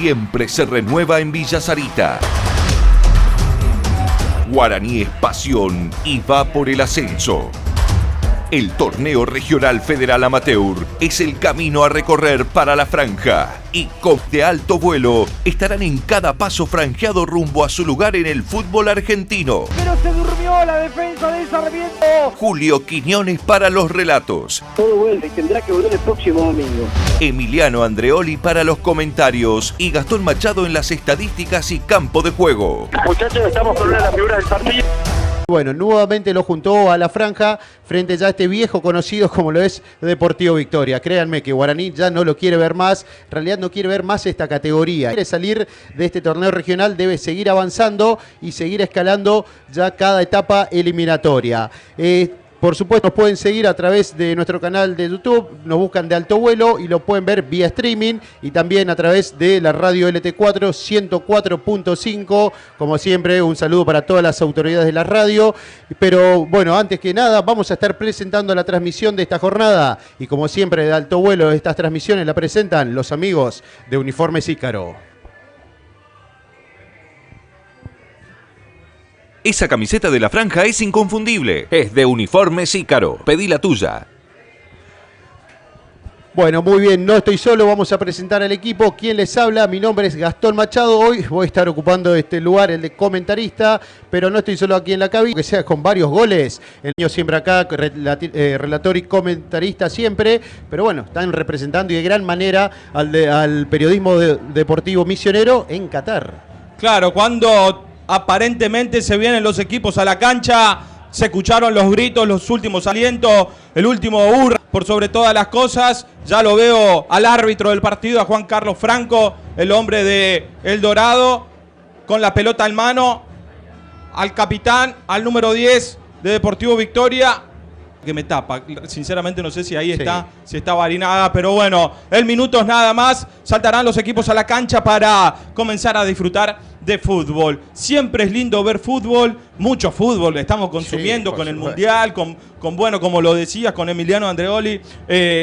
siempre se renueva en Villa Sarita. Guaraní es pasión y va por el ascenso. El torneo regional federal amateur es el camino a recorrer para la franja y con de alto vuelo estarán en cada paso franjeado rumbo a su lugar en el fútbol argentino. Pero se durmió la defensa de Sarmiento. Julio Quiñones para los relatos. Todo vuelve y tendrá que volver el próximo domingo. Emiliano Andreoli para los comentarios y Gastón Machado en las estadísticas y campo de juego. Muchachos, estamos con una de las figuras del partido. Bueno, nuevamente lo juntó a la franja frente ya a este viejo conocido como lo es Deportivo Victoria. Créanme que Guaraní ya no lo quiere ver más, en realidad no quiere ver más esta categoría. Quiere salir de este torneo regional, debe seguir avanzando y seguir escalando ya cada etapa eliminatoria. Por supuesto, nos pueden seguir a través de nuestro canal de YouTube, nos buscan de Alto Vuelo y lo pueden ver vía streaming y también a través de la radio LT4 104.5. Como siempre, un saludo para todas las autoridades de la radio. Pero bueno, antes que nada, vamos a estar presentando la transmisión de esta jornada. Y como siempre, de Alto Vuelo, estas transmisiones la presentan los amigos de Uniformes Ícaro. Esa camiseta de la franja es inconfundible. Es de Uniformes Ícaro. Pedí la tuya. Bueno, muy bien, no estoy solo, vamos a presentar al equipo. ¿Quién les habla? Mi nombre es Gastón Machado. Hoy voy a estar ocupando este lugar, el de comentarista, pero no estoy solo aquí en la cabina, que sea con varios goles. El niño siempre acá, relator y comentarista siempre, pero bueno, están representando y de gran manera al periodismo deportivo misionero en Qatar. Claro, cuando aparentemente se vienen los equipos a la cancha, se escucharon los gritos, los últimos alientos, el último hurra por sobre todas las cosas. Ya lo veo al árbitro del partido, a Juan Carlos Franco, el hombre de El Dorado, con la pelota en mano, al capitán, al número 10 de Deportivo Victoria, que me tapa, sinceramente no sé si ahí está, sí, si está Barinaga, pero bueno, en minutos nada más saltarán los equipos a la cancha para comenzar a disfrutar de fútbol. Siempre es lindo ver fútbol, mucho fútbol estamos consumiendo, sí, con el Mundial, con bueno, como lo decías, con Emiliano Andreoli,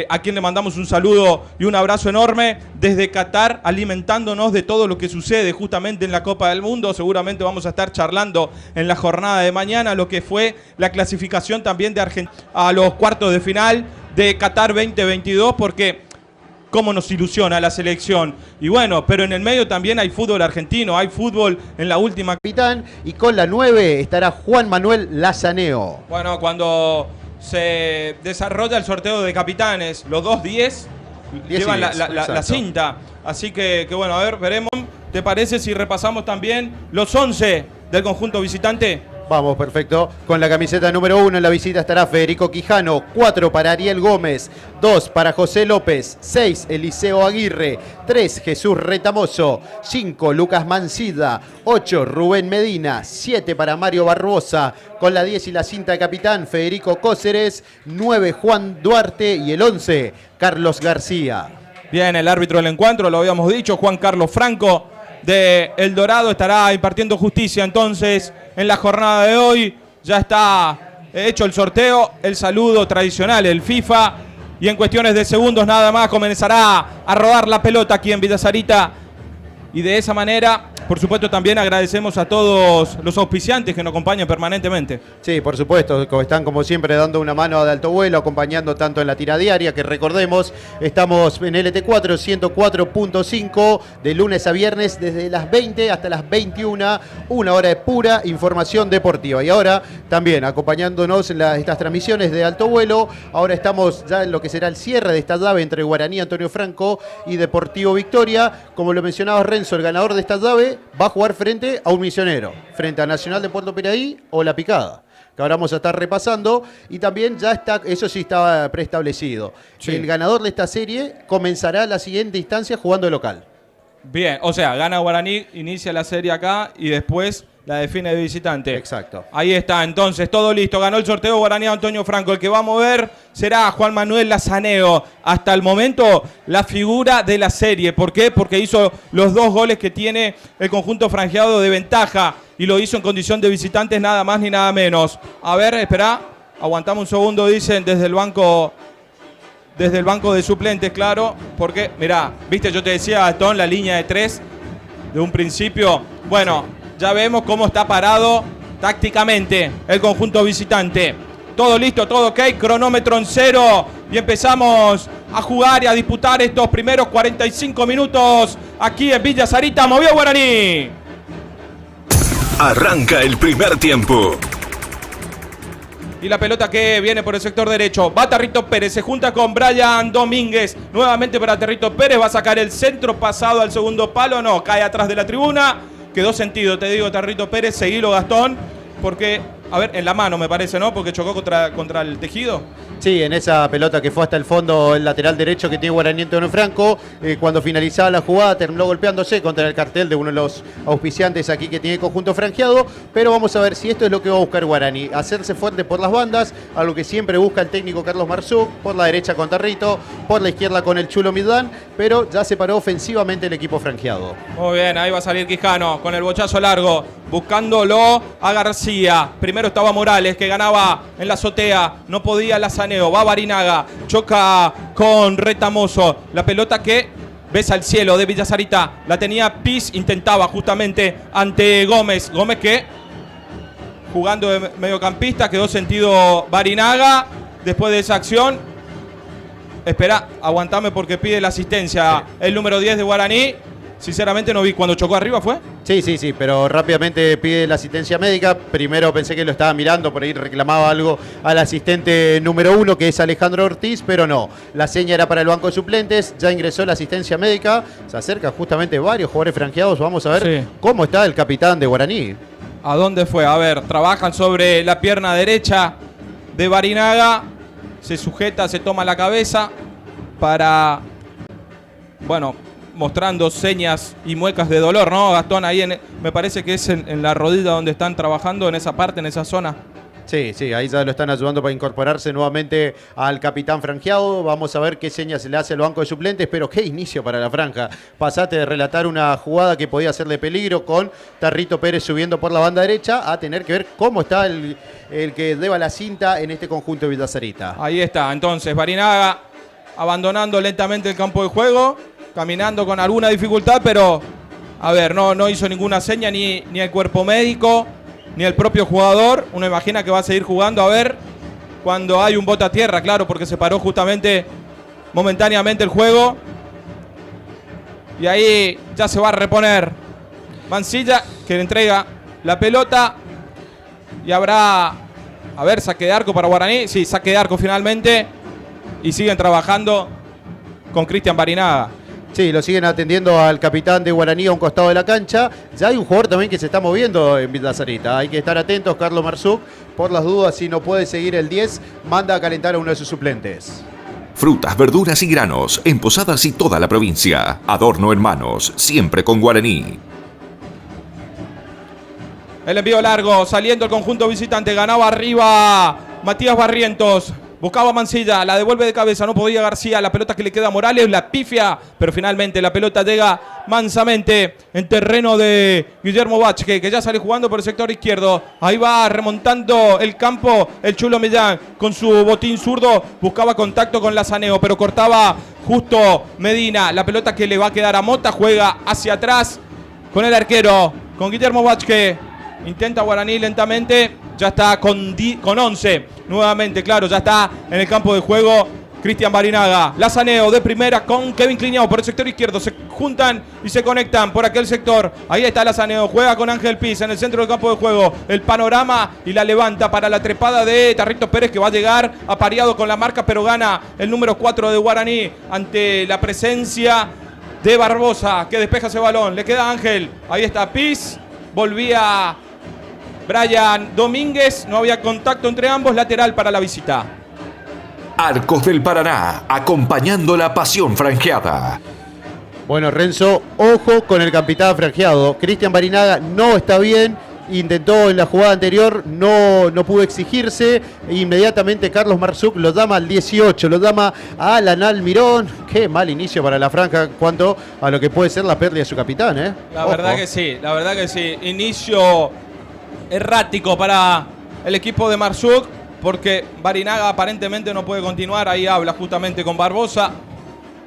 a quien le mandamos un saludo y un abrazo enorme desde Qatar, alimentándonos de todo lo que sucede justamente en la Copa del Mundo. Seguramente vamos a estar charlando en la jornada de mañana lo que fue la clasificación también de Argentina a los cuartos de final de Qatar 2022, porque cómo nos ilusiona la selección. Y bueno, pero en el medio también hay fútbol argentino, hay fútbol en la última. Capitán, y con la 9 estará Juan Manuel Lazaneo. Bueno, cuando se desarrolla el sorteo de capitanes, los 2-10 llevan la cinta. Así que bueno, a ver, veremos. ¿Te parece si repasamos también los 11 del conjunto visitante? Vamos, perfecto. Con la camiseta número 1 en la visita estará Federico Quijano, 4 para Ariel Gómez, 2 para José López, 6 Eliseo Aguirre, 3 Jesús Retamoso, 5 Lucas Mancida, 8 Rubén Medina, 7 para Mario Barbosa, con la 10 y la cinta de capitán Federico Cóceres, 9 Juan Duarte y el 11 Carlos García. Bien, el árbitro del encuentro, lo habíamos dicho, Juan Carlos Franco de El Dorado, estará impartiendo justicia entonces en la jornada de hoy. Ya está hecho el sorteo, el saludo tradicional, el FIFA, y en cuestiones de segundos nada más comenzará a rodar la pelota aquí en Villa Sarita. Y de esa manera, por supuesto, también agradecemos a todos los auspiciantes que nos acompañan permanentemente. Sí, por supuesto, están como siempre dando una mano de Alto Vuelo, acompañando tanto en la tira diaria, que recordemos, estamos en LT4 104.5 de lunes a viernes desde las 20 hasta las 21, una hora de pura información deportiva. Y ahora también acompañándonos en estas transmisiones de Alto Vuelo, ahora estamos ya en lo que será el cierre de esta llave entre Guaraní Antonio Franco y Deportivo Victoria. Como lo mencionaba Renzo, el ganador de esta llave va a jugar frente a un misionero, frente a Nacional de Puerto Piraí o La Picada, que ahora vamos a estar repasando, y también ya está, eso sí estaba preestablecido. Sí. El ganador de esta serie comenzará la siguiente instancia jugando de local. Bien, o sea, gana Guaraní, inicia la serie acá y después la define de visitante. Exacto. Ahí está, entonces, todo listo. Ganó el sorteo Guaraní Antonio Franco. El que va a mover será Juan Manuel Lazaneo. Hasta el momento, la figura de la serie. ¿Por qué? Porque hizo los 2 goles que tiene el conjunto franjeado de ventaja. Y lo hizo en condición de visitantes, nada más ni nada menos. A ver, espera. Aguantamos un segundo, dicen desde el banco desde el banco de suplentes, claro, porque, mirá, viste, yo te decía, Gastón, la línea de 3 de un principio. Bueno, ya vemos cómo está parado tácticamente el conjunto visitante. Todo listo, todo ok, cronómetro en 0 y empezamos a jugar y a disputar estos primeros 45 minutos aquí en Villa Sarita. Movió Guaraní. Arranca el primer tiempo. Y la pelota que viene por el sector derecho. Va Tarrito Pérez, se junta con Brian Domínguez. Nuevamente para Tarrito Pérez. Va a sacar el centro pasado al segundo palo. No, cae atrás de la tribuna. Quedó sentido, te digo, Tarrito Pérez. Seguilo, Gastón. Porque, a ver, en la mano me parece, ¿no? Porque chocó contra el tejido. Sí, en esa pelota que fue hasta el fondo, el lateral derecho que tiene Guaraní Antonio Franco, cuando finalizaba la jugada terminó golpeándose contra el cartel de uno de los auspiciantes aquí que tiene conjunto franjeado, pero vamos a ver si esto es lo que va a buscar Guaraní, hacerse fuerte por las bandas, algo que siempre busca el técnico Carlos Marzuk, por la derecha con Tarrito, por la izquierda con el Chulo Midán, pero ya se paró ofensivamente el equipo franjeado. Muy bien, ahí va a salir Quijano con el bochazo largo, buscándolo a García. Primero estaba Morales, que ganaba en la azotea, no podía Lazaneo. Va Barinaga, choca con Retamoso. La pelota que besa al cielo de Villa Sarita. La tenía Piz, intentaba justamente ante Gómez. Gómez que, jugando de mediocampista, quedó sentido Barinaga. Después de esa acción, espera, aguantame porque pide la asistencia el número 10 de Guaraní. Sinceramente no vi, cuando chocó arriba fue. Sí, pero rápidamente pide la asistencia médica. Primero pensé que lo estaba mirando, por ahí reclamaba algo al asistente número 1, que es Alejandro Ortiz, pero no. La seña era para el banco de suplentes, ya ingresó la asistencia médica. Se acerca justamente varios jugadores franqueados. Vamos a ver cómo está el capitán de Guaraní. ¿A dónde fue? A ver, trabajan sobre la pierna derecha de Barinaga. Se sujeta, se toma la cabeza para, bueno, mostrando señas y muecas de dolor, ¿no, Gastón? Ahí me parece que es en la rodilla donde están trabajando, en esa parte, en esa zona. Sí, ahí ya lo están ayudando para incorporarse nuevamente al capitán franjeado. Vamos a ver qué señas se le hace al banco de suplentes, pero qué inicio para la franja. Pasaste de relatar una jugada que podía ser de peligro con Tarrito Pérez subiendo por la banda derecha a tener que ver cómo está el que lleva la cinta en este conjunto de Villa Sarita. Ahí está, entonces, Barinaga abandonando lentamente el campo de juego, caminando con alguna dificultad, pero a ver, no hizo ninguna seña ni el cuerpo médico, ni el propio jugador. Uno imagina que va a seguir jugando, a ver, cuando hay un bote a tierra, claro, porque se paró justamente momentáneamente el juego. Y ahí ya se va a reponer Mancilla, que le entrega la pelota. Y habrá, a ver, saque de arco para Guaraní. Sí, saque de arco finalmente. Y siguen trabajando con Cristian Barinaga. Sí, lo siguen atendiendo al capitán de Guaraní a un costado de la cancha. Ya hay un jugador también que se está moviendo en Villa Sarita. Hay que estar atentos, Carlos Marzuk. Por las dudas, si no puede seguir el 10, manda a calentar a uno de sus suplentes. Frutas, verduras y granos en Posadas y toda la provincia. Adorno en manos, siempre con Guaraní. El envío largo, saliendo el conjunto visitante. Ganaba arriba Matías Barrientos. Buscaba Mancilla, la devuelve de cabeza, no podía García, la pelota que le queda a Morales, la pifia, pero finalmente la pelota llega mansamente en terreno de Guillermo Vázquez, que ya sale jugando por el sector izquierdo. Ahí va remontando el campo el Chulo Millán con su botín zurdo, buscaba contacto con Lazaneo, pero cortaba justo Medina, la pelota que le va a quedar a Mota, juega hacia atrás con el arquero, con Guillermo Vázquez. Intenta Guaraní lentamente, ya está con 11 nuevamente, claro, ya está en el campo de juego Cristian Barinaga. Lazaneo de primera con Kevin Cliñao por el sector izquierdo, se juntan y se conectan por aquel sector. Ahí está Lazaneo, juega con Ángel Piz en el centro del campo de juego, el panorama y la levanta para la trepada de Tarrito Pérez, que va a llegar apareado con la marca, pero gana el número 4 de Guaraní ante la presencia de Barbosa, que despeja ese balón. Le queda Ángel, ahí está Piz, volvía Brian Domínguez, no había contacto entre ambos, lateral para la visita. Arcos del Paraná, acompañando la pasión franjeada. Bueno, Renzo, ojo con el capitán franjeado. Cristian Barinaga no está bien, intentó en la jugada anterior, no pudo exigirse. Inmediatamente Carlos Marzuk lo llama al 18, lo llama a Alan Almirón. Qué mal inicio para la franja en cuanto a lo que puede ser la pérdida de su capitán, ¿eh? La verdad que sí. Inicio errático para el equipo de Marzuk. porque Barinaga aparentemente no puede continuar. Ahí habla justamente con Barbosa,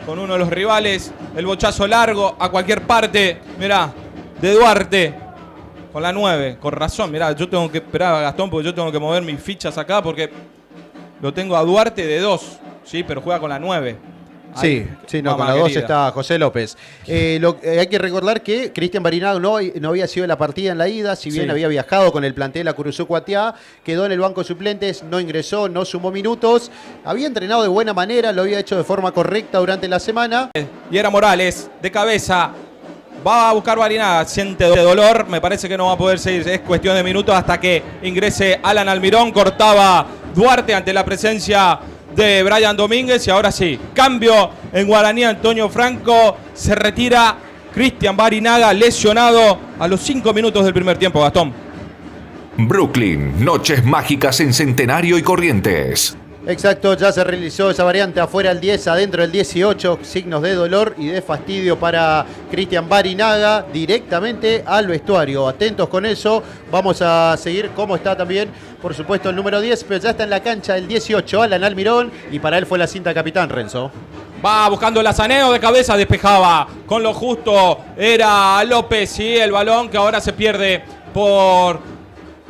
con uno de los rivales. El bochazo largo a cualquier parte. Mirá, de Duarte con la 9. Con razón, mirá, yo tengo que esperar a Gastón porque yo tengo que mover mis fichas acá porque lo tengo a Duarte de 2. Sí, pero juega con la 9. Sí, no, con la 2 está José López. Hay que recordar que Cristian Barinaga no había sido la partida en la ida, si bien había viajado con el plantel a Curuzú Cuatiá, quedó en el banco de suplentes, no ingresó, no sumó minutos, había entrenado de buena manera, lo había hecho de forma correcta durante la semana. Y era Morales, de cabeza, va a buscar Barinaga, siente dolor, me parece que no va a poder seguir, es cuestión de minutos hasta que ingrese Alan Almirón, cortaba Duarte ante la presencia de Brian Domínguez y ahora sí, cambio en Guaraní. Antonio Franco, se retira Cristian Barinaga lesionado a los 5 minutos del primer tiempo, Gastón. Brooklyn, noches mágicas en Centenario y Corrientes. Exacto, ya se realizó esa variante afuera el 10, adentro el 18, signos de dolor y de fastidio para Cristian Barinaga, directamente al vestuario. Atentos con eso, vamos a seguir cómo está también, por supuesto, el número 10, pero ya está en la cancha el 18, Alan Almirón, y para él fue la cinta capitán, Renzo. Va buscando el Azaneo de cabeza, despejaba con lo justo, era López y el balón que ahora se pierde por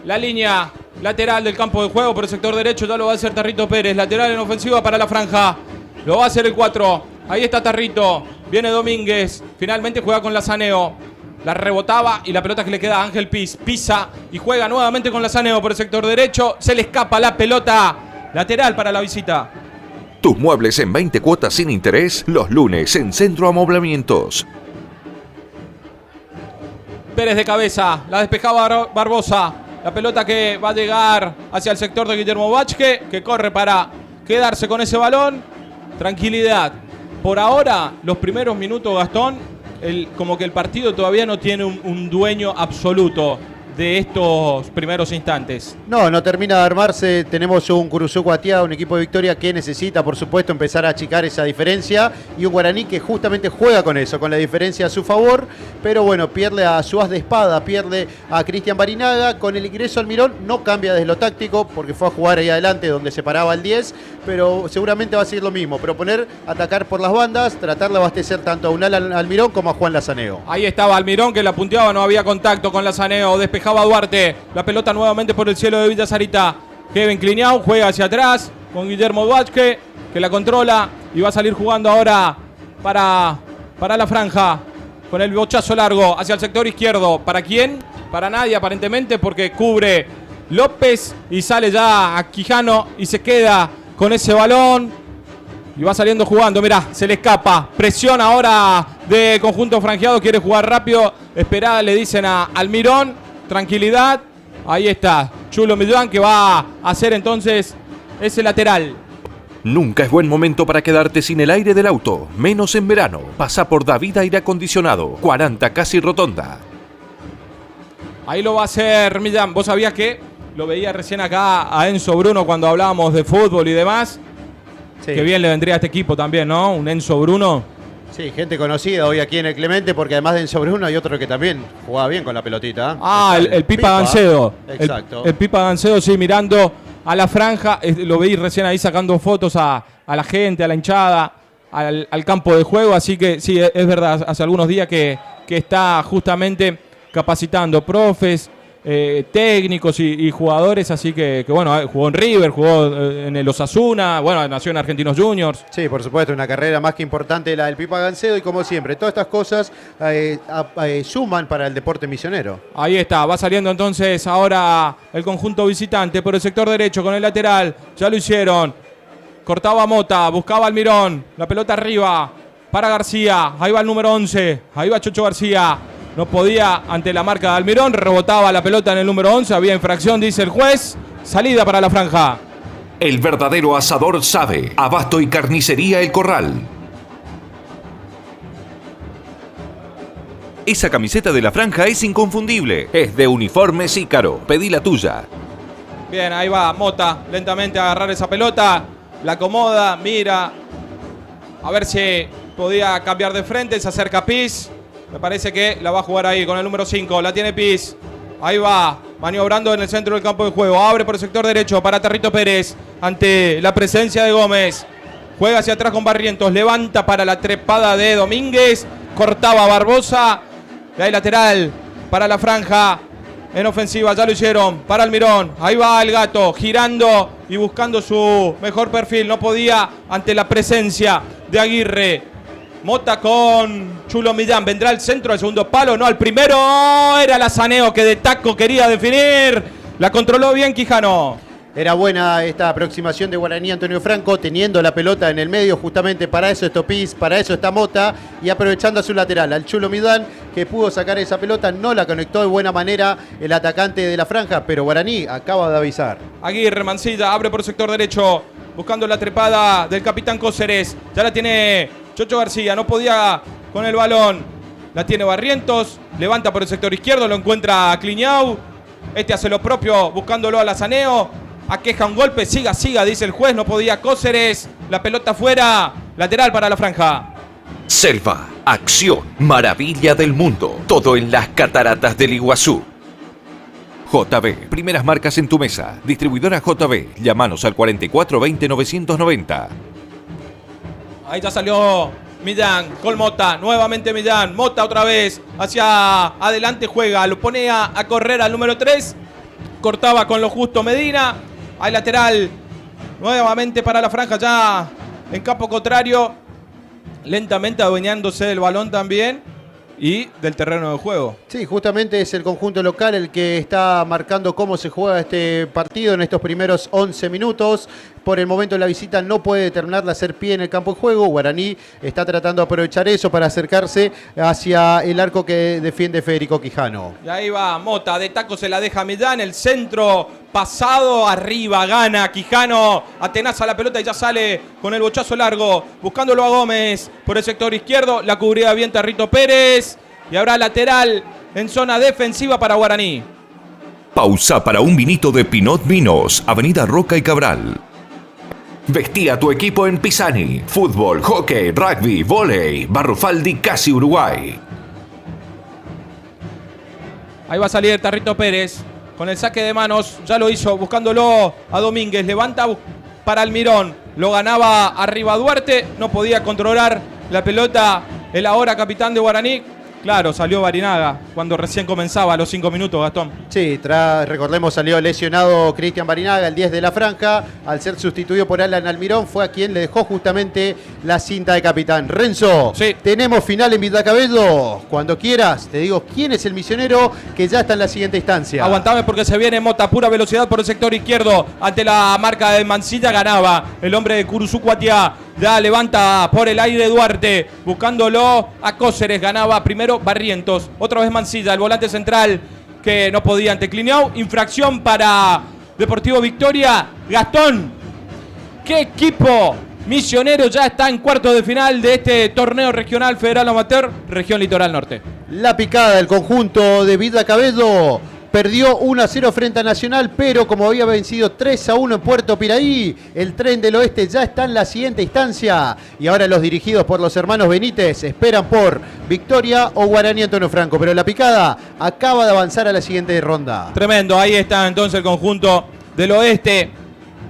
la línea lateral del campo de juego, por el sector derecho, ya lo va a hacer Tarrito Pérez, lateral en ofensiva para la franja, lo va a hacer el 4, ahí está Tarrito, viene Domínguez, finalmente juega con Lazaneo, la rebotaba y la pelota que le queda a Ángel Piz, pisa y juega nuevamente con Lazaneo por el sector derecho, se le escapa la pelota, lateral para la visita. Tus muebles en 20 cuotas sin interés, los lunes en Centro Amoblamientos. Pérez de cabeza, la despejaba Barbosa. La pelota que va a llegar hacia el sector de Guillermo Vázquez, que corre para quedarse con ese balón. Tranquilidad. Por ahora, los primeros minutos, Gastón, como que el partido todavía no tiene un dueño absoluto de estos primeros instantes. No termina de armarse. Tenemos un Curuzú Cuatiá, un equipo de Victoria que necesita, por supuesto, empezar a achicar esa diferencia, y un Guaraní que justamente juega con eso, con la diferencia a su favor, pero bueno, pierde a su as de espada, pierde a Cristian Barinaga. Con el ingreso Almirón no cambia desde lo táctico, porque fue a jugar ahí adelante donde se paraba el 10, pero seguramente va a ser lo mismo, proponer atacar por las bandas, tratar de abastecer tanto a un Alan Almirón como a Juan Lazaneo. Ahí estaba Almirón que la punteaba, no había contacto con Lazaneo, despejaba Duarte, la pelota nuevamente por el cielo de Villa Sarita. Kevin Cliniao juega hacia atrás con Guillermo Vázquez, que la controla y va a salir jugando ahora para la franja con el bochazo largo hacia el sector izquierdo. ¿Para quién? Para nadie aparentemente, porque cubre López y sale ya a Quijano y se queda con ese balón y va saliendo jugando. Mirá, se le escapa, presión ahora de conjunto franjeado, quiere jugar rápido, esperada le dicen a Almirón. Tranquilidad, ahí está Chulo Millán, que va a hacer entonces ese lateral. Nunca es buen momento para quedarte sin el aire del auto, menos en verano. Pasa por David Aire Acondicionado, 40 Casi Rotonda. Ahí lo va a hacer Millán. Vos sabías que lo veía recién acá a Enzo Bruno cuando hablábamos de fútbol y demás. Sí. Qué bien le vendría a este equipo también, ¿no? Un Enzo Bruno. Sí, gente conocida hoy aquí en el Clemente, porque además de Enzo Bruno hay otro que también jugaba bien con la pelotita. El Pipa Gancedo. Exacto. El Pipa Gancedo, sí, mirando a la franja. Lo veí recién ahí sacando fotos a la gente, a la hinchada, al campo de juego. Así que sí, es verdad, hace algunos días que está justamente capacitando profes, técnicos y jugadores, así que bueno, jugó en River, jugó en el Osasuna, bueno, nació en Argentinos Juniors. Sí, por supuesto, una carrera más que importante la del Pipa Gancedo, y como siempre, todas estas cosas suman para el deporte misionero. Ahí está, va saliendo entonces ahora el conjunto visitante por el sector derecho con el lateral, ya lo hicieron, cortaba Mota, buscaba Almirón, la pelota arriba para García, ahí va el número 11, ahí va Chocho García. No podía ante la marca de Almirón, rebotaba la pelota en el número 11, había infracción, dice el juez, salida para la franja. El verdadero asador sabe, Abasto y Carnicería El Corral. Esa camiseta de la franja es inconfundible, es de Uniformes Ícaro, pedí la tuya. Bien, ahí va Mota, lentamente a agarrar esa pelota, la acomoda, mira, a ver si podía cambiar de frente, se acerca Piz. Me parece que la va a jugar ahí con el número 5. La tiene Piz. Ahí va, maniobrando en el centro del campo de juego. Abre por el sector derecho para Territo Pérez. Ante la presencia de Gómez. Juega hacia atrás con Barrientos. Levanta para la trepada de Domínguez. Cortaba Barbosa. Y ahí lateral para la franja. En ofensiva, ya lo hicieron. Para Almirón. Ahí va el Gato. Girando y buscando su mejor perfil. No podía ante la presencia de Aguirre. Mota con Chulo Millán. Vendrá al centro, al segundo palo. No, al primero. Era Lazaneo que de taco quería definir. La controló bien Quijano. Era buena esta aproximación de Guaraní Antonio Franco, teniendo la pelota en el medio, justamente para eso es Topís, para eso está Mota, y aprovechando a su lateral, al Chulo Midán, que pudo sacar esa pelota, no la conectó de buena manera el atacante de la franja, pero Guaraní acaba de avisar. Aguirre, Mancilla, abre por el sector derecho, buscando la trepada del capitán Cóceres. Ya la tiene Chocho García, no podía con el balón. La tiene Barrientos, levanta por el sector izquierdo, lo encuentra Cliñau. Este hace lo propio, buscándolo a Lazaneo. Aqueja un golpe, siga, dice el juez, no podía Cóceres. La pelota fuera, lateral para la franja. Selva, acción, maravilla del mundo. Todo en las cataratas del Iguazú. JB, primeras marcas en tu mesa. Distribuidora JB, llámanos al 4420-990. Ahí ya salió Millán, con Mota, nuevamente Millán. Mota otra vez, hacia adelante juega, lo pone a correr al número 3. Cortaba con lo justo Medina. Hay lateral nuevamente para la franja ya en campo contrario. Lentamente adueñándose del balón también y del terreno de juego. Sí, justamente es el conjunto local el que está marcando cómo se juega este partido en estos primeros 11 minutos. Por el momento la visita no puede determinar de hacer pie en el campo de juego. Guaraní está tratando de aprovechar eso para acercarse hacia el arco que defiende Federico Quijano. Y ahí va Mota, de taco se la deja Millán, el centro pasado, arriba, gana Quijano, atenaza la pelota y ya sale con el bochazo largo, buscándolo a Gómez por el sector izquierdo, la cubría bien Territo Pérez y habrá lateral en zona defensiva para Guaraní. Pausa para un vinito de Pinot Vinos, Avenida Roca y Cabral. Vestía tu equipo en Pisani. Fútbol, hockey, rugby, vóley. Barrufaldi, Casi Uruguay. Ahí va a salir Territo Pérez con el saque de manos. Ya lo hizo buscándolo a Domínguez. Levanta para Almirón. Lo ganaba arriba Duarte. No podía controlar la pelota el ahora capitán de Guaraní. Claro, salió Barinaga cuando recién comenzaba a los 5 minutos, Gastón. Sí, recordemos, salió lesionado Cristian Barinaga, el 10 de la franja. Al ser sustituido por Alan Almirón, fue a quien le dejó justamente la cinta de capitán. Renzo, sí. Tenemos final en Vitacabello. Cuando quieras, te digo quién es el misionero que ya está en la siguiente instancia. Aguantame porque se viene Mota, pura velocidad por el sector izquierdo. Ante la marca de Mancilla ganaba el hombre de Curuzú Cuatiá. Ya levanta por el aire Duarte, buscándolo a Cóceres. Ganaba primero Barrientos, otra vez Mancilla, el volante central que no podía ante Cliñau. Infracción para Deportivo Victoria. Gastón, ¿qué equipo misionero ya está en cuartos de final de este torneo regional federal amateur, región Litoral Norte? La picada del conjunto de Vitacabello. Perdió 1-0 frente a Nacional, pero como había vencido 3-1 en Puerto Piraí, el Tren del Oeste ya está en la siguiente instancia. Y ahora los dirigidos por los hermanos Benítez esperan por Victoria o Guaraní Antonio Franco. Pero la picada acaba de avanzar a la siguiente ronda. Tremendo, ahí está entonces el conjunto del oeste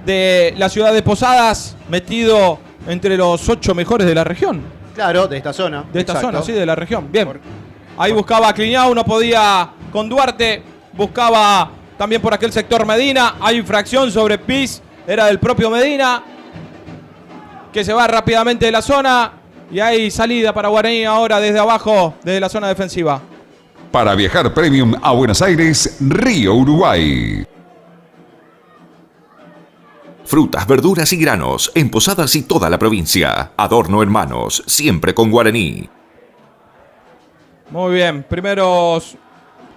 de la ciudad de Posadas, metido entre los 8 mejores de la región. Claro, de esta zona. De esta Exacto. zona, sí, de la región. Bien. Ahí buscaba a Cliñau, no podía con Duarte. Buscaba también por aquel sector Medina. Hay infracción sobre Piz. Era del propio Medina, que se va rápidamente de la zona. Y hay salida para Guaraní ahora desde abajo, desde la zona defensiva. Para viajar premium a Buenos Aires, Río Uruguay. Frutas, verduras y granos en Posadas y toda la provincia. Adorno Hermanos, siempre con Guaraní. Muy bien, primeros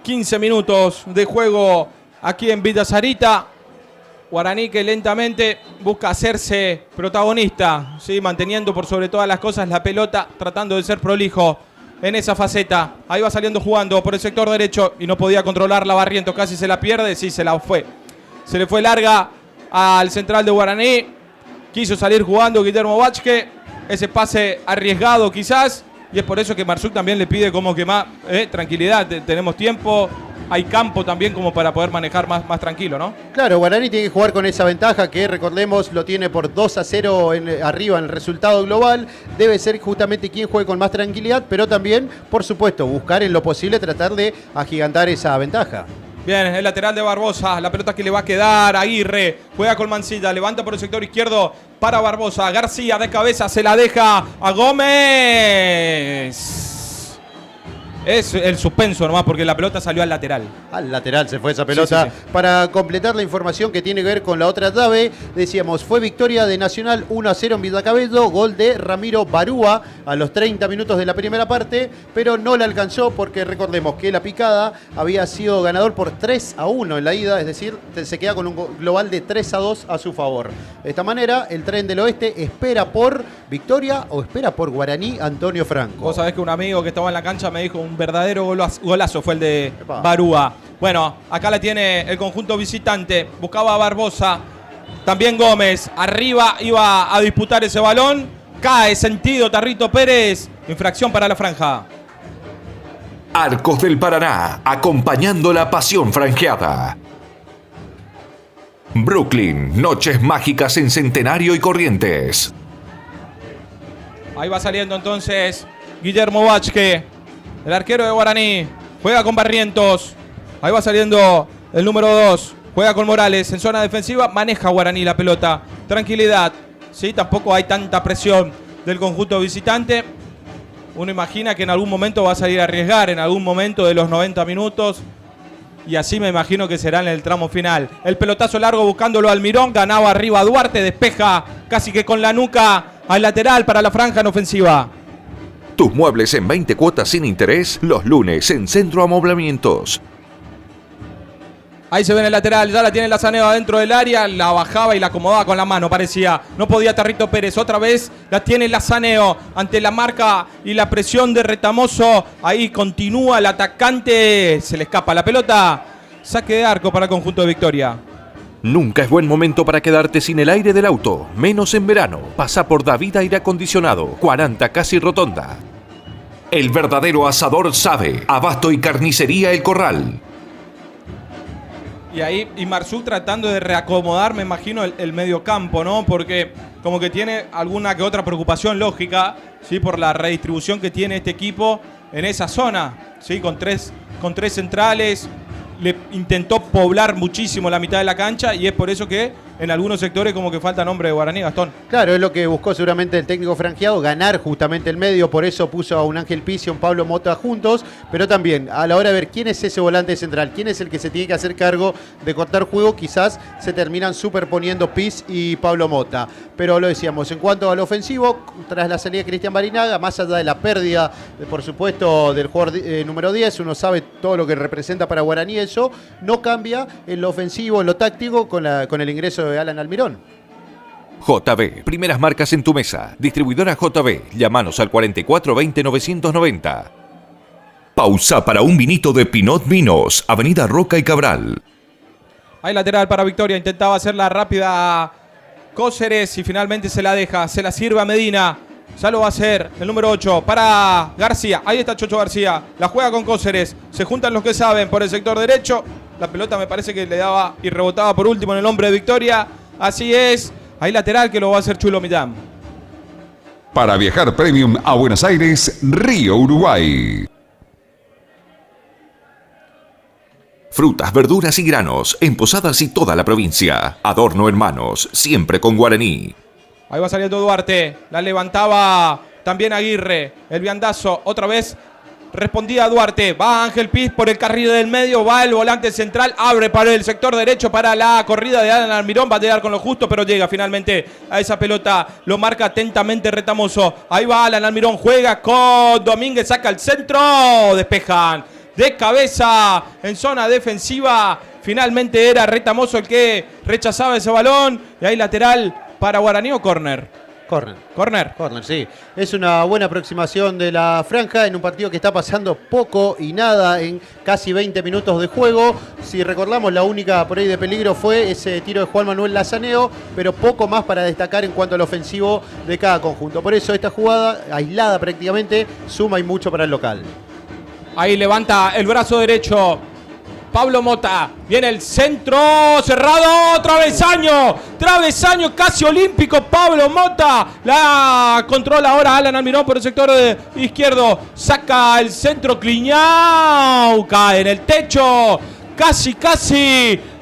15 minutos de juego aquí en Villa Sarita. Guaraní que lentamente busca hacerse protagonista, ¿sí? Manteniendo por sobre todas las cosas la pelota, tratando de ser prolijo en esa faceta. Ahí va saliendo jugando por el sector derecho y no podía controlarla Barrientos, casi se la pierde, sí, se la fue. Se le fue larga al central de Guaraní. Quiso salir jugando Guillermo Vázquez, ese pase arriesgado quizás. Y es por eso que Marsuk también le pide como que más tranquilidad, tenemos tiempo, hay campo también como para poder manejar más tranquilo, ¿no? Claro, Guaraní tiene que jugar con esa ventaja que, recordemos, lo tiene por 2-0 arriba en el resultado global. Debe ser justamente quien juegue con más tranquilidad, pero también, por supuesto, buscar en lo posible tratar de agigantar esa ventaja. Bien, el lateral de Barbosa, la pelota que le va a quedar, Aguirre, juega con Mancilla, levanta por el sector izquierdo para Barbosa, García de cabeza, se la deja a Gómez. Es el suspenso nomás porque la pelota salió al lateral. Al lateral se fue esa pelota. Sí. Para completar la información que tiene que ver con la otra llave, decíamos, fue victoria de Nacional 1-0 en Villacabello, gol de Ramiro Barúa a los 30 minutos de la primera parte, pero no le alcanzó porque recordemos que la Picada había sido ganador por 3-1 en la ida, es decir, se queda con un global de 3-2 a su favor. De esta manera, el Tren del Oeste espera por victoria o espera por Guaraní Antonio Franco. Vos sabés que un amigo que estaba en la cancha me dijo un verdadero golazo fue el de Barúa. Bueno, acá la tiene el conjunto visitante. Buscaba a Barbosa. También Gómez. Arriba iba a disputar ese balón. Cae sentido Tarrito Pérez. Infracción para la franja. Arcos del Paraná, acompañando la pasión franjeada. Brooklyn, noches mágicas en Centenario y Corrientes. Ahí va saliendo entonces Guillermo Vázquez. El arquero de Guaraní juega con Barrientos. Ahí va saliendo el número 2. Juega con Morales en zona defensiva. Maneja Guaraní la pelota. Tranquilidad. ¿Sí? Tampoco hay tanta presión del conjunto visitante. Uno imagina que en algún momento va a salir a arriesgar. En algún momento de los 90 minutos. Y así me imagino que será en el tramo final. El pelotazo largo buscándolo Almirón. Ganaba arriba Duarte. Despeja casi que con la nuca al lateral para la franja en ofensiva. Tus muebles en 20 cuotas sin interés los lunes en Centro Amoblamientos. Ahí se ve en el lateral, ya la tiene Lazaneo adentro del área, la bajaba y la acomodaba con la mano, parecía. No podía Tarrito Pérez, otra vez la tiene Lazaneo ante la marca y la presión de Retamoso. Ahí continúa el atacante, se le escapa la pelota. Saque de arco para el conjunto de Victoria. Nunca es buen momento para quedarte sin el aire del auto, menos en verano. Pasa por David Aire Acondicionado, 40 Casi Rotonda. El verdadero asador sabe. Abasto y carnicería El Corral. Y ahí Marzú tratando de reacomodar, me imagino, el medio campo, ¿no? Porque como que tiene alguna que otra preocupación lógica, ¿sí? Por la redistribución que tiene este equipo en esa zona, ¿sí? Con tres centrales. Le intentó poblar muchísimo la mitad de la cancha y es por eso que en algunos sectores como que falta nombre de Guaraní, Gastón. Claro, es lo que buscó seguramente el técnico franjeado, ganar justamente el medio, por eso puso a un Ángel Pizzi y a un Pablo Mota juntos, pero también a la hora de ver quién es ese volante central, quién es el que se tiene que hacer cargo de cortar juego, quizás se terminan superponiendo Pizzi y Pablo Mota. Pero lo decíamos, en cuanto al ofensivo, tras la salida de Cristian Barinaga, más allá de la pérdida, por supuesto, del jugador número 10, uno sabe todo lo que representa para Guaraní, eso no cambia en lo ofensivo, en lo táctico, con el ingreso de Alan Almirón. JB, primeras marcas en tu mesa. Distribuidora JB, llámanos al 4420-990. Pausa para un vinito de Pinot Vinos, Avenida Roca y Cabral. Hay lateral para Victoria, intentaba hacer la rápida Cóceres y finalmente se la deja, se la sirve a Medina. Ya lo va a hacer el número 8 para García. Ahí está Chocho García. La juega con Cóceres. Se juntan los que saben por el sector derecho. La pelota me parece que le daba y rebotaba por último en el hombre de Victoria. Así es. Hay lateral que lo va a hacer Chulo Mitán. Para viajar premium a Buenos Aires, Río Uruguay. Frutas, verduras y granos en Posadas y toda la provincia. Adorno Hermanos, siempre con Guaraní. Ahí va saliendo Duarte, la levantaba también Aguirre, el viandazo, otra vez respondía a Duarte, va Ángel Piz por el carril del medio, va el volante central, abre para el sector derecho para la corrida de Alan Almirón, va a llegar con lo justo, pero llega finalmente a esa pelota, lo marca atentamente Retamoso, ahí va Alan Almirón, juega con Domínguez, saca el centro, despejan de cabeza en zona defensiva, finalmente era Retamoso el que rechazaba ese balón, y ahí lateral para Guaraní o córner. Corner, sí. Es una buena aproximación de la franja en un partido que está pasando poco y nada en casi 20 minutos de juego. Si recordamos, la única por ahí de peligro fue ese tiro de Juan Manuel Lazaneo, pero poco más para destacar en cuanto al ofensivo de cada conjunto. Por eso esta jugada, aislada prácticamente, suma y mucho para el local. Ahí levanta el brazo derecho Pablo Mota, viene el centro, cerrado, travesaño casi olímpico, Pablo Mota, la controla ahora Alan Almirón por el sector izquierdo, saca el centro, Cliñao, cae en el techo, casi,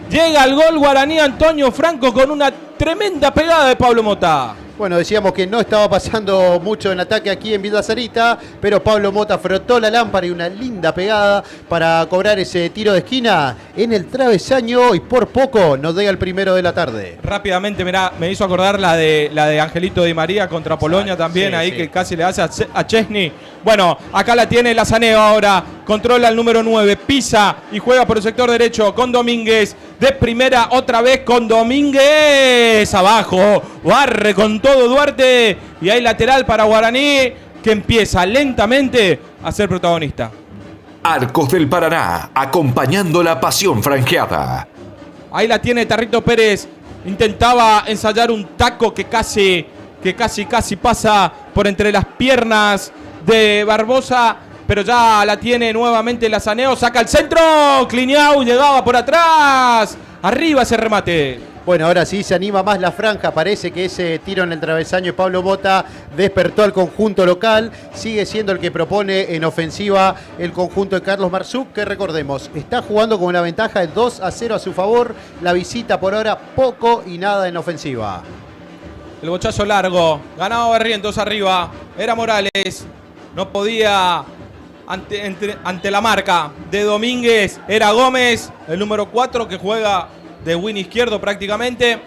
llega al gol Guaraní Antonio Franco con una tremenda pegada de Pablo Mota. Bueno, decíamos que no estaba pasando mucho en ataque aquí en Villa Sarita, pero Pablo Mota frotó la lámpara y una linda pegada para cobrar ese tiro de esquina en el travesaño y por poco nos llega el primero de la tarde. Rápidamente, mirá, me hizo acordar la de Angelito Di María contra Polonia también, sí, ahí sí. que casi le hace a Chesney. Bueno, acá la tiene Lazaneo ahora, controla el número 9, pisa y juega por el sector derecho con Domínguez. De primera, otra vez con Domínguez. Abajo, barre con todo Duarte. Y hay lateral para Guaraní, que empieza lentamente a ser protagonista. Arcos del Paraná, acompañando la pasión franjeada. Ahí la tiene Tarrito Pérez. Intentaba ensayar un taco que casi pasa por entre las piernas de Barbosa. Pero ya la tiene nuevamente Lazaneo, saca el centro, Cliñao llegaba por atrás, arriba ese remate. Bueno, ahora sí se anima más la franja, parece que ese tiro en el travesaño de Pablo Mota despertó al conjunto local, sigue siendo el que propone en ofensiva el conjunto de Carlos Marzuk, que recordemos, está jugando con una ventaja de 2-0 a su favor, la visita por ahora poco y nada en ofensiva. El bochazo largo, ganaba Barrientos arriba, era Morales, no podía... Ante la marca de Domínguez era Gómez, el número 4 que juega de win izquierdo prácticamente.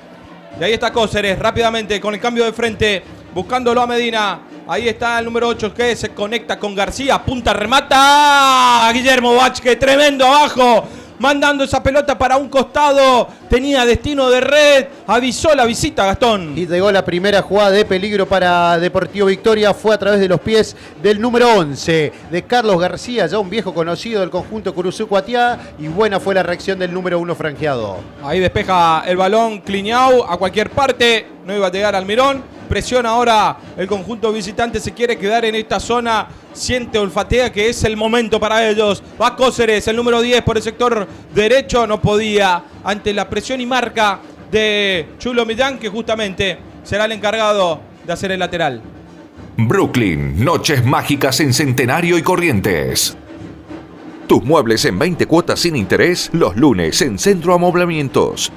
Y ahí está Cóceres rápidamente con el cambio de frente, buscándolo a Medina. Ahí está el número 8 que se conecta con García, punta, remata. Guillermo Vázquez, tremendo abajo, mandando esa pelota para un costado. Tenía destino de red, avisó la visita Gastón. Y llegó la primera jugada de peligro para Deportivo Victoria, fue a través de los pies del número 11 de Carlos García, ya un viejo conocido del conjunto Curuzú Cuatiá, y buena fue la reacción del número 1 franjeado. Ahí despeja el balón Cliñao a cualquier parte, no iba a llegar Almirón. Presiona ahora el conjunto visitante, se quiere quedar en esta zona, siente, olfatea que es el momento para ellos. Va Cóceres, el número 10 por el sector derecho, no podía ante la presión y marca de Chulo Millán, que justamente será el encargado de hacer el lateral. Brooklyn, noches mágicas en Centenario y Corrientes. Tus muebles en 20 cuotas sin interés los lunes en Centro Amoblamientos.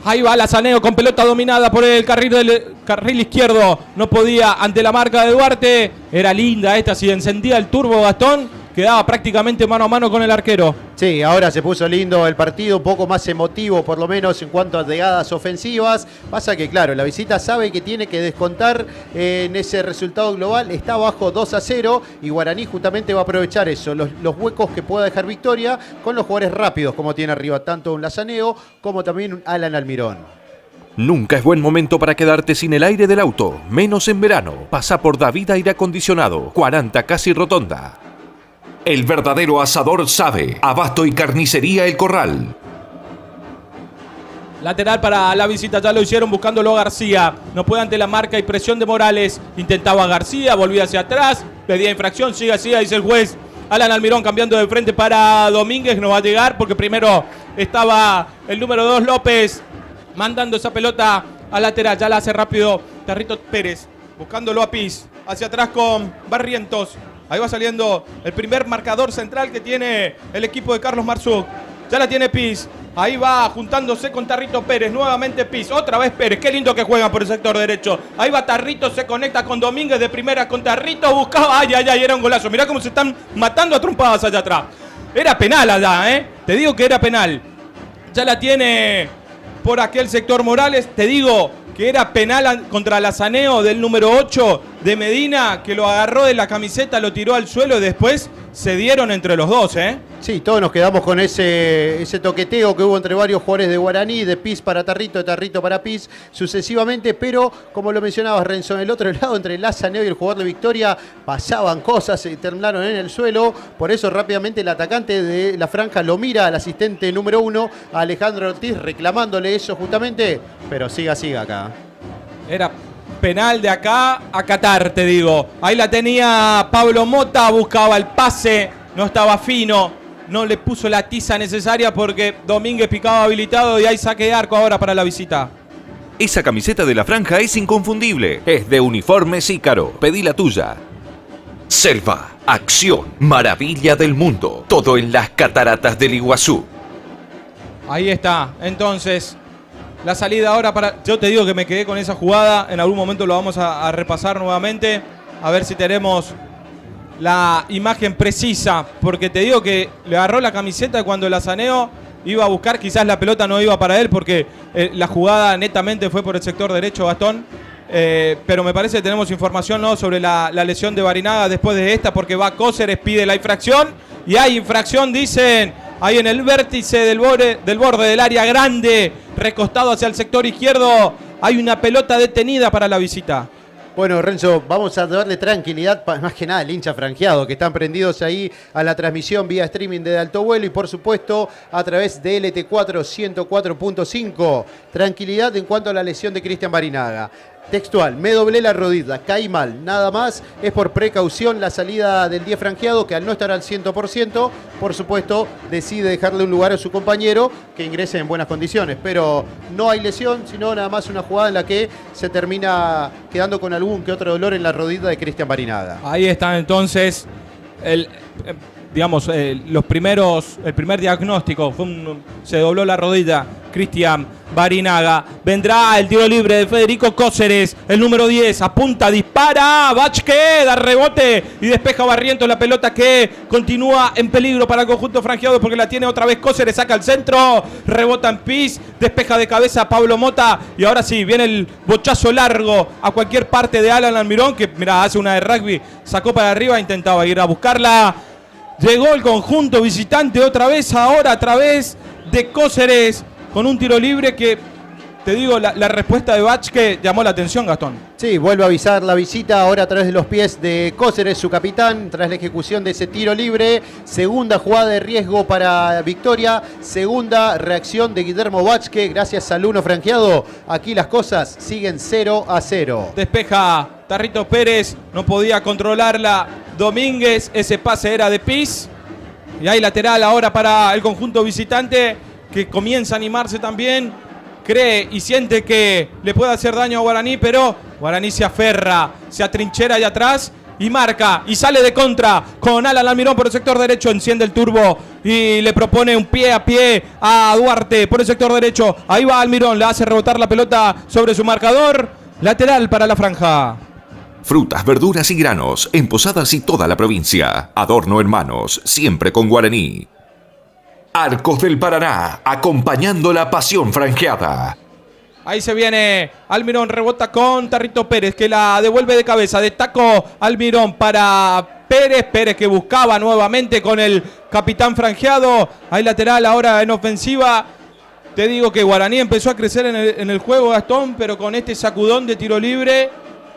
Ahí va Lazaneo con pelota dominada por el carril izquierdo. No podía ante la marca de Duarte. Era linda esta, si encendía el turbo Gastón, quedaba prácticamente mano a mano con el arquero. Sí, ahora se puso lindo el partido, un poco más emotivo por lo menos en cuanto a llegadas ofensivas. Pasa que claro, la visita sabe que tiene que descontar en ese resultado global. Está abajo 2-0 y Guaraní justamente va a aprovechar eso, los huecos que pueda dejar Victoria con los jugadores rápidos como tiene arriba tanto un Lazaneo como también un Alan Almirón. Nunca es buen momento para quedarte sin el aire del auto, menos en verano. Pasa por David Aire Acondicionado, 40 Casi Rotonda. El verdadero asador sabe. Abasto y carnicería El Corral. Lateral para la visita, ya lo hicieron buscándolo García. No puede ante la marca y presión de Morales. Intentaba García, volvía hacia atrás, pedía infracción, sigue, dice el juez. Alan Almirón cambiando de frente para Domínguez, no va a llegar porque primero estaba el número 2 López mandando esa pelota al lateral. Ya la hace rápido Tarrito Pérez, buscándolo a Piz, hacia atrás con Barrientos. Ahí va saliendo el primer marcador central que tiene el equipo de Carlos Marzuk. Ya la tiene Piz. Ahí va juntándose con Tarrito Pérez. Nuevamente Piz. Otra vez Pérez. Qué lindo que juegan por el sector derecho. Ahí va Tarrito. Se conecta con Domínguez de primera con Tarrito. Buscaba. Ay. Era un golazo. Mirá cómo se están matando a trompadas allá atrás. Era penal allá, ¿eh? Te digo que era penal. Ya la tiene por aquel sector Morales. Te digo que era penal contra Lazaneo del número 8 de Medina, que lo agarró de la camiseta, lo tiró al suelo y después se dieron entre los dos, ¿eh? Sí, todos nos quedamos con ese toqueteo que hubo entre varios jugadores de Guaraní, de Piz para Tarrito, de Tarrito para Piz, sucesivamente, pero como lo mencionabas, Renzo, en el otro lado, entre Lazaneo y el jugador de Victoria, pasaban cosas, se terminaron en el suelo, por eso rápidamente el atacante de la franja lo mira al asistente número 1, a Alejandro Ortiz, reclamándole eso justamente, pero siga acá. Era penal de acá a Qatar, te digo. Ahí la tenía Pablo Mota, buscaba el pase, no estaba fino. no le puso la tiza necesaria porque Domínguez picaba habilitado y hay saque de arco ahora para la visita. Esa camiseta de la franja es inconfundible. Es de Uniformes Ícaro. Pedí la tuya. Selva, acción, maravilla del mundo. Todo en las cataratas del Iguazú. Ahí está. Entonces, la salida ahora para... Yo te digo que me quedé con esa jugada. En algún momento lo vamos a repasar nuevamente. A ver si tenemos la imagen precisa. Porque te digo que le agarró la camiseta cuando la Saneo iba a buscar. Quizás la pelota no iba para él porque la jugada netamente fue por el sector derecho, Gastón. Pero me parece que tenemos información, ¿no?, sobre la lesión de Barinaga después de esta, porque va Cóceres, pide la infracción. Y hay infracción, dicen, ahí en el vértice del borde del área grande, recostado hacia el sector izquierdo. Hay una pelota detenida para la visita. Bueno, Renzo, vamos a darle tranquilidad, más que nada al hincha franjeado, que están prendidos ahí a la transmisión vía streaming de Alto Vuelo y por supuesto a través de LT4 104.5. Tranquilidad en cuanto a la lesión de Cristian Barinaga. Textual, me doblé la rodilla, caí mal, nada más, es por precaución la salida del 10 franjeado que al no estar al 100%, por supuesto, decide dejarle un lugar a su compañero que ingrese en buenas condiciones, pero no hay lesión, sino nada más una jugada en la que se termina quedando con algún que otro dolor en la rodilla de Cristian Barinaga. Ahí está entonces el primer diagnóstico, se dobló la rodilla Cristian Barinaga. Vendrá el tiro libre de Federico Cóceres, el número 10, apunta, dispara, Vázquez, da rebote y despeja Barrientos la pelota que continúa en peligro para el conjunto franjeado porque la tiene otra vez Cóceres, saca al centro, rebota en pis, despeja de cabeza Pablo Mota y ahora sí, viene el bochazo largo a cualquier parte de Alan Almirón que, mirá, hace una de rugby, sacó para arriba, intentaba ir a buscarla. Llegó el conjunto visitante otra vez, ahora a través de Cóceres, con un tiro libre que, te digo, la respuesta de Vázquez llamó la atención, Gastón. Sí, vuelve a avisar la visita ahora a través de los pies de Cóceres, su capitán, tras la ejecución de ese tiro libre. Segunda jugada de riesgo para Victoria, segunda reacción de Guillermo Vázquez, gracias al uno franjeado. Aquí las cosas siguen 0-0. Despeja Tarrito Pérez, no podía controlarla Domínguez, ese pase era de Pis. Y hay lateral ahora para el conjunto visitante que comienza a animarse también. Cree y siente que le puede hacer daño a Guaraní, pero Guaraní se aferra, se atrinchera allá atrás y marca y sale de contra con Alan Almirón por el sector derecho, enciende el turbo y le propone un pie a pie a Duarte por el sector derecho. Ahí va Almirón, le hace rebotar la pelota sobre su marcador. Lateral para la franja. Frutas, verduras y granos en Posadas y toda la provincia. Adorno Hermanos, siempre con Guaraní. Arcos del Paraná, acompañando la pasión franjeada. Ahí se viene Almirón, rebota con Tarrito Pérez que la devuelve de cabeza. Destacó Almirón para Pérez. Pérez que buscaba nuevamente con el capitán franjeado. Hay lateral ahora en ofensiva. Te digo que Guaraní empezó a crecer en el juego, Gastón, pero con este sacudón de tiro libre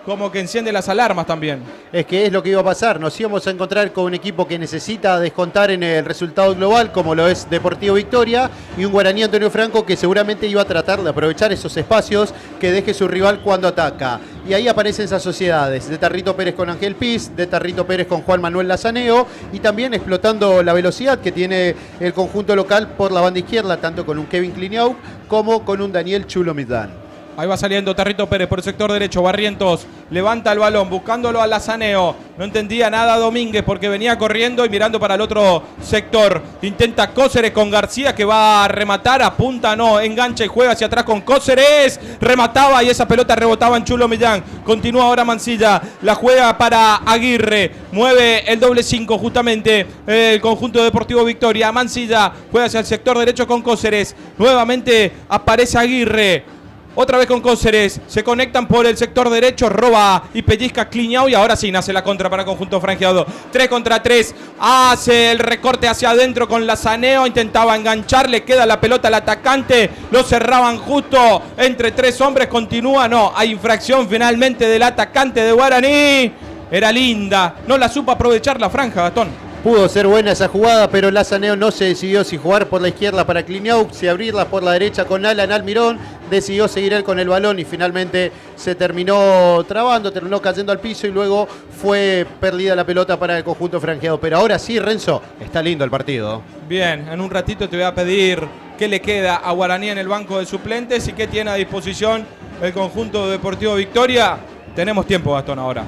como que enciende las alarmas también. Es que es lo que iba a pasar, nos íbamos a encontrar con un equipo que necesita descontar en el resultado global, como lo es Deportivo Victoria, y un Guaraní Antonio Franco que seguramente iba a tratar de aprovechar esos espacios que deje su rival cuando ataca. Y ahí aparecen esas sociedades, de Tarrito Pérez con Ángel Pis, de Tarrito Pérez con Juan Manuel Lazaneo, y también explotando la velocidad que tiene el conjunto local por la banda izquierda, tanto con un Kevin Kliniauk como con un Daniel Chulo Midán. Ahí va saliendo Tarrito Pérez por el sector derecho. Barrientos levanta el balón buscándolo a Lazaneo. No entendía nada Domínguez porque venía corriendo y mirando para el otro sector. Intenta Cóceres con García que va a rematar. Apunta, no, engancha y juega hacia atrás con Cóceres. Remataba y esa pelota rebotaba en Chulo Millán. Continúa ahora Mancilla. La juega para Aguirre. Mueve el doble 5 justamente el conjunto Deportivo Victoria. Mancilla juega hacia el sector derecho con Cóceres. Nuevamente aparece Aguirre. Otra vez con Cóceres, se conectan por el sector derecho, roba y pellizca Cliñao y ahora sí nace la contra para el conjunto franjeado. 3 contra 3, hace el recorte hacia adentro con Lazaneo, intentaba enganchar, le queda la pelota al atacante, lo cerraban justo entre 3 hombres, continúa, no, hay infracción finalmente del atacante de Guaraní. Era linda, no la supo aprovechar la franja, Gastón. Pudo ser buena esa jugada, pero Lazaneo no se decidió si jugar por la izquierda para Cliniauk, si abrirla por la derecha con Alan Almirón. Decidió seguir él con el balón y finalmente se terminó trabando, terminó cayendo al piso y luego fue perdida la pelota para el conjunto franjeado. Pero ahora sí, Renzo, está lindo el partido. Bien, en un ratito te voy a pedir qué le queda a Guaraní en el banco de suplentes y qué tiene a disposición el conjunto Deportivo Victoria. Tenemos tiempo, Gastón, ahora.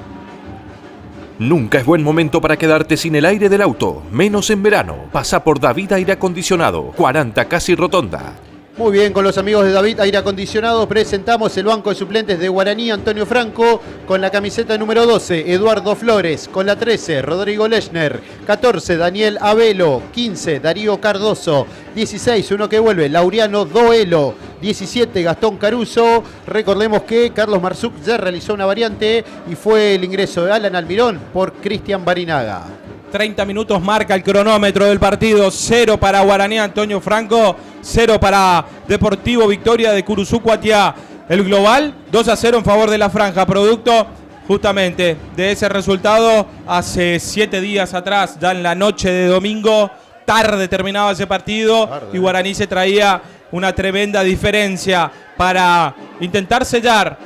Nunca es buen momento para quedarte sin el aire del auto, menos en verano. Pasa por David Aire Acondicionado, 40 Casi Rotonda. Muy bien, con los amigos de David Aire Acondicionado presentamos el banco de suplentes de Guaraní. Antonio Franco con la camiseta número 12, Eduardo Flores, con la 13, Rodrigo Lechner, 14, Daniel Abelo, 15, Darío Cardoso, 16, uno que vuelve, Laureano Doelo, 17, Gastón Caruso. Recordemos que Carlos Marzuk ya realizó una variante y fue el ingreso de Alan Almirón por Cristian Barinaga. 30 minutos marca el cronómetro del partido. 0 para Guaraní, Antonio Franco. 0 para Deportivo Victoria de Curuzú Cuatiá. El global 2-0 en favor de la franja. Producto justamente de ese resultado hace 7 días atrás, ya en la noche de domingo. Tarde terminaba ese partido y Guaraní se traía una tremenda diferencia para intentar sellar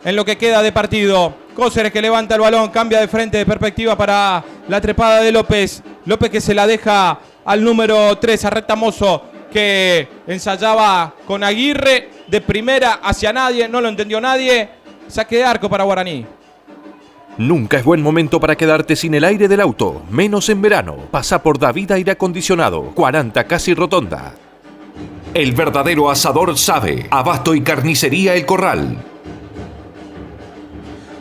en lo que queda de partido. Cóceres que levanta el balón, cambia de frente de perspectiva para la trepada de López. López que se la deja al número 3, a Retamoso, que ensayaba con Aguirre de primera hacia nadie, no lo entendió nadie. Saque de arco para Guaraní. Nunca es buen momento para quedarte sin el aire del auto, menos en verano. Pasa por David Aire Acondicionado, 40 Casi Rotonda. El verdadero asador sabe. Abasto y Carnicería El Corral.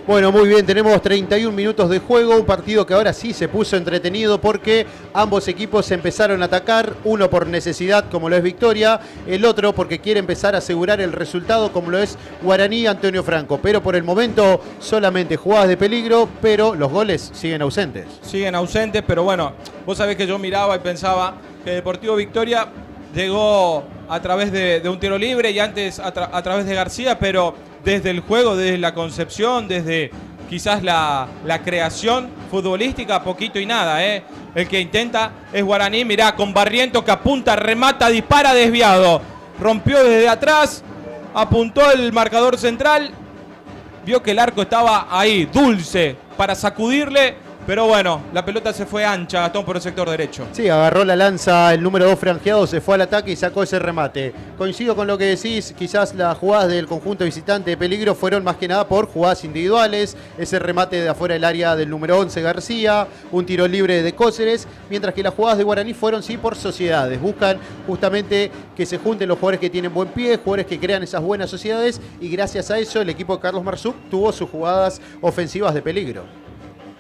Bueno, muy bien, tenemos 31 minutos de juego, un partido que ahora sí se puso entretenido porque ambos equipos empezaron a atacar, uno por necesidad como lo es Victoria, el otro porque quiere empezar a asegurar el resultado como lo es Guaraní Antonio Franco, pero por el momento solamente jugadas de peligro, pero los goles siguen ausentes. Siguen ausentes, pero bueno, vos sabés que yo miraba y pensaba que Deportivo Victoria llegó a través de un tiro libre y antes a través de García, pero desde el juego, desde la concepción, desde quizás la creación futbolística, poquito y nada, ¿eh? El que intenta es Guaraní, mirá, con Barrientos que apunta, remata, dispara, desviado. Rompió desde atrás, apuntó el marcador central, vio que el arco estaba ahí, dulce, para sacudirle. Pero bueno, la pelota se fue ancha, Gastón, por el sector derecho. Sí, agarró la lanza el número 2 franjeado, se fue al ataque y sacó ese remate. Coincido con lo que decís, quizás las jugadas del conjunto visitante de peligro fueron más que nada por jugadas individuales, ese remate de afuera del área del número 11 García, un tiro libre de Cóceres, mientras que las jugadas de Guaraní fueron sí por sociedades. Buscan justamente que se junten los jugadores que tienen buen pie, jugadores que crean esas buenas sociedades y gracias a eso el equipo de Carlos Marzuk tuvo sus jugadas ofensivas de peligro.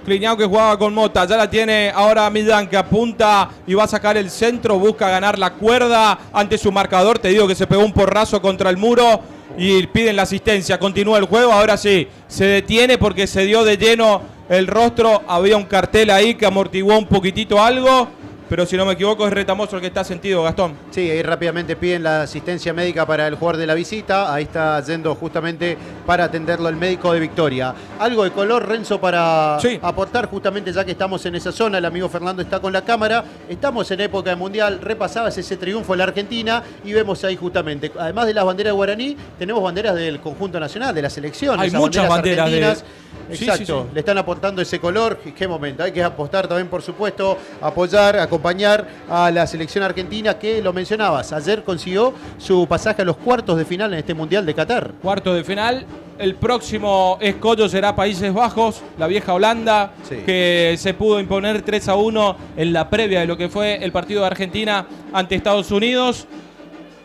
Cliniauk que jugaba con Mota, ya la tiene ahora Millán que apunta y va a sacar el centro, busca ganar la cuerda ante su marcador, te digo que se pegó un porrazo contra el muro y piden la asistencia, continúa el juego, ahora sí, se detiene porque se dio de lleno el rostro, había un cartel ahí que amortiguó un poquitito algo, pero si no me equivoco es Retamoso el que está sentido, Gastón. Sí, ahí rápidamente piden la asistencia médica para el jugador de la visita. Ahí está yendo justamente para atenderlo el médico de Victoria. Algo de color, Renzo, para aportar justamente ya que estamos en esa zona. El amigo Fernando está con la cámara. Estamos en época de Mundial. Repasabas ese triunfo de la Argentina y vemos ahí justamente, además de las banderas de Guaraní, tenemos banderas del conjunto nacional, de la selección. Hay muchas banderas argentinas. Exacto, le están aportando ese color. Qué momento, hay que apostar también, por supuesto, apoyar, acompañar a la selección argentina que, lo mencionabas, ayer consiguió su pasaje a los cuartos de final en este Mundial de Qatar. Cuartos de final, el próximo escollo será Países Bajos, la vieja Holanda, que se pudo imponer 3-1 en la previa de lo que fue el partido de Argentina ante Estados Unidos.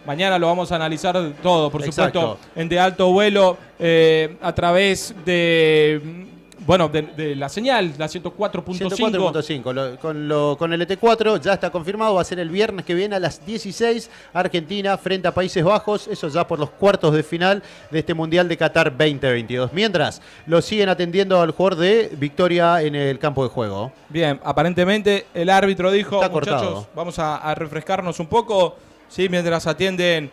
Mañana lo vamos a analizar todo, por supuesto, en De Alto Vuelo, a través de, bueno, de la señal, la 104.5. 104.5, con el ET4 ya está confirmado, va a ser el viernes que viene a las 16, Argentina frente a Países Bajos, eso ya por los cuartos de final de este Mundial de Qatar 2022. Mientras, lo siguen atendiendo al jugador de Victoria en el campo de juego. Bien, aparentemente el árbitro dijo, está muchachos, cortado. Vamos a refrescarnos un poco. Sí, mientras atienden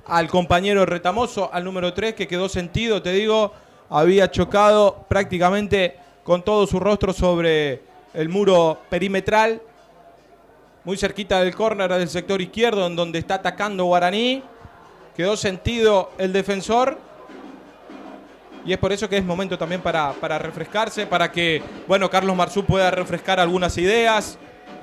al compañero Retamoso, al número 3, que quedó sentido, te digo, había chocado prácticamente con todo su rostro sobre el muro perimetral, muy cerquita del córner del sector izquierdo, en donde está atacando Guaraní. Quedó sentido el defensor. Y es por eso que es momento también para refrescarse, para que, bueno, Carlos Marzú pueda refrescar algunas ideas.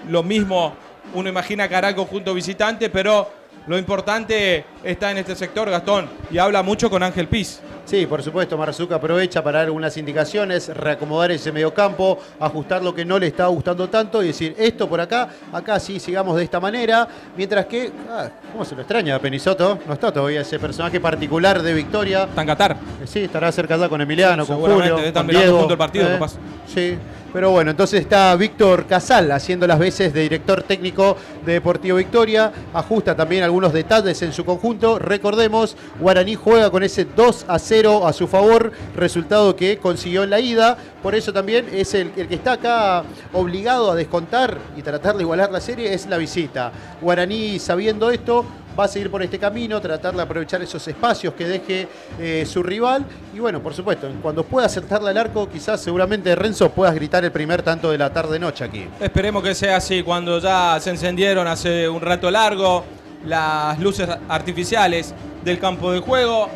Lo mismo uno imagina que hará el conjunto visitante, pero lo importante está en este sector, Gastón, y habla mucho con Ángel Piz. Sí, por supuesto, Marzú aprovecha para dar algunas indicaciones, reacomodar ese mediocampo, ajustar lo que no le está gustando tanto y decir, esto por acá, acá sí, sigamos de esta manera, mientras que, ¿cómo se lo extraña a Penisoto? No está todavía ese personaje particular de Victoria. Está en Qatar. Sí, estará cerca ya con Emiliano, con seguramente Julio, están con mirando Diego. junto el partido, capaz. Sí. Pero bueno, entonces está Víctor Casal haciendo las veces de director técnico de Deportivo Victoria. Ajusta también algunos detalles en su conjunto. Recordemos, Guaraní juega con ese 2-0 a su favor, resultado que consiguió en la ida. Por eso también es el que está acá obligado a descontar y tratar de igualar la serie, es la visita. Guaraní, sabiendo esto, va a seguir por este camino, tratar de aprovechar esos espacios que deje su rival. Y bueno, por supuesto, cuando pueda acertarle al arco, quizás seguramente Renzo puedas gritar el primer tanto de la tarde-noche aquí. Esperemos que sea así, cuando ya se encendieron hace un rato largo las luces artificiales del campo de juego.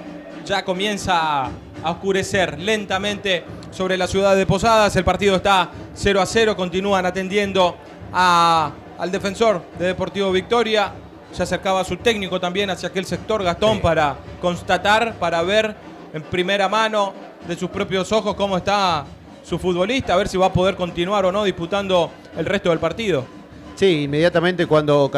Ya comienza a oscurecer lentamente sobre la ciudad de Posadas. El partido está 0-0, continúan atendiendo al defensor de Deportivo Victoria. Se acercaba su técnico también hacia aquel sector, Gastón, sí, para constatar, para ver en primera mano de sus propios ojos cómo está su futbolista, a ver si va a poder continuar o no disputando el resto del partido. Sí, inmediatamente cuando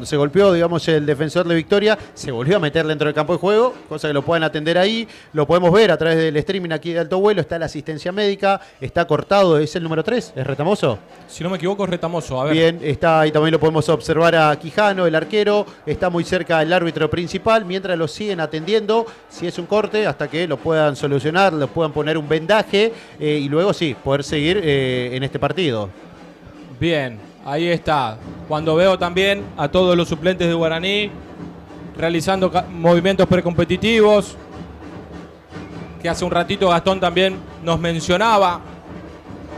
se golpeó, digamos, el defensor de Victoria, se volvió a meter dentro del campo de juego, cosa que lo pueden atender ahí, lo podemos ver a través del streaming aquí de Alto Vuelo, está la asistencia médica, está cortado, es el número 3, ¿es Retamoso? Si no me equivoco es Retamoso, a ver. Bien, está ahí, también lo podemos observar a Quijano, el arquero, está muy cerca del árbitro principal, mientras lo siguen atendiendo, si es un corte, hasta que lo puedan solucionar, lo puedan poner un vendaje y luego sí, poder seguir en este partido. Bien. Ahí está. Cuando veo también a todos los suplentes de Guaraní realizando movimientos precompetitivos, que hace un ratito Gastón también nos mencionaba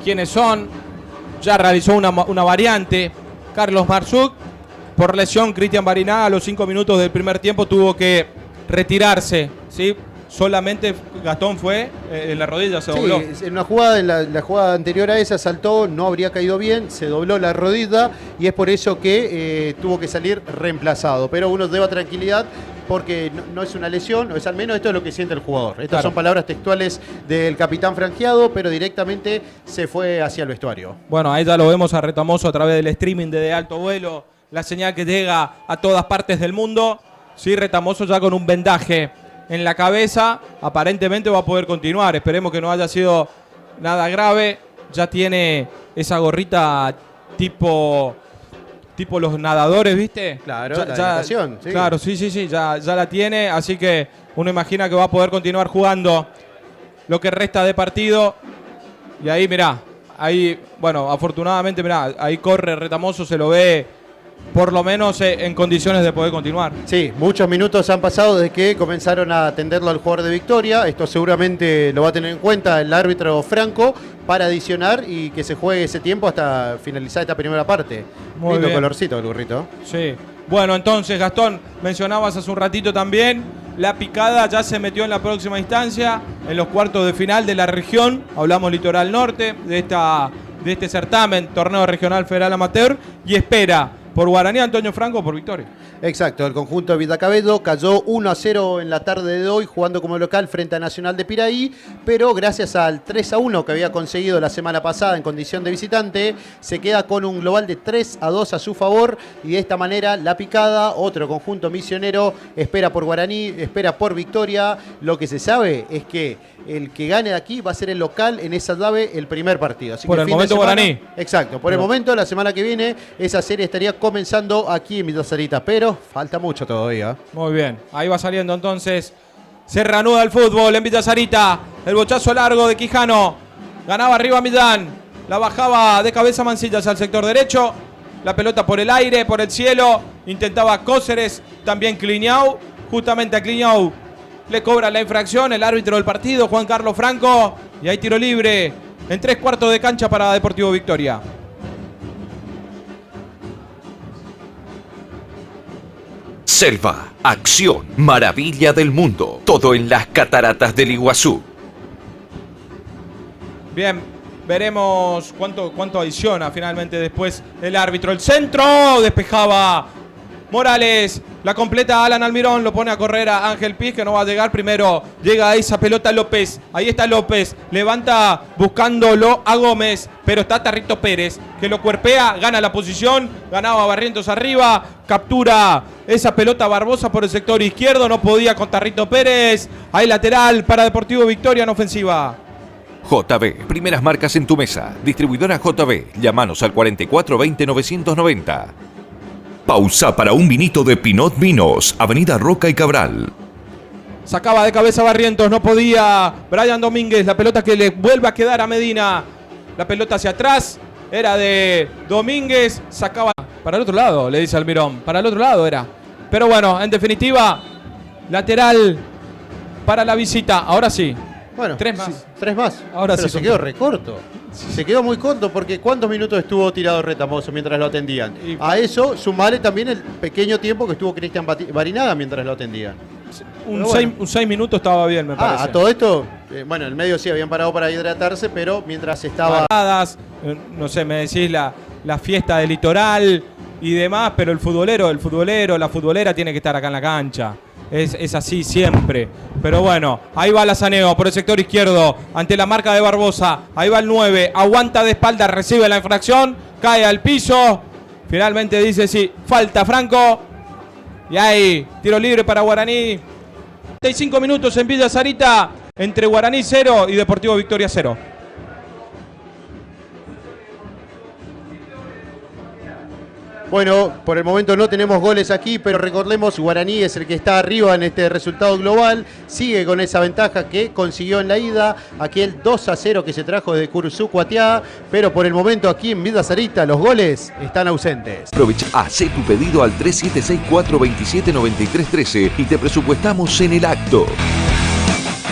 quiénes son. Ya realizó una variante. Carlos Marzú, por lesión, Cristian Bariná a los 5 minutos del primer tiempo tuvo que retirarse, ¿sí? Solamente Gastón fue en la rodilla, se dobló. Sí, en una jugada, en la jugada anterior a esa saltó, no habría caído bien, se dobló la rodilla y es por eso que tuvo que salir reemplazado. Pero uno deba tranquilidad porque no es una lesión, o es al menos esto es lo que siente el jugador. Estas claro, son palabras textuales del capitán franjeado, pero directamente se fue hacia el vestuario. Bueno, ahí ya lo vemos a Retamoso a través del streaming de Alto Vuelo, la señal que llega a todas partes del mundo. Sí, Retamoso ya con un vendaje en la cabeza, aparentemente va a poder continuar. Esperemos que no haya sido nada grave. Ya tiene esa gorrita tipo los nadadores, ¿viste? Claro, ya, la natación, sí. Claro, sí, ya la tiene. Así que uno imagina que va a poder continuar jugando lo que resta de partido. Y ahí, mirá, ahí, bueno, afortunadamente, mirá, ahí corre Retamoso, se lo ve por lo menos en condiciones de poder continuar. Sí, muchos minutos han pasado desde que comenzaron a atenderlo al jugador de Victoria. Esto seguramente lo va a tener en cuenta el árbitro Franco para adicionar y que se juegue ese tiempo hasta finalizar esta primera parte. Muy lindo bien. Colorcito el burrito. Sí. Bueno, entonces, Gastón, mencionabas hace un ratito también, la picada ya se metió en la próxima instancia, en los cuartos de final de la región. Hablamos Litoral Norte, de este certamen, Torneo Regional Federal Amateur, y espera por Guaraní Antonio Franco por Victoria. Exacto, el conjunto de Vidacabedo cayó 1-0 en la tarde de hoy jugando como local frente a Nacional de Piraí, pero gracias al 3-1 que había conseguido la semana pasada en condición de visitante, se queda con un global de 3-2 a su favor y de esta manera la picada, otro conjunto misionero, espera por Guaraní, espera por Victoria. Lo que se sabe es que el que gane de aquí va a ser el local en esa llave el primer partido. Así por que el momento Guaraní. Exacto, por el momento la semana que viene esa serie estaría comenzando aquí en Villa Sarita, pero falta mucho todavía. Muy bien, ahí va saliendo entonces. Se reanuda el fútbol en Villa Sarita. El bochazo largo de Quijano. Ganaba arriba Millán. La bajaba de cabeza Mancillas al sector derecho. La pelota por el aire, por el cielo. Intentaba Cóceres, también Cliñau. Justamente a Cliñau le cobra la infracción el árbitro del partido, Juan Carlos Franco. Y hay tiro libre en 3/4 de cancha para Deportivo Victoria. Selva, acción, maravilla del mundo. Todo en las cataratas del Iguazú. Bien, veremos cuánto adiciona finalmente después el árbitro. El centro, despejaba Morales, la completa Alan Almirón, lo pone a correr a Ángel Piz, que no va a llegar. Primero llega a esa pelota López, ahí está López, levanta buscándolo a Gómez, pero está Tarrito Pérez, que lo cuerpea, gana la posición, ganaba Barrientos arriba, captura esa pelota Barbosa por el sector izquierdo, no podía con Tarrito Pérez, ahí lateral para Deportivo Victoria en ofensiva. JB, primeras marcas en tu mesa. Distribuidora JB, llámanos al 4420 990. Pausa para un vinito de Pinot Vinos, Avenida Roca y Cabral. Sacaba de cabeza Barrientos, no podía Brian Domínguez, la pelota que le vuelve a quedar a Medina. La pelota hacia atrás, era de Domínguez, sacaba para el otro lado, le dice Almirón, para el otro lado era. Pero bueno, en definitiva, lateral para la visita, ahora sí. Bueno, 3 más. Sí, 3 más. Ahora pero sí se quedó recorto. Se quedó muy corto porque ¿cuántos minutos estuvo tirado Retamoso mientras lo atendían? A eso sumarle también el pequeño tiempo que estuvo Cristian Barinaga mientras lo atendían. Un 6 minutos estaba bien, me parece. A todo esto, bueno, en el medio sí habían parado para hidratarse, pero mientras estaba... Paradas, no sé, me decís la fiesta del litoral y demás, pero el futbolero, la futbolera tiene que estar acá en la cancha. Es así siempre. Pero bueno, ahí va Lazaneo por el sector izquierdo ante la marca de Barbosa. Ahí va el 9, aguanta de espalda, recibe la infracción, cae al piso. Finalmente dice sí, falta Franco. Y ahí, tiro libre para Guaraní. 35 minutos en Villa Sarita, entre Guaraní 0 y Deportivo Victoria 0. Bueno, por el momento no tenemos goles aquí, pero recordemos, Guaraní es el que está arriba en este resultado global, sigue con esa ventaja que consiguió en la ida, aquel 2-0 que se trajo de Curuzú Cuatiá, pero por el momento aquí en Villa Sarita los goles están ausentes. Aprovecha, hace tu pedido al 3764279313 y te presupuestamos en el acto.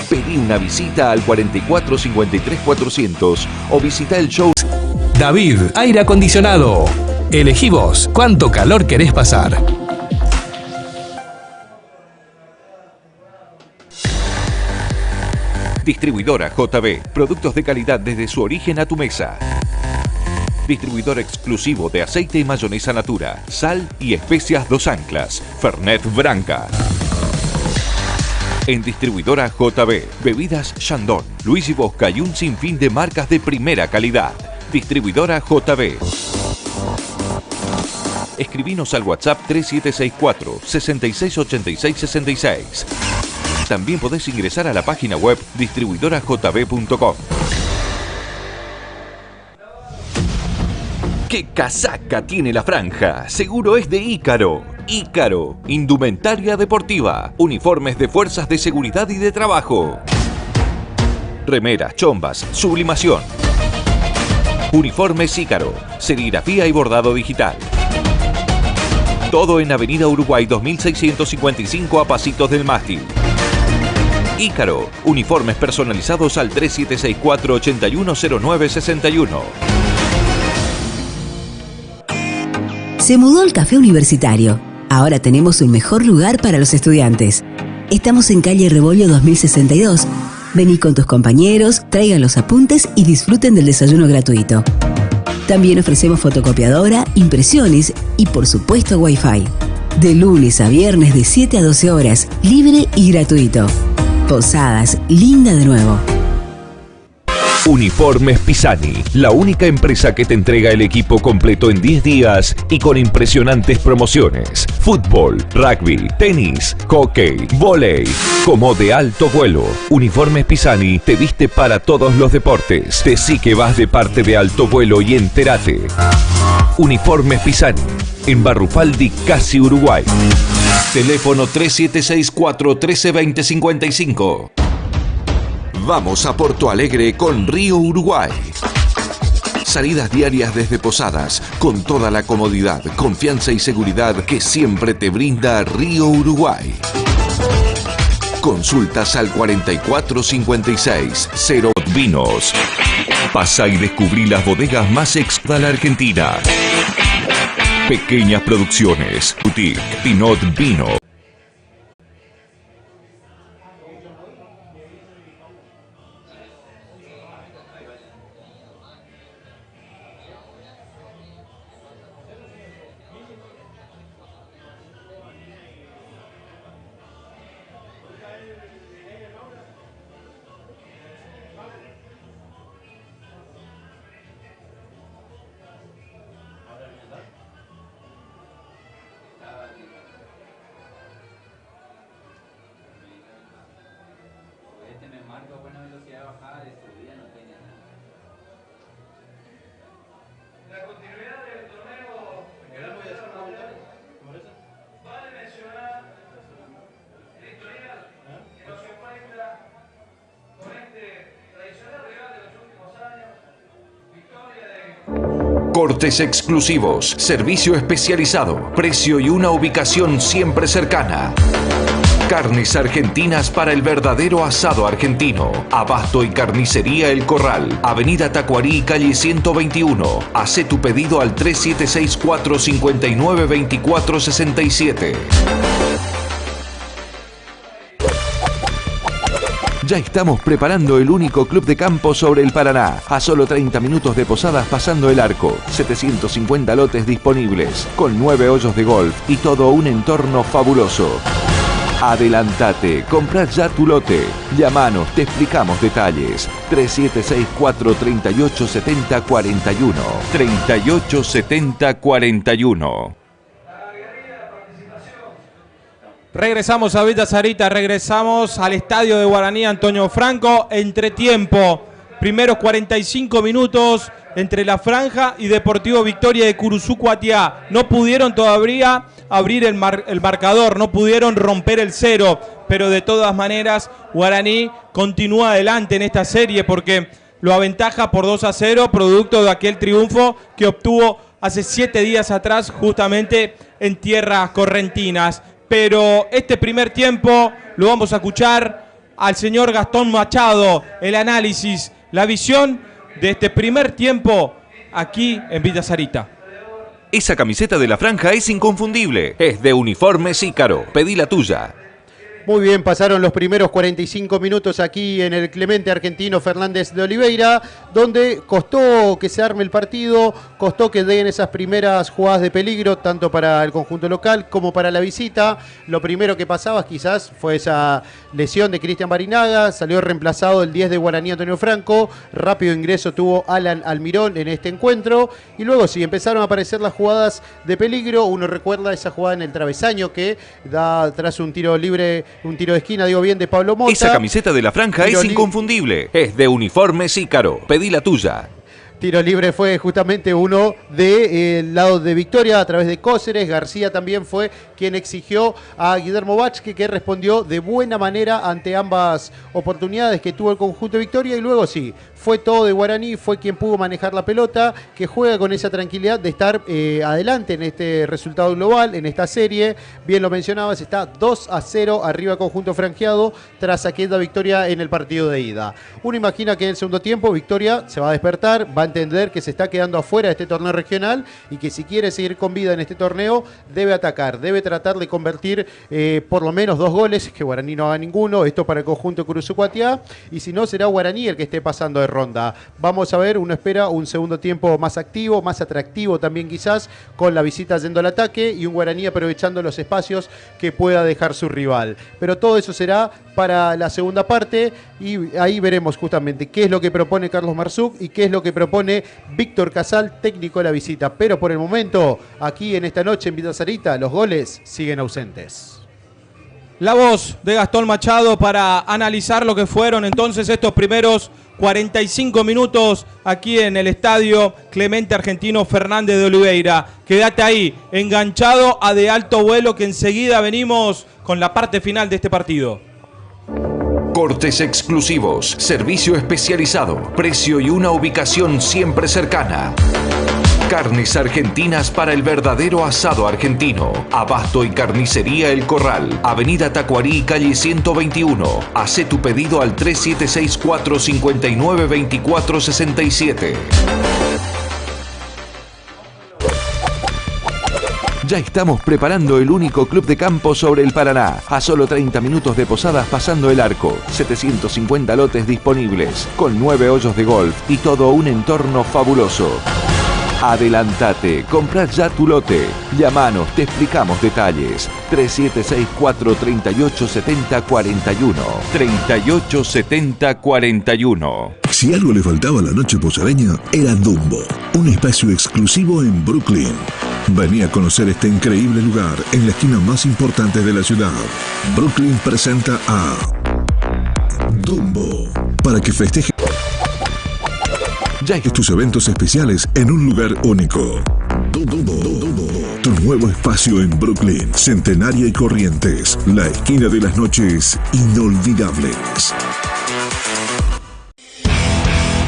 Pedí una visita al 4453-400 o visita el show. David, aire acondicionado. Elegí vos cuánto calor querés pasar. Distribuidora JB, productos de calidad desde su origen a tu mesa. Distribuidor exclusivo de aceite y mayonesa Natura, sal y especias Dos Anclas, Fernet Branca. En Distribuidora JB, bebidas Chandon, Luis y Bosca y un sinfín de marcas de primera calidad. Distribuidora JB. Escribinos al WhatsApp 3764-668666. También podés ingresar a la página web distribuidorajb.com. ¡Qué casaca tiene la franja! Seguro es de Ícaro. Ícaro, indumentaria deportiva, uniformes de fuerzas de seguridad y de trabajo. Remeras, chombas, sublimación. Uniformes Ícaro, serigrafía y bordado digital. Todo en Avenida Uruguay 2655 a pasitos del mástil. Ícaro, uniformes personalizados al 3764-810961. Se mudó al Café Universitario. Ahora tenemos un mejor lugar para los estudiantes. Estamos en calle Rebollo 2062. Vení con tus compañeros, traigan los apuntes y disfruten del desayuno gratuito. También ofrecemos fotocopiadora, impresiones y por supuesto Wi-Fi. De lunes a viernes de 7 a 12 horas, libre y gratuito. Posadas, linda de nuevo. Uniformes Pisani, la única empresa que te entrega el equipo completo en 10 días y con impresionantes promociones. Fútbol, rugby, tenis, hockey, vóley, como de alto vuelo. Uniformes Pisani te viste para todos los deportes. Decí que vas de parte de Alto Vuelo y entérate. Uniformes Pisani, en Barrufaldi, casi Uruguay. Teléfono 3764-132055. Vamos a Porto Alegre con Río Uruguay. Salidas diarias desde Posadas, con toda la comodidad, confianza y seguridad que siempre te brinda Río Uruguay. Consultas al 4456 0 Vinos. Pasa y descubrí las bodegas más de la Argentina. Pequeñas producciones. Boutique Pinot Vino. Cortes exclusivos, servicio especializado, precio y una ubicación siempre cercana. Carnes argentinas para el verdadero asado argentino. Abasto y carnicería El Corral. Avenida Tacuarí, calle 121. Hacé tu pedido al 3764-592467. Ya estamos preparando el único club de campo sobre el Paraná. A solo 30 minutos de Posadas pasando el arco. 750 lotes disponibles, con 9 hoyos de golf y todo un entorno fabuloso. Adelantate, comprá ya tu lote. Llamanos, te explicamos detalles. 3764-387041. 387041. Regresamos a Villa Sarita, regresamos al estadio de Guaraní Antonio Franco. Entretiempo, primeros 45 minutos entre La Franja y Deportivo Victoria de Curuzú Cuatiá. No pudieron todavía abrir el marcador, no pudieron romper el cero, pero de todas maneras Guaraní continúa adelante en esta serie porque lo aventaja por 2-0, producto de aquel triunfo que obtuvo hace 7 días atrás justamente en tierras correntinas. Pero este primer tiempo lo vamos a escuchar al señor Gastón Machado, el análisis, la visión de este primer tiempo aquí en Villa Sarita. Esa camiseta de La Franja es inconfundible. Es de Uniformes Ícaro. Pedí la tuya. Muy bien, pasaron los primeros 45 minutos aquí en el Clemente Argentino Fernández de Oliveira, donde costó que se arme el partido, costó que den esas primeras jugadas de peligro, tanto para el conjunto local como para la visita. Lo primero que pasaba quizás fue esa lesión de Cristian Barinaga, salió reemplazado el 10 de Guaraní Antonio Franco, rápido ingreso tuvo Alan Almirón en este encuentro, y luego sí, empezaron a aparecer las jugadas de peligro. Uno recuerda esa jugada en el travesaño que da tras un tiro libre, un tiro de esquina, digo bien, de Pablo Mota. Esa camiseta de La Franja es inconfundible. Es de Uniformes Ícaro. Pedí la tuya. Tiro libre fue justamente uno del lado de Victoria a través de Cóceres. García también fue quien exigió a Guillermo Vázquez, que respondió de buena manera ante ambas oportunidades que tuvo el conjunto de Victoria. Y luego sí, fue todo de Guaraní, fue quien pudo manejar la pelota, que juega con esa tranquilidad de estar adelante en este resultado global, en esta serie. Bien lo mencionabas, está 2-0 arriba el conjunto franjeado tras aquella victoria en el partido de ida. Uno imagina que en el segundo tiempo Victoria se va a despertar, va a entender que se está quedando afuera de este torneo regional y que si quiere seguir con vida en este torneo debe atacar, debe tratar de convertir por lo menos 2 goles, que Guaraní no haga ninguno, esto para el conjunto Curuzú Cuatiá, y si no será Guaraní el que esté pasando de ronda. Vamos a ver, uno espera un segundo tiempo más activo, más atractivo también quizás, con la visita yendo al ataque y un Guaraní aprovechando los espacios que pueda dejar su rival. Pero todo eso será para la segunda parte y ahí veremos justamente qué es lo que propone Carlos Marzuk y qué es lo que propone Víctor Casal, técnico de la visita. Pero por el momento, aquí en esta noche en Villa Sarita, los goles siguen ausentes. La voz de Gastón Machado para analizar lo que fueron entonces estos primeros 45 minutos aquí en el estadio Clemente Argentino Fernández de Oliveira. Quédate ahí, enganchado a De Alto Vuelo, que enseguida venimos con la parte final de este partido. Cortes exclusivos, servicio especializado, precio y una ubicación siempre cercana. Carnes argentinas para el verdadero asado argentino. Abasto y carnicería El Corral. Avenida Tacuarí, calle 121. Hacé tu pedido al 3764-592467. Ya estamos preparando el único club de campo sobre el Paraná. A solo 30 minutos de Posadas pasando el arco. 750 lotes disponibles, con 9 hoyos de golf y todo un entorno fabuloso. Adelantate, comprá ya tu lote. Llamanos, te explicamos detalles. 3764-387041. 387041. Si algo le faltaba a la noche posadeña, era Dumbo, un espacio exclusivo en Brooklyn. Vení a conocer este increíble lugar en la esquina más importante de la ciudad. Brooklyn presenta a Dumbo, para que festeje tus eventos especiales en un lugar único. Dumbo, tu nuevo espacio en Brooklyn, Centenaria y Corrientes, la esquina de las noches inolvidables.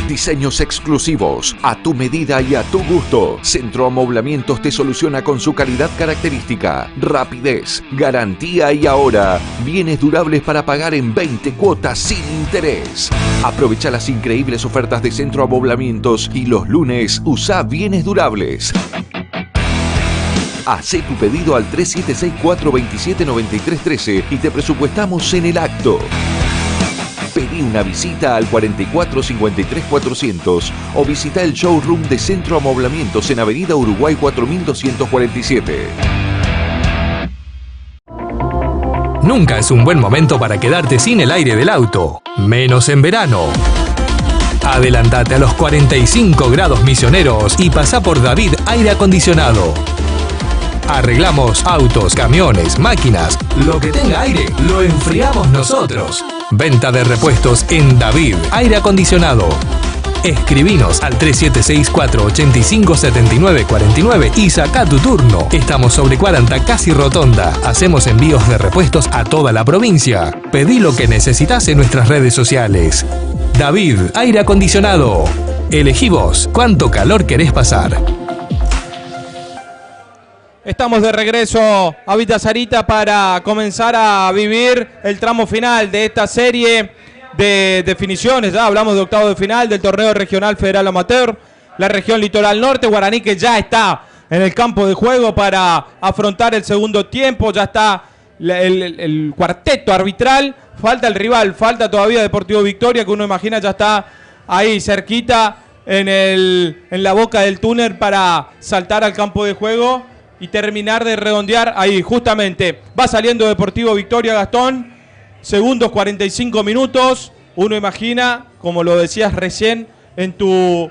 Diseños exclusivos, a tu medida y a tu gusto. Centro Amoblamientos te soluciona con su calidad característica, rapidez, garantía y ahora bienes durables para pagar en 20 cuotas sin interés. Aprovecha las increíbles ofertas de Centro Amoblamientos y los lunes usa bienes durables. Hacé tu pedido al 3764-279313 y te presupuestamos en el acto. Pedí una visita al 4453-400 o visita el showroom de Centro Amoblamientos en Avenida Uruguay 4247. Nunca es un buen momento para quedarte sin el aire del auto, menos en verano. Adelantate a los 45 grados Misioneros y pasá por David Aire Acondicionado. Arreglamos autos, camiones, máquinas, lo que tenga aire, lo enfriamos nosotros. Venta de repuestos en David Aire Acondicionado. Escribinos al 3764-857949 y saca tu turno. Estamos sobre 40, casi Rotonda. Hacemos envíos de repuestos a toda la provincia. Pedí lo que necesitas en nuestras redes sociales. David Aire Acondicionado. Elegí vos cuánto calor querés pasar. Estamos de regreso a Villa Sarita para comenzar a vivir el tramo final de esta serie de definiciones. Ya hablamos de octavo de final del torneo regional federal amateur. La región Litoral Norte, Guaraní que ya está en el campo de juego para afrontar el segundo tiempo. Ya está el cuarteto arbitral. Falta el rival, falta todavía Deportivo Victoria, que uno imagina ya está ahí cerquita en la boca del túnel para saltar al campo de juego y terminar de redondear ahí, justamente. Va saliendo Deportivo Victoria, Gastón. Segundos 45 minutos. Uno imagina, como lo decías recién en tu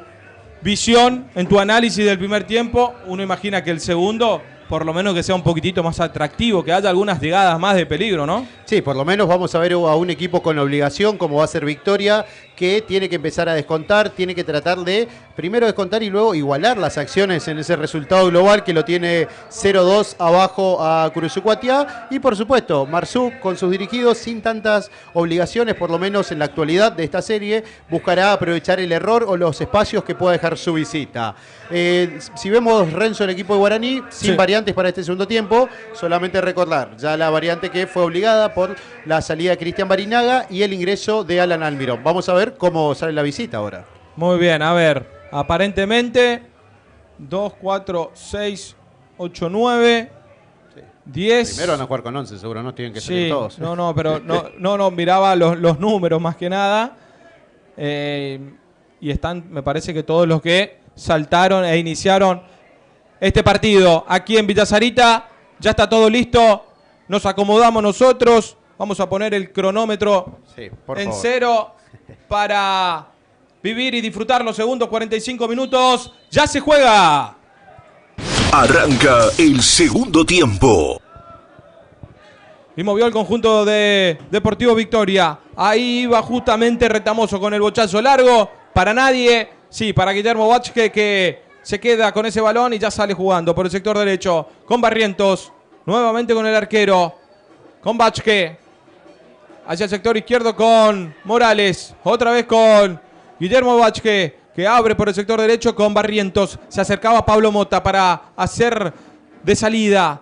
visión, en tu análisis del primer tiempo, uno imagina que el segundo, por lo menos que sea un poquitito más atractivo, que haya algunas llegadas más de peligro, ¿no? Sí, por lo menos vamos a ver a un equipo con obligación, como va a ser Victoria, que tiene que empezar a descontar, tiene que tratar de primero descontar y luego igualar las acciones en ese resultado global que lo tiene 0-2 abajo a Curuzucuatiá. Y por supuesto, Marzú con sus dirigidos sin tantas obligaciones, por lo menos en la actualidad de esta serie, buscará aprovechar el error o los espacios que pueda dejar su visita. Si vemos Renzo, el equipo de Guaraní, sin variantes para este segundo tiempo, solamente recordar ya la variante que fue obligada por la salida de Cristian Barinaga y el ingreso de Alan Almirón. Vamos a ver cómo sale la visita ahora. Muy bien, a ver, aparentemente 2, 4, 6, 8, 9, 10. Primero van a jugar con 11, seguro, no tienen que salir todos. No, pero no, miraba los números más que nada. Y están, me parece que todos los que saltaron e iniciaron este partido aquí en Villa Sarita. Ya está todo listo, nos acomodamos nosotros. Vamos a poner el cronómetro en cero para vivir y disfrutar los segundos 45 minutos. ¡Ya se juega! Arranca el segundo tiempo. Y movió el conjunto de Deportivo Victoria. Ahí iba justamente Retamoso con el bochazo largo. Para nadie, sí, para Guillermo Vázquez, que se queda con ese balón y ya sale jugando por el sector derecho. Con Barrientos, nuevamente con el arquero. Con Vázquez. Hacia el sector izquierdo con Morales. Otra vez con Guillermo Vázquez, que abre por el sector derecho con Barrientos. Se acercaba Pablo Mota para hacer de salida.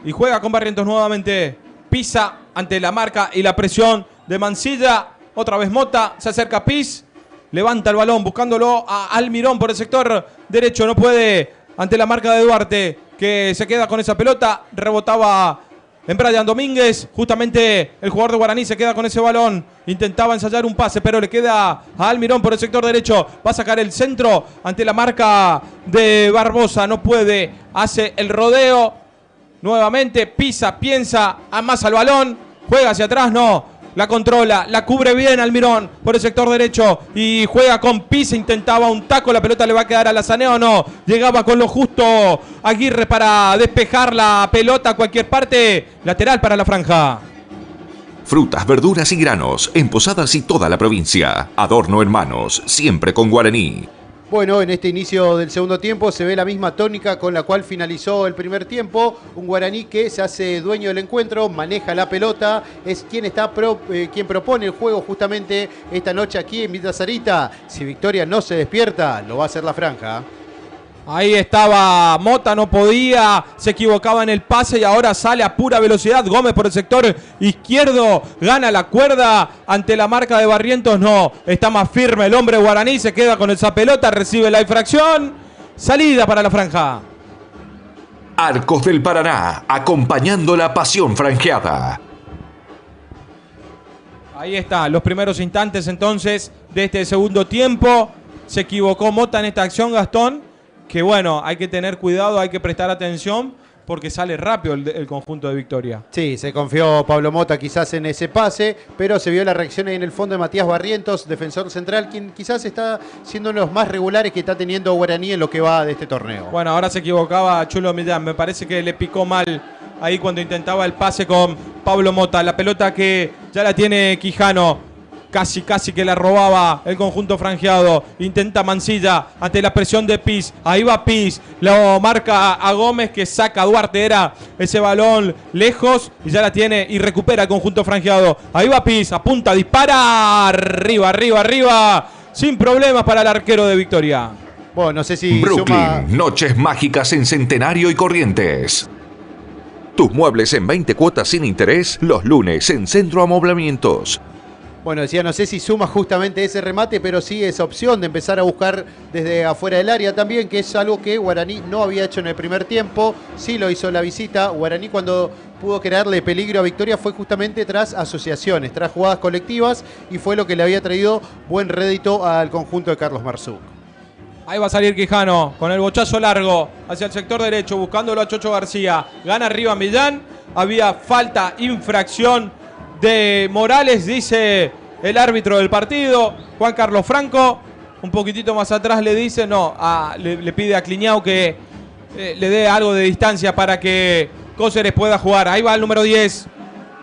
Y juega con Barrientos nuevamente. Pisa ante la marca y la presión de Mancilla. Otra vez Mota. Se acerca Piz. Levanta el balón buscándolo a Almirón por el sector derecho. No puede ante la marca de Duarte, que se queda con esa pelota. Rebotaba en Brian Domínguez. Justamente el jugador de Guaraní se queda con ese balón. Intentaba ensayar un pase, pero le queda a Almirón por el sector derecho. Va a sacar el centro ante la marca de Barbosa. No puede. Hace el rodeo. Nuevamente pisa, piensa, amasa el balón. Juega hacia atrás, no. La controla, la cubre bien Almirón por el sector derecho y juega con Pisa, intentaba un taco, la pelota le va a quedar a Lazaneo, no, llegaba con lo justo Aguirre para despejar la pelota a cualquier parte, lateral para la franja. Frutas, verduras y granos en Posadas y toda la provincia. Adorno Hermanos, siempre con Guaraní. Bueno, en este inicio del segundo tiempo se ve la misma tónica con la cual finalizó el primer tiempo. Un Guaraní que se hace dueño del encuentro, maneja la pelota, es quien quien propone el juego justamente esta noche aquí en Villa Sarita. Si Victoria no se despierta, lo va a hacer la franja. Ahí estaba Mota, no podía, se equivocaba en el pase y ahora sale a pura velocidad. Gómez por el sector izquierdo, gana la cuerda ante la marca de Barrientos. No, está más firme el hombre guaraní, se queda con esa pelota, recibe la infracción. Salida para la franja. Arcos del Paraná, acompañando la pasión franjeada. Ahí está, los primeros instantes entonces de este segundo tiempo. Se equivocó Mota en esta acción, Gastón. Que bueno, hay que tener cuidado, hay que prestar atención porque sale rápido el conjunto de Victoria. Sí, se confió Pablo Mota quizás en ese pase, pero se vio la reacción ahí en el fondo de Matías Barrientos, defensor central, quien quizás está siendo uno de los más regulares que está teniendo Guaraní en lo que va de este torneo. Bueno, ahora se equivocaba Chulo Millán, me parece que le picó mal ahí cuando intentaba el pase con Pablo Mota. La pelota que ya la tiene Quijano. Casi que la robaba el conjunto franjeado. Intenta Mancilla ante la presión de Piz. Ahí va Piz. Lo marca a Gómez que saca a Duarte. Era ese balón lejos. Y ya la tiene y recupera el conjunto franjeado. Ahí va Piz. Apunta, dispara. Arriba. Sin problemas para el arquero de Victoria. Bueno, no sé si Brooklyn, noches mágicas en Centenario y Corrientes. Tus muebles en 20 cuotas sin interés los lunes en Centro Amoblamientos. Bueno, decía, no sé si suma justamente ese remate, pero sí esa opción de empezar a buscar desde afuera del área también, que es algo que Guaraní no había hecho en el primer tiempo. Sí lo hizo la visita. Guaraní cuando pudo crearle peligro a Victoria fue justamente tras asociaciones, tras jugadas colectivas, y fue lo que le había traído buen rédito al conjunto de Carlos Marzuk. Ahí va a salir Quijano con el bochazo largo hacia el sector derecho, buscándolo a Chocho García. Gana arriba Millán. Había falta, infracción de Morales, dice el árbitro del partido, Juan Carlos Franco. Un poquitito más atrás le dice, le pide a Cliñao que le dé algo de distancia para que Cóceres pueda jugar. Ahí va el número 10.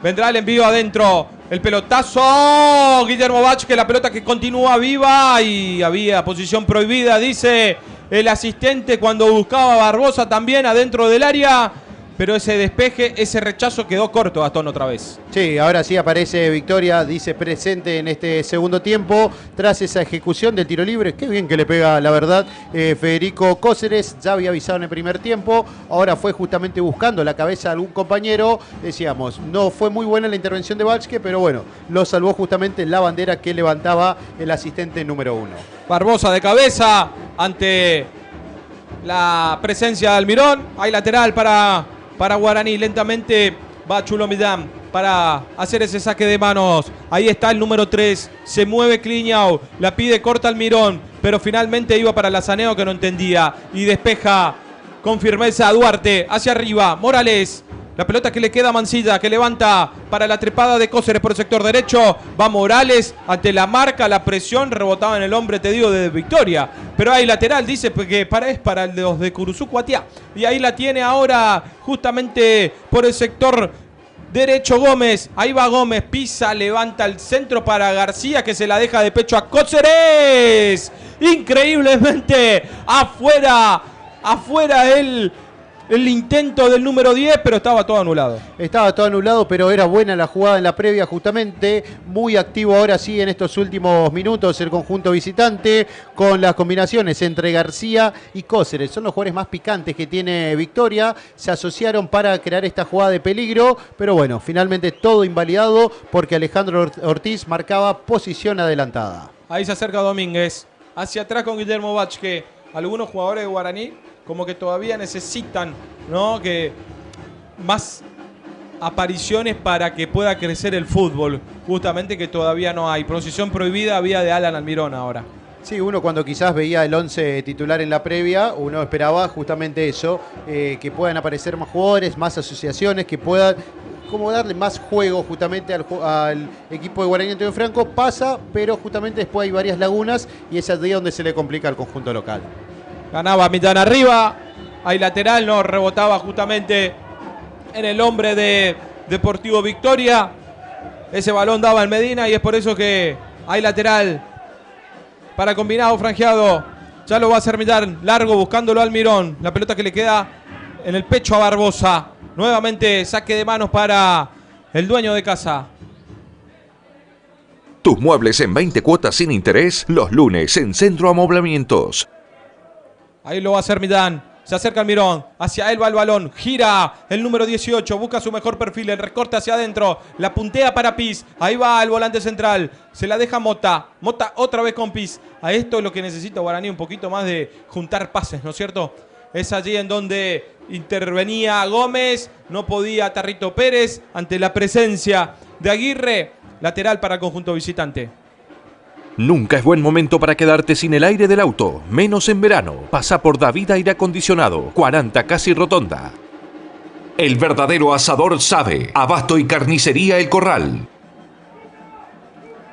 Vendrá el envío adentro. El pelotazo. Guillermo Bach, que la pelota que continúa viva y había posición prohibida, dice el asistente cuando buscaba a Barbosa también adentro del área. Pero ese despeje, ese rechazo quedó corto, Gastón, otra vez. Sí, ahora sí aparece Victoria, dice presente en este segundo tiempo, tras esa ejecución del tiro libre. Qué bien que le pega, la verdad, Federico Cóceres. Ya había avisado en el primer tiempo, ahora fue justamente buscando la cabeza de algún compañero. Decíamos, no fue muy buena la intervención de Valsque, pero bueno, lo salvó justamente la bandera que levantaba el asistente número 1. Barbosa de cabeza ante la presencia de Almirón. Hay lateral para Guaraní. Lentamente va Chulo Millán para hacer ese saque de manos. Ahí está el número 3. Se mueve Cliñao. La pide corta Almirón. Pero finalmente iba para Lazaneo, que no entendía. Y despeja con firmeza a Duarte. Hacia arriba. Morales. La pelota que le queda a Mancilla, que levanta para la trepada de Cóceres por el sector derecho. Va Morales ante la marca, la presión, rebotaba en el hombre, te digo, de Victoria. Pero hay lateral, dice que es para los de Curuzú Cuatiá. Y ahí la tiene ahora justamente por el sector derecho Gómez. Ahí va Gómez, pisa, levanta el centro para García, que se la deja de pecho a Cóceres. Increíblemente afuera el intento del número 10, pero estaba todo anulado. Estaba todo anulado, pero era buena la jugada en la previa justamente. Muy activo ahora sí en estos últimos minutos el conjunto visitante con las combinaciones entre García y Cóceres. Son los jugadores más picantes que tiene Victoria. Se asociaron para crear esta jugada de peligro, pero bueno, finalmente todo invalidado porque Alejandro Ortiz marcaba posición adelantada. Ahí se acerca Domínguez. Hacia atrás con Guillermo Vázquez. Algunos jugadores de Guaraní como que todavía necesitan, ¿no?, que más apariciones para que pueda crecer el fútbol. Justamente que todavía no hay. Posición prohibida había de Alan Almirón ahora. Sí, uno cuando quizás veía el 11 titular en la previa, uno esperaba justamente eso, que puedan aparecer más jugadores, más asociaciones, que puedan como darle más juego justamente al equipo de Guaraní Antonio Franco. Pasa, pero justamente después hay varias lagunas y es allí donde se le complica al conjunto local. Ganaba Mitán arriba, hay lateral, no, rebotaba justamente en el hombre de Deportivo Victoria. Ese balón daba en Medina y es por eso que hay lateral para combinado franjeado. Ya lo va a hacer Mitán, largo buscándolo al Almirón. La pelota que le queda en el pecho a Barbosa. Nuevamente saque de manos para el dueño de casa. Tus muebles en 20 cuotas sin interés los lunes en Centro Amoblamientos. Ahí lo va a hacer Mitán. Se acerca Almirón. Hacia él va el balón. Gira el número 18. Busca su mejor perfil. El recorte hacia adentro. La puntea para Piz. Ahí va el volante central. Se la deja Mota. Mota otra vez con Piz. A esto es lo que necesita Guaraní. Un poquito más de juntar pases, ¿no es cierto? Es allí en donde intervenía Gómez. No podía Tarrito Pérez ante la presencia de Aguirre. Lateral para el conjunto visitante. Nunca es buen momento para quedarte sin el aire del auto, menos en verano. Pasa por David Aire Acondicionado, 40 Casi Rotonda. El verdadero asador sabe. Abasto y carnicería El Corral.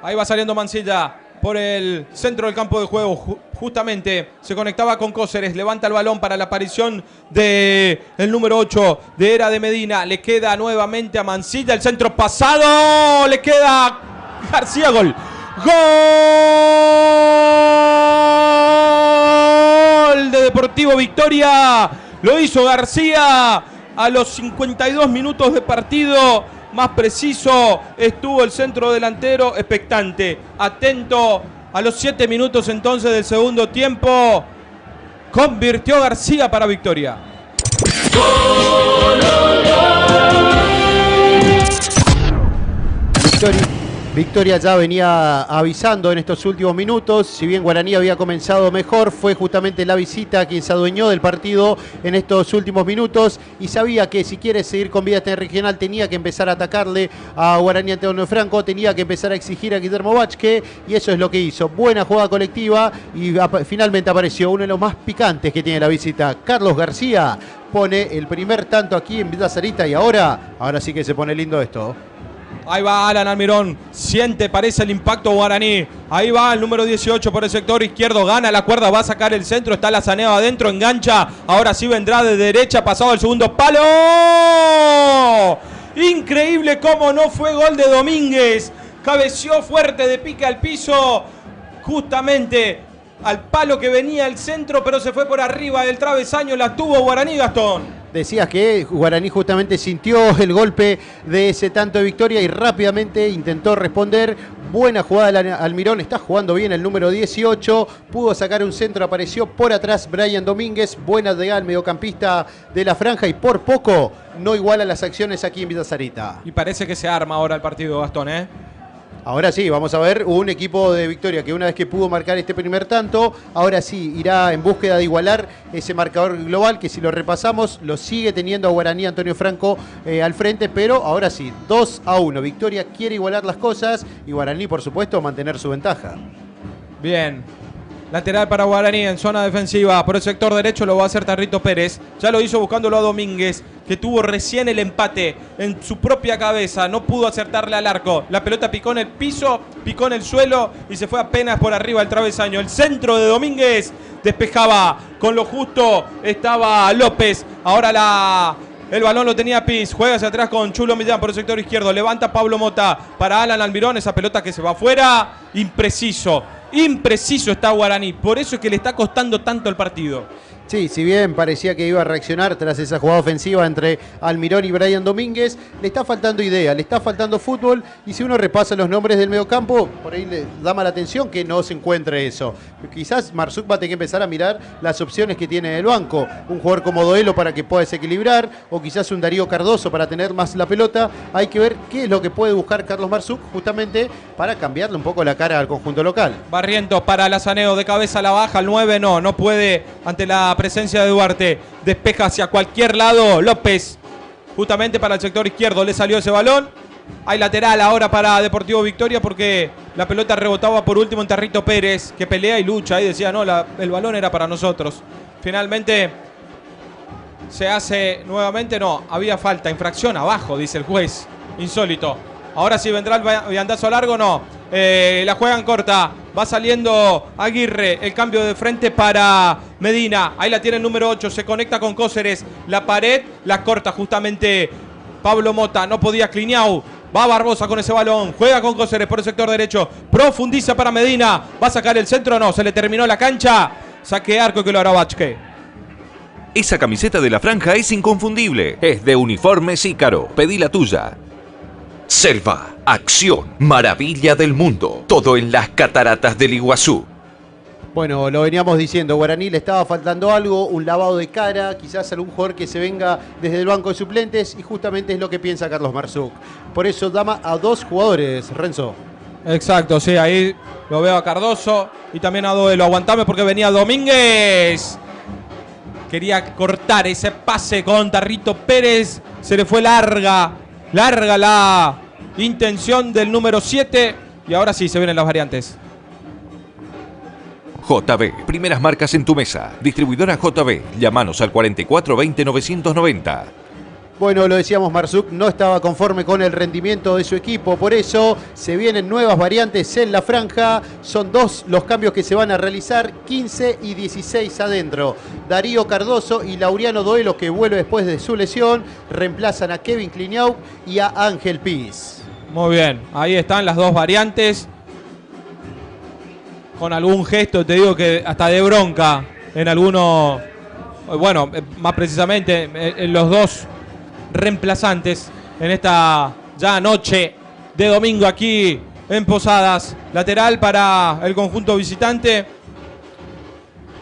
Ahí va saliendo Mancilla por el centro del campo de juego. Justamente se conectaba con Cóceres. Levanta el balón para la aparición del número 8 de Era de Medina. Le queda nuevamente a Mancilla. El centro pasado. Le queda García. Gol. ¡Gol de Deportivo Victoria! Lo hizo García a los 52 minutos de partido. Más preciso estuvo el centro delantero, expectante, atento. A los 7 minutos entonces del segundo tiempo convirtió García para Victoria. Victoria ya venía avisando en estos últimos minutos. Si bien Guaraní había comenzado mejor, fue justamente la visita quien se adueñó del partido en estos últimos minutos y sabía que si quiere seguir con vida este regional tenía que empezar a atacarle a Guaraní Antonio Franco, tenía que empezar a exigir a Guillermo Vázquez y eso es lo que hizo. Buena jugada colectiva y finalmente apareció uno de los más picantes que tiene la visita. Carlos García pone el primer tanto aquí en Villa Sarita y ahora sí que se pone lindo esto. Ahí va Alan Almirón, siente, parece el impacto Guaraní. Ahí va el número 18 por el sector izquierdo, gana la cuerda, va a sacar el centro, está Lazaneo adentro, engancha. Ahora sí vendrá de derecha, pasado el segundo palo. Increíble cómo no fue gol de Domínguez. Cabeció fuerte de pique al piso, justamente al palo que venía el centro, pero se fue por arriba del travesaño, la tuvo Guaraní, Gastón. Decías que Guaraní justamente sintió el golpe de ese tanto de Victoria y rápidamente intentó responder. Buena jugada de Almirón, está jugando bien el número 18, pudo sacar un centro, apareció por atrás Brian Domínguez, buena llegada al mediocampista de la franja y por poco no iguala las acciones aquí en Villa Sarita. Y parece que se arma ahora el partido, Gastón, ¿eh? Ahora sí, vamos a ver un equipo de Victoria que una vez que pudo marcar este primer tanto, ahora sí irá en búsqueda de igualar ese marcador global que si lo repasamos lo sigue teniendo a Guaraní Antonio Franco al frente, pero ahora sí, 2-1. Victoria quiere igualar las cosas y Guaraní, por supuesto, mantener su ventaja. Bien. Lateral para Guaraní en zona defensiva. Por el sector derecho lo va a hacer Tarrito Pérez. Ya lo hizo buscándolo a Domínguez, que tuvo recién el empate en su propia cabeza. No pudo acertarle al arco. La pelota picó en el piso, picó en el suelo y se fue apenas por arriba del travesaño. El centro de Domínguez despejaba con lo justo. Estaba López. Ahora el balón lo tenía Piz. Juega hacia atrás con Chulo Millán por el sector izquierdo. Levanta Pablo Mota para Alan Almirón. Esa pelota que se va afuera. Impreciso está Guaraní. Por eso es que le está costando tanto el partido. Sí, si bien parecía que iba a reaccionar tras esa jugada ofensiva entre Almirón y Brian Domínguez, le está faltando idea, le está faltando fútbol, y si uno repasa los nombres del mediocampo, por ahí le llama la atención que no se encuentre eso. Quizás Marzuc va a tener que empezar a mirar las opciones que tiene en el banco, un jugador como Doelo para que pueda desequilibrar, o quizás un Darío Cardoso para tener más la pelota. Hay que ver qué es lo que puede buscar Carlos Marzuc justamente para cambiarle un poco la cara al conjunto local. Barrientos para Lazaneo, de cabeza a la baja, el 9 no puede ante la presencia de Duarte, despeja hacia cualquier lado López, justamente para el sector izquierdo, le salió ese balón. Hay lateral ahora para Deportivo Victoria porque la pelota rebotaba por último en Tarrito Pérez, que pelea y lucha y decía no, el balón era para nosotros. Finalmente se hace nuevamente, no, había falta, infracción abajo, dice el juez, insólito. Ahora sí vendrá el viandazo largo, no. La juegan corta. Va saliendo Aguirre. El cambio de frente para Medina. Ahí la tiene el número 8. Se conecta con Cóceres. La pared la corta justamente Pablo Mota. No podía Cliniau. Va Barbosa con ese balón. Juega con Cóceres por el sector derecho. Profundiza para Medina. Va a sacar el centro. No, se le terminó la cancha. Saque arco que lo hará Vázquez. Esa camiseta de la franja es inconfundible. Es de Uniformes Ícaro. Pedí la tuya. Selva, acción, maravilla del mundo. Todo en las cataratas del Iguazú. Bueno, lo veníamos diciendo, Guaraní le estaba faltando algo, un lavado de cara, quizás algún jugador que se venga desde el banco de suplentes, y justamente es lo que piensa Carlos Marzuc. Por eso llama a dos jugadores, Renzo. Exacto, sí, ahí lo veo a Cardoso y también a Doelo. Aguantame porque venía Domínguez. Quería cortar ese pase con Tarrito Pérez. Se le fue larga la intención del número 7. Y ahora sí, se vienen las variantes. JB, primeras marcas en tu mesa. Distribuidora JB, llámanos al 44 20 990. Bueno, lo decíamos, Marzuc no estaba conforme con el rendimiento de su equipo, por eso se vienen nuevas variantes en la franja. Son dos los cambios que se van a realizar, 15 y 16 adentro. Darío Cardoso y Laureano Doelo, que vuelve después de su lesión, reemplazan a Kevin Cliniau y a Ángel Piz. Muy bien, ahí están las dos variantes. Con algún gesto, te digo que hasta de bronca en alguno, bueno, más precisamente en los dos reemplazantes en esta ya noche de domingo aquí en Posadas. Lateral para el conjunto visitante.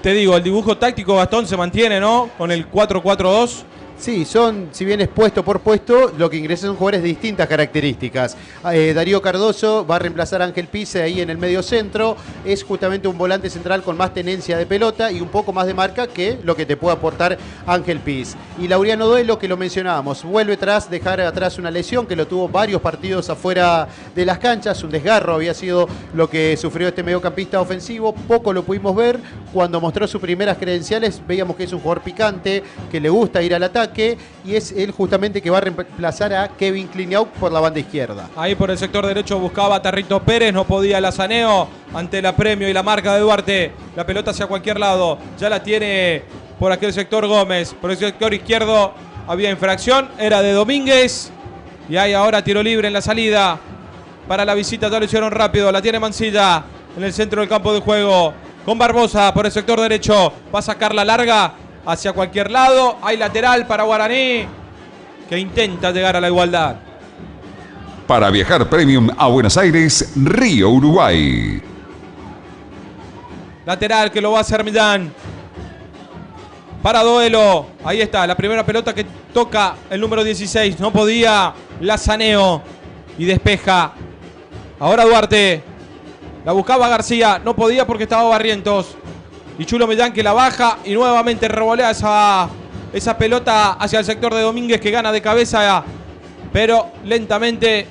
Te digo, el dibujo táctico, Gastón, se mantiene, ¿no? Con el 4-4-2. Sí, son, si bien es puesto por puesto, lo que ingresan son jugadores de distintas características. Darío Cardoso va a reemplazar a Ángel Piz ahí en el medio centro. Es justamente un volante central con más tenencia de pelota y un poco más de marca que lo que te puede aportar Ángel Piz. Y Laureano Doelo, que lo mencionábamos, vuelve tras dejar atrás una lesión que lo tuvo varios partidos afuera de las canchas. Un desgarro había sido lo que sufrió este mediocampista ofensivo. Poco lo pudimos ver. Cuando mostró sus primeras credenciales, veíamos que es un jugador picante, que le gusta ir al ataque. Y es él justamente que va a reemplazar a Kevin Cliniau por la banda izquierda. Ahí por el sector derecho buscaba a Tarrito Pérez, no podía Lazaneo ante la premio y la marca de Duarte. La pelota hacia cualquier lado, ya la tiene por aquel sector Gómez. Por el sector izquierdo había infracción, era de Domínguez. Y hay ahora tiro libre en la salida para la visita, ya lo hicieron rápido. La tiene Mancilla en el centro del campo de juego con Barbosa por el sector derecho. Va a sacar la larga hacia cualquier lado. Hay lateral para Guaraní, que intenta llegar a la igualdad. Para viajar premium a Buenos Aires, Río Uruguay. Lateral que lo va a hacer Millán. Para Doelo. Ahí está, la primera pelota que toca el número 16. No podía Lazaneo. Y despeja. Ahora Duarte. La buscaba García. No podía porque estaba Barrientos. Y Chulo Millán que la baja y nuevamente revolea esa pelota hacia el sector de Domínguez, que gana de cabeza, pero lentamente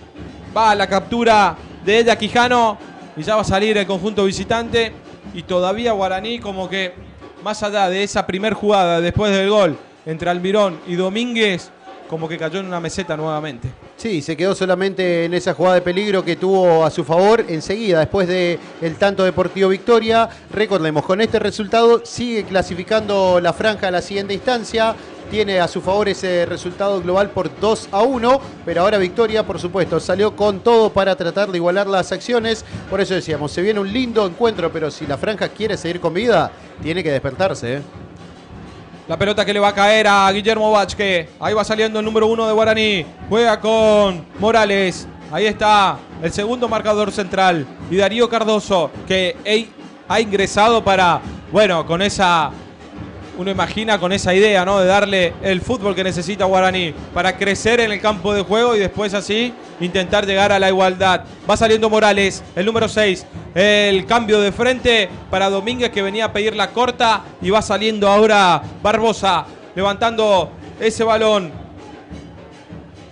va a la captura de ella Quijano y ya va a salir el conjunto visitante. Y todavía Guaraní, como que más allá de esa primer jugada después del gol entre Almirón y Domínguez, como que cayó en una meseta nuevamente. Sí, se quedó solamente en esa jugada de peligro que tuvo a su favor enseguida, después del tanto Deportivo Victoria. Recordemos, con este resultado sigue clasificando la franja a la siguiente instancia. Tiene a su favor ese resultado global por 2-1, pero ahora Victoria, por supuesto, salió con todo para tratar de igualar las acciones. Por eso decíamos, se viene un lindo encuentro, pero si la franja quiere seguir con vida, tiene que despertarse, La pelota que le va a caer a Guillermo Vázquez. Ahí va saliendo el número 1 de Guaraní. Juega con Morales. Ahí está el segundo marcador central. Y Darío Cardoso, que ha ingresado para, bueno, con esa... Uno imagina con esa idea, ¿no? De darle el fútbol que necesita Guaraní para crecer en el campo de juego y después así intentar llegar a la igualdad. Va saliendo Morales, el número 6. El cambio de frente para Domínguez, que venía a pedir la corta. Y va saliendo ahora Barbosa, levantando ese balón.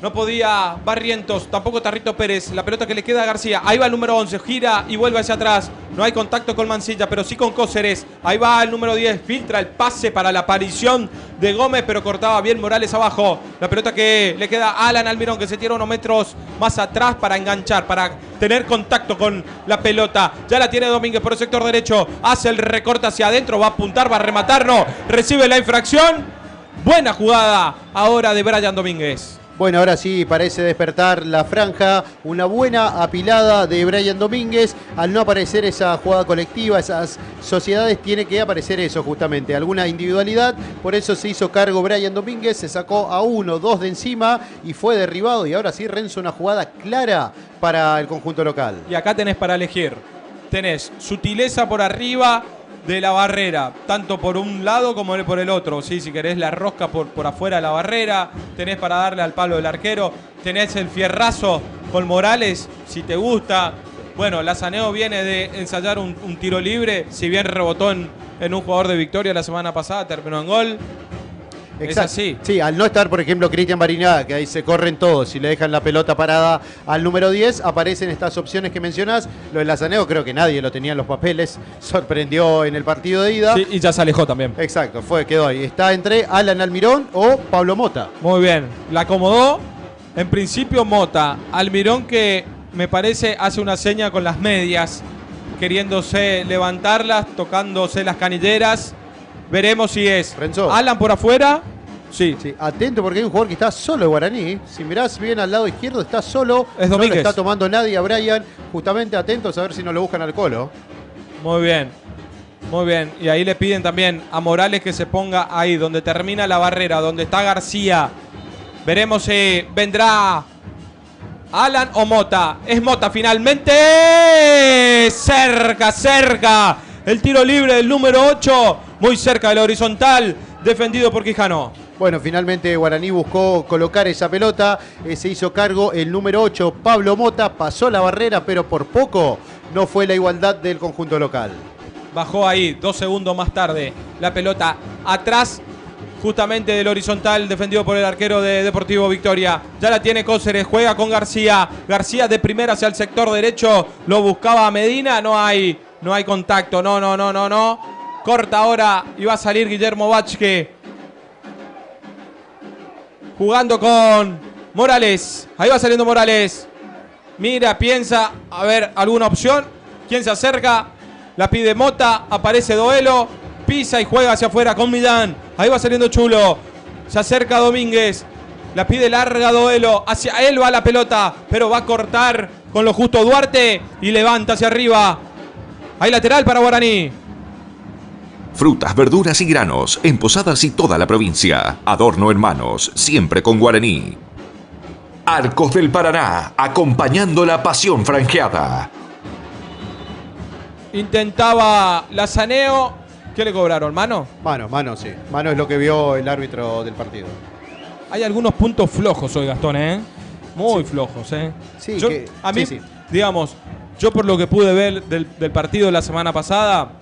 No podía Barrientos, tampoco Tarrito Pérez. La pelota que le queda a García. Ahí va el número 11, gira y vuelve hacia atrás. No hay contacto con Mancilla, pero sí con Cóceres. Ahí va el número 10, filtra el pase para la aparición de Gómez, pero cortaba bien Morales abajo. La pelota que le queda a Alan Almirón, que se tira unos metros más atrás para enganchar, para tener contacto con la pelota. Ya la tiene Domínguez por el sector derecho. Hace el recorte hacia adentro, va a apuntar, va a rematar, no. Recibe la infracción. Buena jugada ahora de Brian Domínguez. Bueno, ahora sí parece despertar la franja, una buena apilada de Brian Domínguez. Al no aparecer esa jugada colectiva, esas sociedades, tiene que aparecer eso justamente, alguna individualidad. Por eso se hizo cargo Brian Domínguez, se sacó a 1, 2 de encima y fue derribado. Y ahora sí, Renzo, una jugada clara para el conjunto local. Y acá tenés para elegir, tenés sutileza por arriba de la barrera, tanto por un lado como por el otro. ¿Sí? Si querés la rosca por afuera de la barrera, tenés para darle al palo del arquero, tenés el fierrazo con Morales, si te gusta. Bueno, Lazaneo viene de ensayar un tiro libre, si bien rebotó en un jugador de Victoria la semana pasada, terminó en gol. Exacto. Es así. Sí, al no estar, por ejemplo, Cristian Barinaga, que ahí se corren todos y le dejan la pelota parada al número 10, aparecen estas opciones que mencionás. Lo de Lazaneo creo que nadie lo tenía en los papeles, sorprendió en el partido de ida. Sí, y ya se alejó también. Exacto, quedó ahí. Está entre Alan Almirón o Pablo Mota. Muy bien, la acomodó en principio Mota. Almirón, que me parece hace una seña con las medias, queriéndose levantarlas, tocándose las canilleras. Veremos si es Renzo. Alan por afuera. Sí. Atento porque hay un jugador que está solo de Guaraní. Si mirás bien al lado izquierdo, está solo. Es Domínguez. No lo está tomando nadie a Brian. Justamente atentos a ver si no lo buscan al Colo. Muy bien. Muy bien. Y ahí le piden también a Morales que se ponga ahí, donde termina la barrera, donde está García. Veremos si vendrá Alan o Mota. Es Mota finalmente. Cerca. El tiro libre del número 8. Muy cerca del horizontal. Defendido por Quijano. Bueno, finalmente Guaraní buscó colocar esa pelota. Se hizo cargo el número 8, Pablo Mota. Pasó la barrera, pero por poco no fue la igualdad del conjunto local. Bajó ahí 2 segundos más tarde. La pelota atrás, justamente del horizontal, defendido por el arquero de Deportivo Victoria. Ya la tiene Cóceres, juega con García. García de primera hacia el sector derecho. Lo buscaba a Medina. No hay contacto. No. Corta ahora y va a salir Guillermo Vázquez. Jugando con Morales. Ahí va saliendo Morales. Mira, piensa, a ver, alguna opción. ¿Quién se acerca? La pide Mota. Aparece Doelo. Pisa y juega hacia afuera con Millán. Ahí va saliendo Chulo. Se acerca Domínguez. La pide larga Doelo. Hacia él va la pelota. Pero va a cortar con lo justo Duarte. Y levanta hacia arriba. Hay lateral para Guaraní. Frutas, verduras y granos en Posadas y toda la provincia. Adorno Hermanos, siempre con Guaraní. Arcos del Paraná, acompañando la pasión franjeada. Intentaba Lazaneo. ¿Qué le cobraron? ¿Mano? Mano, sí. Mano es lo que vio el árbitro del partido. Hay algunos puntos flojos hoy, Gastón, ¿eh? Muy flojos, ¿eh? Sí, a mí, digamos, yo por lo que pude ver del partido de la semana pasada,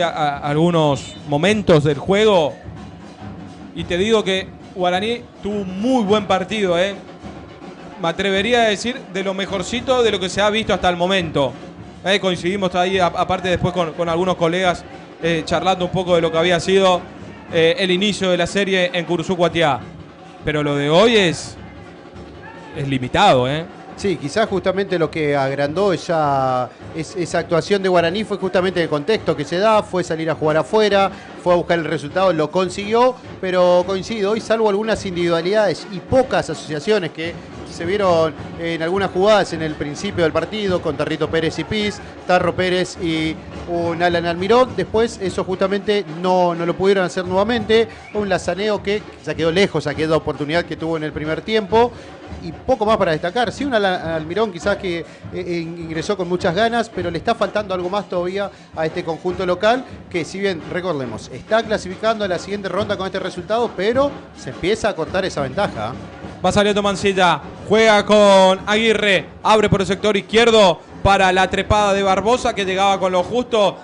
a algunos momentos del juego, y te digo que Guaraní tuvo un muy buen partido, ¿eh? Me atrevería a decir de lo mejorcito de lo que se ha visto hasta el momento. Coincidimos ahí, aparte después con algunos colegas, charlando un poco de lo que había sido el inicio de la serie en Curuzú Cuatiá. Pero lo de hoy es limitado, ¿eh? Sí, quizás justamente lo que agrandó esa actuación de Guaraní fue justamente el contexto que se da, fue salir a jugar afuera, fue a buscar el resultado, lo consiguió, pero coincido, hoy salvo algunas individualidades y pocas asociaciones que se vieron en algunas jugadas en el principio del partido con Tarrito Pérez y Piz, Tarro Pérez y un Alan Almirón. Después eso justamente no lo pudieron hacer nuevamente. Un Lazaneo que ya quedó lejos aquella oportunidad que tuvo en el primer tiempo. Y poco más para destacar. Sí, un Almirón quizás que ingresó con muchas ganas, pero le está faltando algo más todavía a este conjunto local, que si bien, recordemos, está clasificando a la siguiente ronda con este resultado, pero se empieza a cortar esa ventaja. Va saliendo Mancilla, juega con Aguirre, abre por el sector izquierdo para la trepada de Barbosa, que llegaba con lo justo,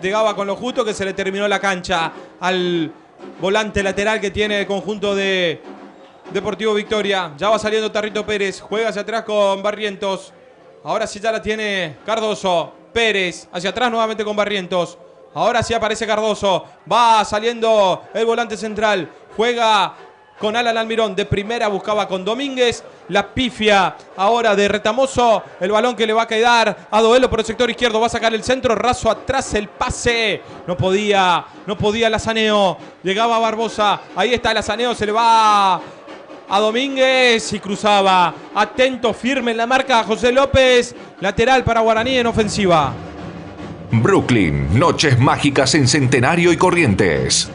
llegaba con lo justo que se le terminó la cancha al volante lateral que tiene el conjunto de Deportivo Victoria. Ya va saliendo Tarrito Pérez, juega hacia atrás con Barrientos. Ahora sí ya la tiene Cardoso. Pérez hacia atrás nuevamente con Barrientos. Ahora sí aparece Cardoso. Va saliendo el volante central. Juega con Alan Almirón. De primera buscaba con Domínguez. La pifia ahora de Retamoso. El balón que le va a quedar a Doelo por el sector izquierdo. Va a sacar el centro. Raso atrás el pase. No podía Lazaneo. Llegaba Barbosa. Ahí está Lazaneo. Se le va a Domínguez y cruzaba. Atento, firme en la marca José López. Lateral para Guaraní en ofensiva. Brooklyn, noches mágicas en Centenario y Corrientes.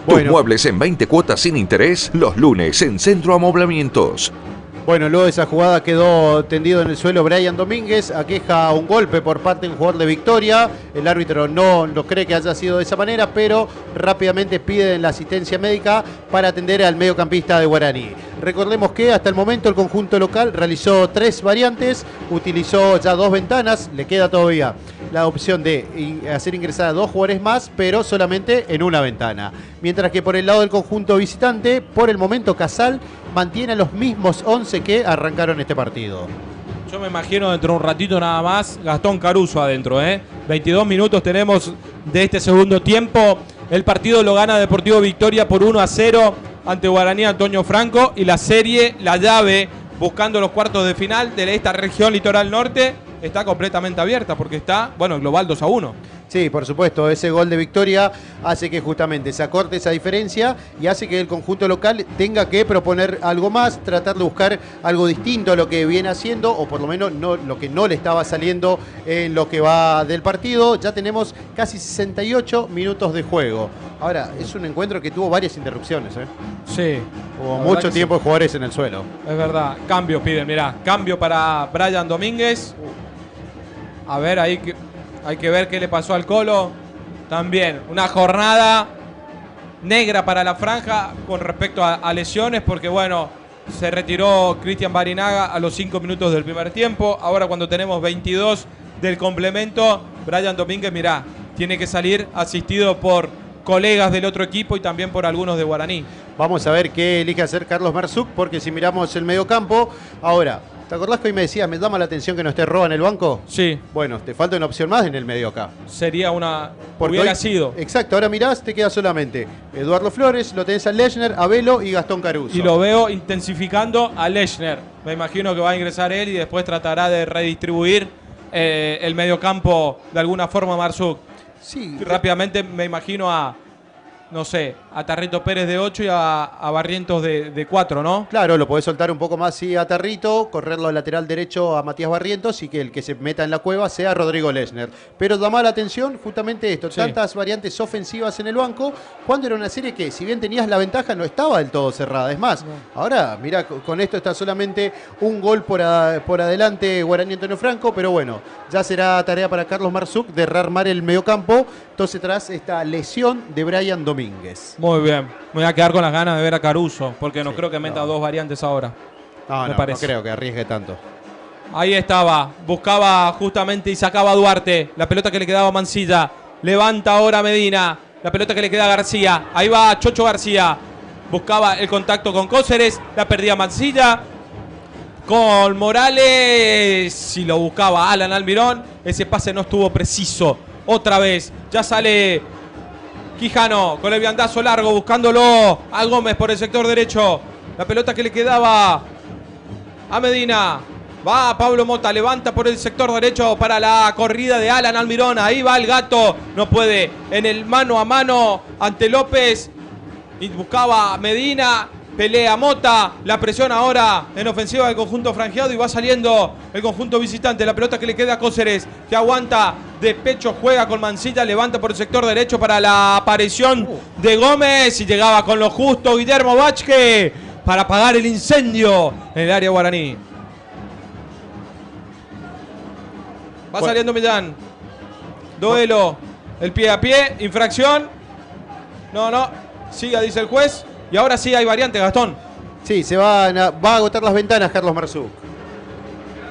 Tus muebles en 20 cuotas sin interés los lunes en Centro Amoblamientos. Bueno, luego de esa jugada quedó tendido en el suelo Brian Domínguez, aqueja un golpe por parte de un jugador de Victoria. El árbitro no cree que haya sido de esa manera, pero rápidamente piden la asistencia médica para atender al mediocampista de Guaraní. Recordemos que hasta el momento el conjunto local realizó 3 variantes, utilizó ya 2 ventanas, le queda todavía la opción de hacer ingresar a 2 jugadores más, pero solamente en una ventana. Mientras que por el lado del conjunto visitante, por el momento Casal mantiene los mismos 11 que arrancaron este partido. Yo me imagino dentro de un ratito nada más Gastón Caruso adentro, 22 minutos tenemos de este segundo tiempo. El partido lo gana Deportivo Victoria por 1-0 ante Guaraní Antonio Franco, y la serie, la llave, buscando los cuartos de final de esta región litoral norte, está completamente abierta porque está, el global 2-1. Sí, por supuesto, ese gol de Victoria hace que justamente se acorte esa diferencia y hace que el conjunto local tenga que proponer algo más, tratar de buscar algo distinto a lo que viene haciendo, o por lo menos lo que no le estaba saliendo en lo que va del partido. Ya tenemos casi 68 minutos de juego. Ahora, es un encuentro que tuvo varias interrupciones. Sí. Hubo mucho tiempo de jugadores en el suelo. Es verdad, cambio piden, mirá, cambio para Brian Domínguez. A ver, ahí hay que ver qué le pasó al Colo. También una jornada negra para la franja con respecto a lesiones, porque se retiró Cristian Barinaga a los 5 minutos del primer tiempo. Ahora cuando tenemos 22 del complemento, Brian Domínguez, mirá, tiene que salir asistido por colegas del otro equipo y también por algunos de Guaraní. Vamos a ver qué elige hacer Carlos Marzuk, porque si miramos el mediocampo, ahora, ¿te acordás que hoy me decías, me llama la atención que no esté Roa en el banco? Sí. Bueno, te falta una opción más en el medio acá. Sería hubiera sido. Exacto, ahora mirás, te queda solamente Eduardo Flores, lo tenés a Lechner, a Velo y Gastón Caruso. Y lo veo intensificando a Lechner. Me imagino que va a ingresar él y después tratará de redistribuir el mediocampo de alguna forma Marzuk. Sí. Rápidamente me imagino a Tarrito Pérez de 8 y a Barrientos de 4, ¿no? Claro, lo podés soltar un poco más a Tarrito, correrlo al lateral derecho a Matías Barrientos y que el que se meta en la cueva sea Rodrigo Lechner. Pero llama la atención justamente esto, tantas variantes ofensivas en el banco, cuando era una serie que, si bien tenías la ventaja, no estaba del todo cerrada. Es más, ahora, mira, con esto está solamente un gol por adelante Guaraní Antonio Franco, pero ya será tarea para Carlos Marzuk de rearmar el mediocampo, entonces tras esta lesión de Brian Domínguez. Muy bien, me voy a quedar con las ganas de ver a Caruso, porque no creo que meta 2 variantes ahora. No creo que arriesgue tanto. Ahí estaba, buscaba justamente y sacaba a Duarte, la pelota que le quedaba a Mancilla, levanta ahora Medina, la pelota que le queda a García, ahí va Chocho García, buscaba el contacto con Cóceres, la perdía Mancilla, con Morales, si lo buscaba Alan Almirón, ese pase no estuvo preciso, otra vez, ya sale Quijano con el viandazo largo buscándolo a Gómez por el sector derecho. La pelota que le quedaba a Medina. Va Pablo Mota, levanta por el sector derecho para la corrida de Alan Almirón. Ahí va el gato. No puede en el mano a mano ante López. Y buscaba a Medina. pelea Mota, la presión ahora en ofensiva del conjunto franjeado y va saliendo el conjunto visitante. La pelota que le queda a Cóceres, que aguanta de pecho, juega con Mancilla, levanta por el sector derecho para la aparición de Gómez y llegaba con lo justo Guillermo Vázquez para apagar el incendio en el área guaraní. Va saliendo Millán. Duelo, el pie a pie, infracción. No, siga, dice el juez. Y ahora sí hay variante, Gastón. Sí, va a agotar las ventanas Carlos Marzuk.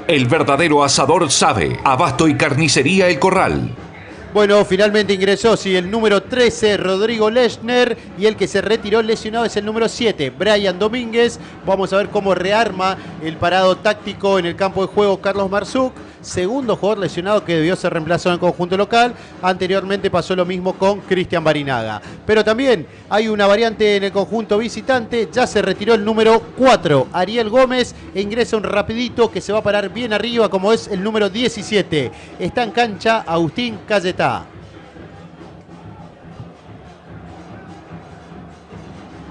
El verdadero asador sabe. Abasto y carnicería El Corral. Bueno, finalmente ingresó, sí, el número 13, Rodrigo Lechner, y el que se retiró lesionado es el número 7, Brian Domínguez. Vamos a ver cómo rearma el parado táctico en el campo de juego Carlos Marzuk. Segundo jugador lesionado que debió ser reemplazado en el conjunto local. Anteriormente pasó lo mismo con Cristian Barinaga. Pero también hay una variante en el conjunto visitante. Ya se retiró el número 4, Ariel Gómez, e ingresa un rapidito que se va a parar bien arriba, como es el número 17. Está en cancha Agustín Cayetá.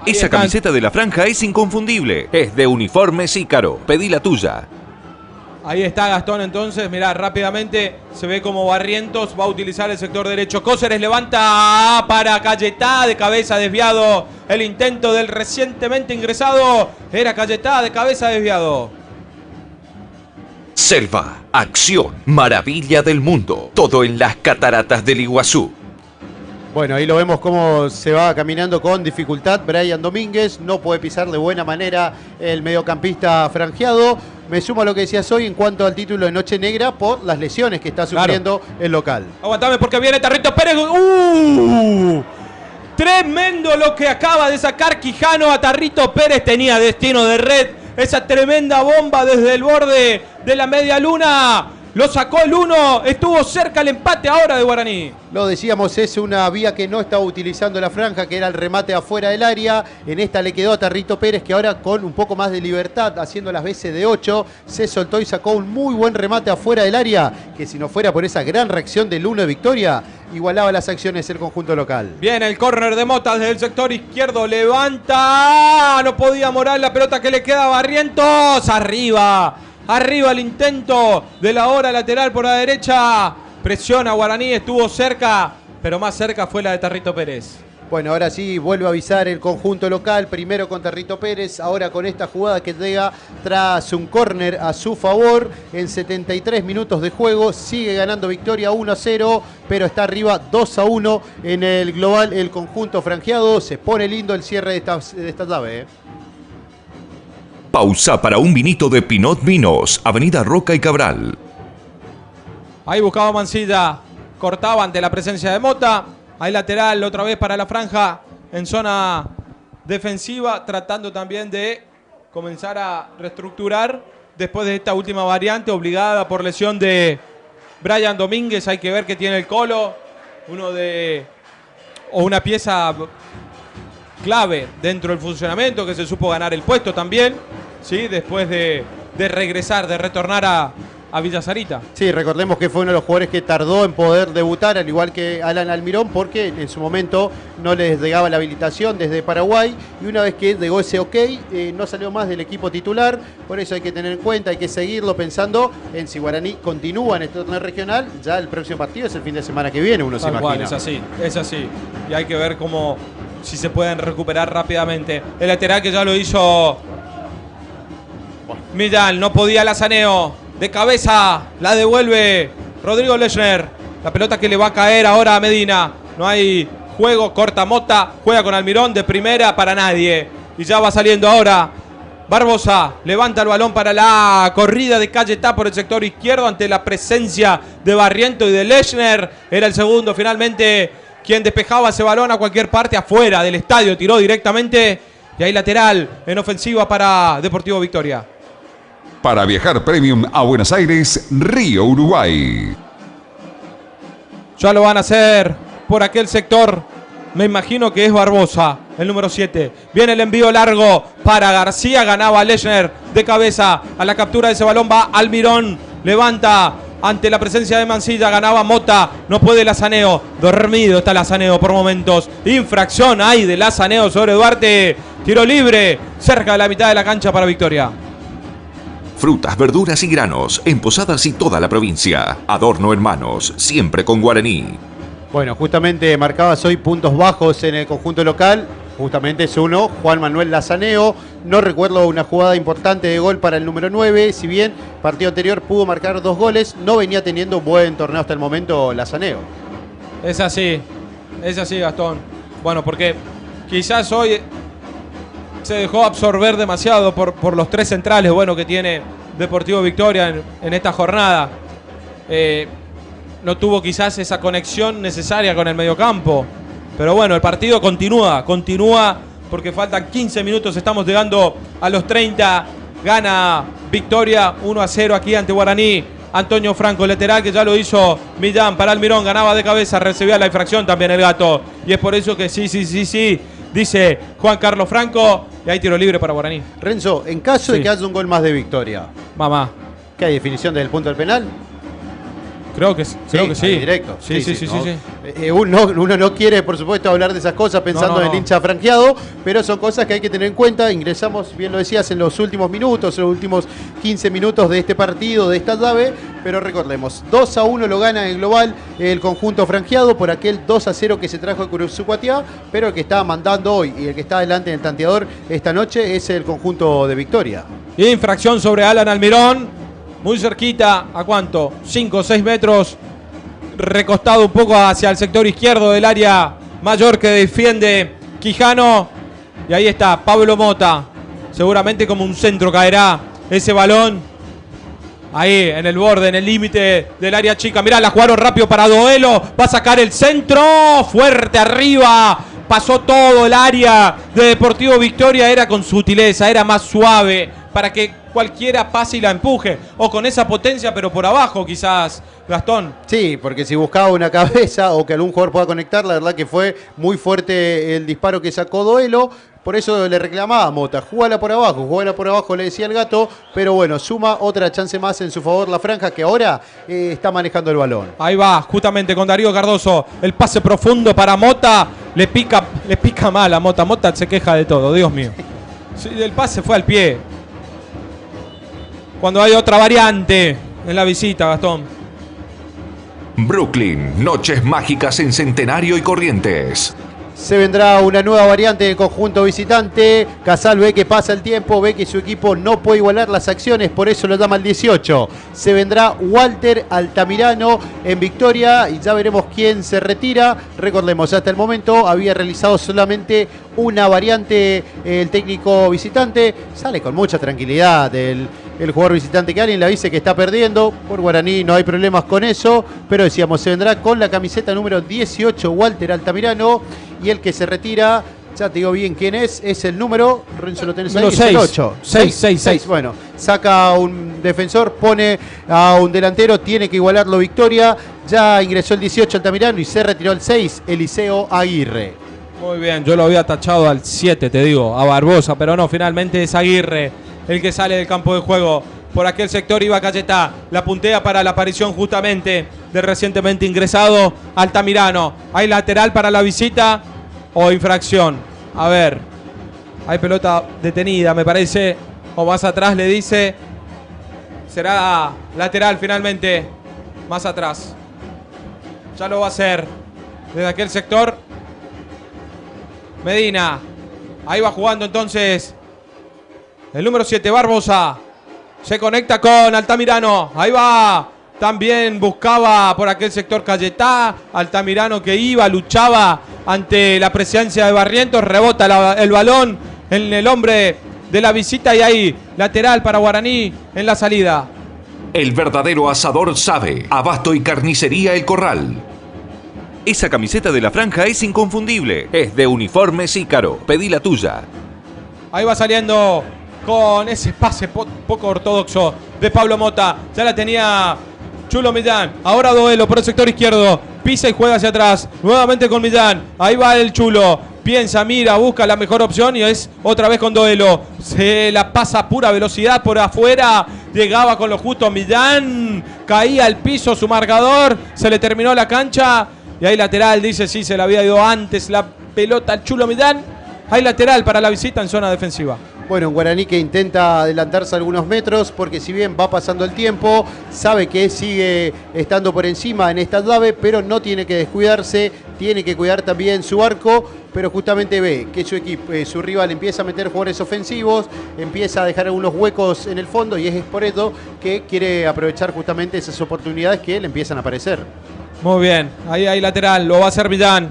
Esa camiseta de la franja es inconfundible. Es de Uniformes Ícaro. Pedí la tuya. Ahí está Gastón entonces, mirá, rápidamente se ve como Barrientos va a utilizar el sector derecho. Cóceres levanta para Cayetá, de cabeza desviado. El intento del recientemente ingresado era Cayetá, de cabeza desviado. Selva, acción, maravilla del mundo. Todo en las cataratas del Iguazú. Bueno, ahí lo vemos cómo se va caminando con dificultad Brian Domínguez. No puede pisar de buena manera el mediocampista franjeado. Me sumo a lo que decías hoy en cuanto al título de Noche Negra por las lesiones que está sufriendo el local. Aguantame porque viene Tarrito Pérez. Tremendo lo que acaba de sacar Quijano a Tarrito Pérez. Tenía destino de red. Esa tremenda bomba desde el borde de la media luna. Lo sacó el 1, estuvo cerca el empate ahora de Guaraní. Lo decíamos, es una vía que no estaba utilizando la franja, que era el remate afuera del área. En esta le quedó a Tarrito Pérez, que ahora con un poco más de libertad, haciendo las veces de 8, se soltó y sacó un muy buen remate afuera del área, que si no fuera por esa gran reacción del 1 de Victoria, igualaba las acciones el conjunto local. Viene el córner de Mota desde el sector izquierdo, levanta, no podía morar la pelota que le queda a Barrientos, arriba el intento de la hora lateral por la derecha. Presiona Guaraní, estuvo cerca, pero más cerca fue la de Tarrito Pérez. Bueno, ahora sí, vuelve a avisar el conjunto local, primero con Tarrito Pérez, ahora con esta jugada que llega tras un córner a su favor. En 73 minutos de juego, sigue ganando Victoria 1-0, pero está arriba 2-1 en el global el conjunto franjeado. Se pone lindo el cierre de esta llave, Pausa para un vinito de Pinot Vinos, Avenida Roca y Cabral. Ahí buscaba Mancilla, cortaba ante la presencia de Mota. Ahí lateral otra vez para la franja en zona defensiva, tratando también de comenzar a reestructurar después de esta última variante obligada por lesión de Brian Domínguez. Hay que ver que tiene el Colo, una pieza clave dentro del funcionamiento, que se supo ganar el puesto también, ¿sí? Después de regresar, de retornar a Villa Sarita. Sí, recordemos que fue uno de los jugadores que tardó en poder debutar, al igual que Alan Almirón, porque en su momento no les llegaba la habilitación desde Paraguay, y una vez que llegó ese ok, no salió más del equipo titular. Por eso hay que tener en cuenta, hay que seguirlo pensando en si Guaraní continúa en este torneo regional. Ya el próximo partido es el fin de semana que viene, uno se imagina. Cual, es así. Y hay que ver si se pueden recuperar rápidamente. El lateral que ya lo hizo Millán, no podía Lazaneo. De cabeza la devuelve Rodrigo Lechner. La pelota que le va a caer ahora a Medina. No hay juego, corta Mota, juega con Almirón de primera para nadie. Y ya va saliendo ahora Barbosa. Levanta el balón para la corrida de Cayetá por el sector izquierdo ante la presencia de Barriento y de Lechner. Era el segundo finalmente quien despejaba ese balón a cualquier parte afuera del estadio. Tiró directamente y ahí lateral en ofensiva para Deportivo Victoria. Para viajar premium a Buenos Aires, Río Uruguay. Ya lo van a hacer por aquel sector. Me imagino que es Barbosa, el número 7. Viene el envío largo para García. Ganaba Lechner de cabeza. A la captura de ese balón va Almirón. Levanta ante la presencia de Mansilla. Ganaba Mota, no puede Lazaneo. Dormido está Lazaneo por momentos. Infracción hay de Lazaneo sobre Duarte. Tiro libre, cerca de la mitad de la cancha para Victoria. Frutas, verduras y granos en Posadas y toda la provincia. Adorno Hermanos, siempre con Guaraní. Bueno, justamente marcabas hoy puntos bajos en el conjunto local. Justamente es uno, Juan Manuel Lazaneo. No recuerdo una jugada importante de gol para el número 9. Si bien partido anterior pudo marcar 2 goles, no venía teniendo un buen torneo hasta el momento Lazaneo. Es así, Gastón. Bueno, porque quizás hoy se dejó absorber demasiado por los 3 centrales, bueno, que tiene Deportivo Victoria en esta jornada. No tuvo quizás esa conexión necesaria con el mediocampo. Pero bueno, el partido continúa porque faltan 15 minutos, estamos llegando a los 30. Gana Victoria 1-0 aquí ante Guaraní. Antonio Franco, lateral, que ya lo hizo Millán para Almirón, ganaba de cabeza, recibía la infracción también el Gato. Y es por eso que sí, dice Juan Carlos Franco, y hay tiro libre para Guaraní. Renzo, en caso de que haya un gol más de Victoria, mamá, ¿qué hay definición desde el punto del penal? Creo que sí. Directo. Sí. Uno no quiere, por supuesto, hablar de esas cosas pensando en el hincha franqueado, pero son cosas que hay que tener en cuenta. Ingresamos, bien lo decías, en los últimos minutos, en los últimos 15 minutos de este partido, de esta llave, pero recordemos, 2-1 lo gana en global el conjunto franqueado por aquel 2-0 que se trajo de Curuzucuatiá, pero el que está mandando hoy y el que está adelante en el tanteador esta noche es el conjunto de Victoria. Infracción sobre Alan Almirón. Muy cerquita, ¿a cuánto? 5 o 6 metros, recostado un poco hacia el sector izquierdo del área mayor que defiende Quijano. Y ahí está Pablo Mota. Seguramente como un centro caerá ese balón. Ahí en el borde, en el límite del área chica. Mirá, la jugaron rápido para Doelo. Va a sacar el centro. Fuerte arriba. Pasó todo el área de Deportivo Victoria. Era con sutileza, era más suave para que cualquiera pase y la empuje. O con esa potencia, pero por abajo quizás, Gastón. Sí, porque si buscaba una cabeza o que algún jugador pueda conectar, la verdad que fue muy fuerte el disparo que sacó Doelo. Por eso le reclamaba a Mota, jugala por abajo, le decía el Gato. Pero bueno, suma otra chance más en su favor la franja, que ahora está manejando el balón. Ahí va, justamente con Darío Cardoso. El pase profundo para Mota. Le pica mal a Mota. Mota se queja de todo, Dios mío. Sí, el pase fue al pie. Cuando hay otra variante en la visita, Gastón. Brooklyn, noches mágicas en Centenario y Corrientes. Se vendrá una nueva variante del conjunto visitante. Casal ve que pasa el tiempo, ve que su equipo no puede igualar las acciones, por eso lo llama el 18. Se vendrá Walter Altamirano en Victoria y ya veremos quién se retira. Recordemos, hasta el momento había realizado solamente una variante el técnico visitante. Sale con mucha tranquilidad el jugador visitante, que alguien le avise que está perdiendo. Por Guaraní no hay problemas con eso, pero decíamos, se vendrá con la camiseta número 18 Walter Altamirano. Y el que se retira, ya te digo bien quién es el número, Renzo, lo tenés ahí, 6, es el 8. 6. Bueno, saca un defensor, pone a un delantero, tiene que igualarlo Victoria. Ya ingresó el 18 Altamirano y se retiró el 6, Eliseo Aguirre. Muy bien, yo lo había tachado al 7, te digo, a Barbosa, pero no, finalmente es Aguirre el que sale del campo de juego. Por aquel sector iba Cayetá, la puntea para la aparición justamente del recientemente ingresado Altamirano. Hay lateral para la visita o infracción. A ver, hay pelota detenida, me parece, o más atrás le dice. Será lateral finalmente, más atrás. Ya lo va a hacer desde aquel sector. Medina, ahí va jugando entonces el número 7, Barbosa. Se conecta con Altamirano. Ahí va. También buscaba por aquel sector Cayetá. Altamirano que iba, luchaba ante la presencia de Barrientos. Rebota el balón en el hombre de la visita. Y ahí, lateral para Guaraní en la salida. El verdadero asador sabe. Abasto y carnicería El Corral. Esa camiseta de la franja es inconfundible. Es de Uniformes Ícaro. Pedí la tuya. Ahí va saliendo con ese pase poco ortodoxo de Pablo Mota. Ya la tenía Chulo Millán. Ahora Doelo por el sector izquierdo. Pisa y juega hacia atrás. Nuevamente con Millán. Ahí va el Chulo. Piensa, mira, busca la mejor opción y es otra vez con Doelo. Se la pasa a pura velocidad por afuera. Llegaba con lo justo Millán. caía al piso su marcador, se le terminó la cancha y hay lateral, dice, sí, se le había ido antes la pelota al Chulo Midán. Hay lateral para la visita en zona defensiva. Bueno, un Guaraní que intenta adelantarse algunos metros porque si bien va pasando el tiempo, sabe que sigue estando por encima en esta llave, pero no tiene que descuidarse, tiene que cuidar también su arco, pero justamente ve que su equipo, su rival empieza a meter jugadores ofensivos, empieza a dejar algunos huecos en el fondo y es por eso que quiere aprovechar justamente esas oportunidades que le empiezan a aparecer. Muy bien, ahí hay lateral, lo va a hacer Midán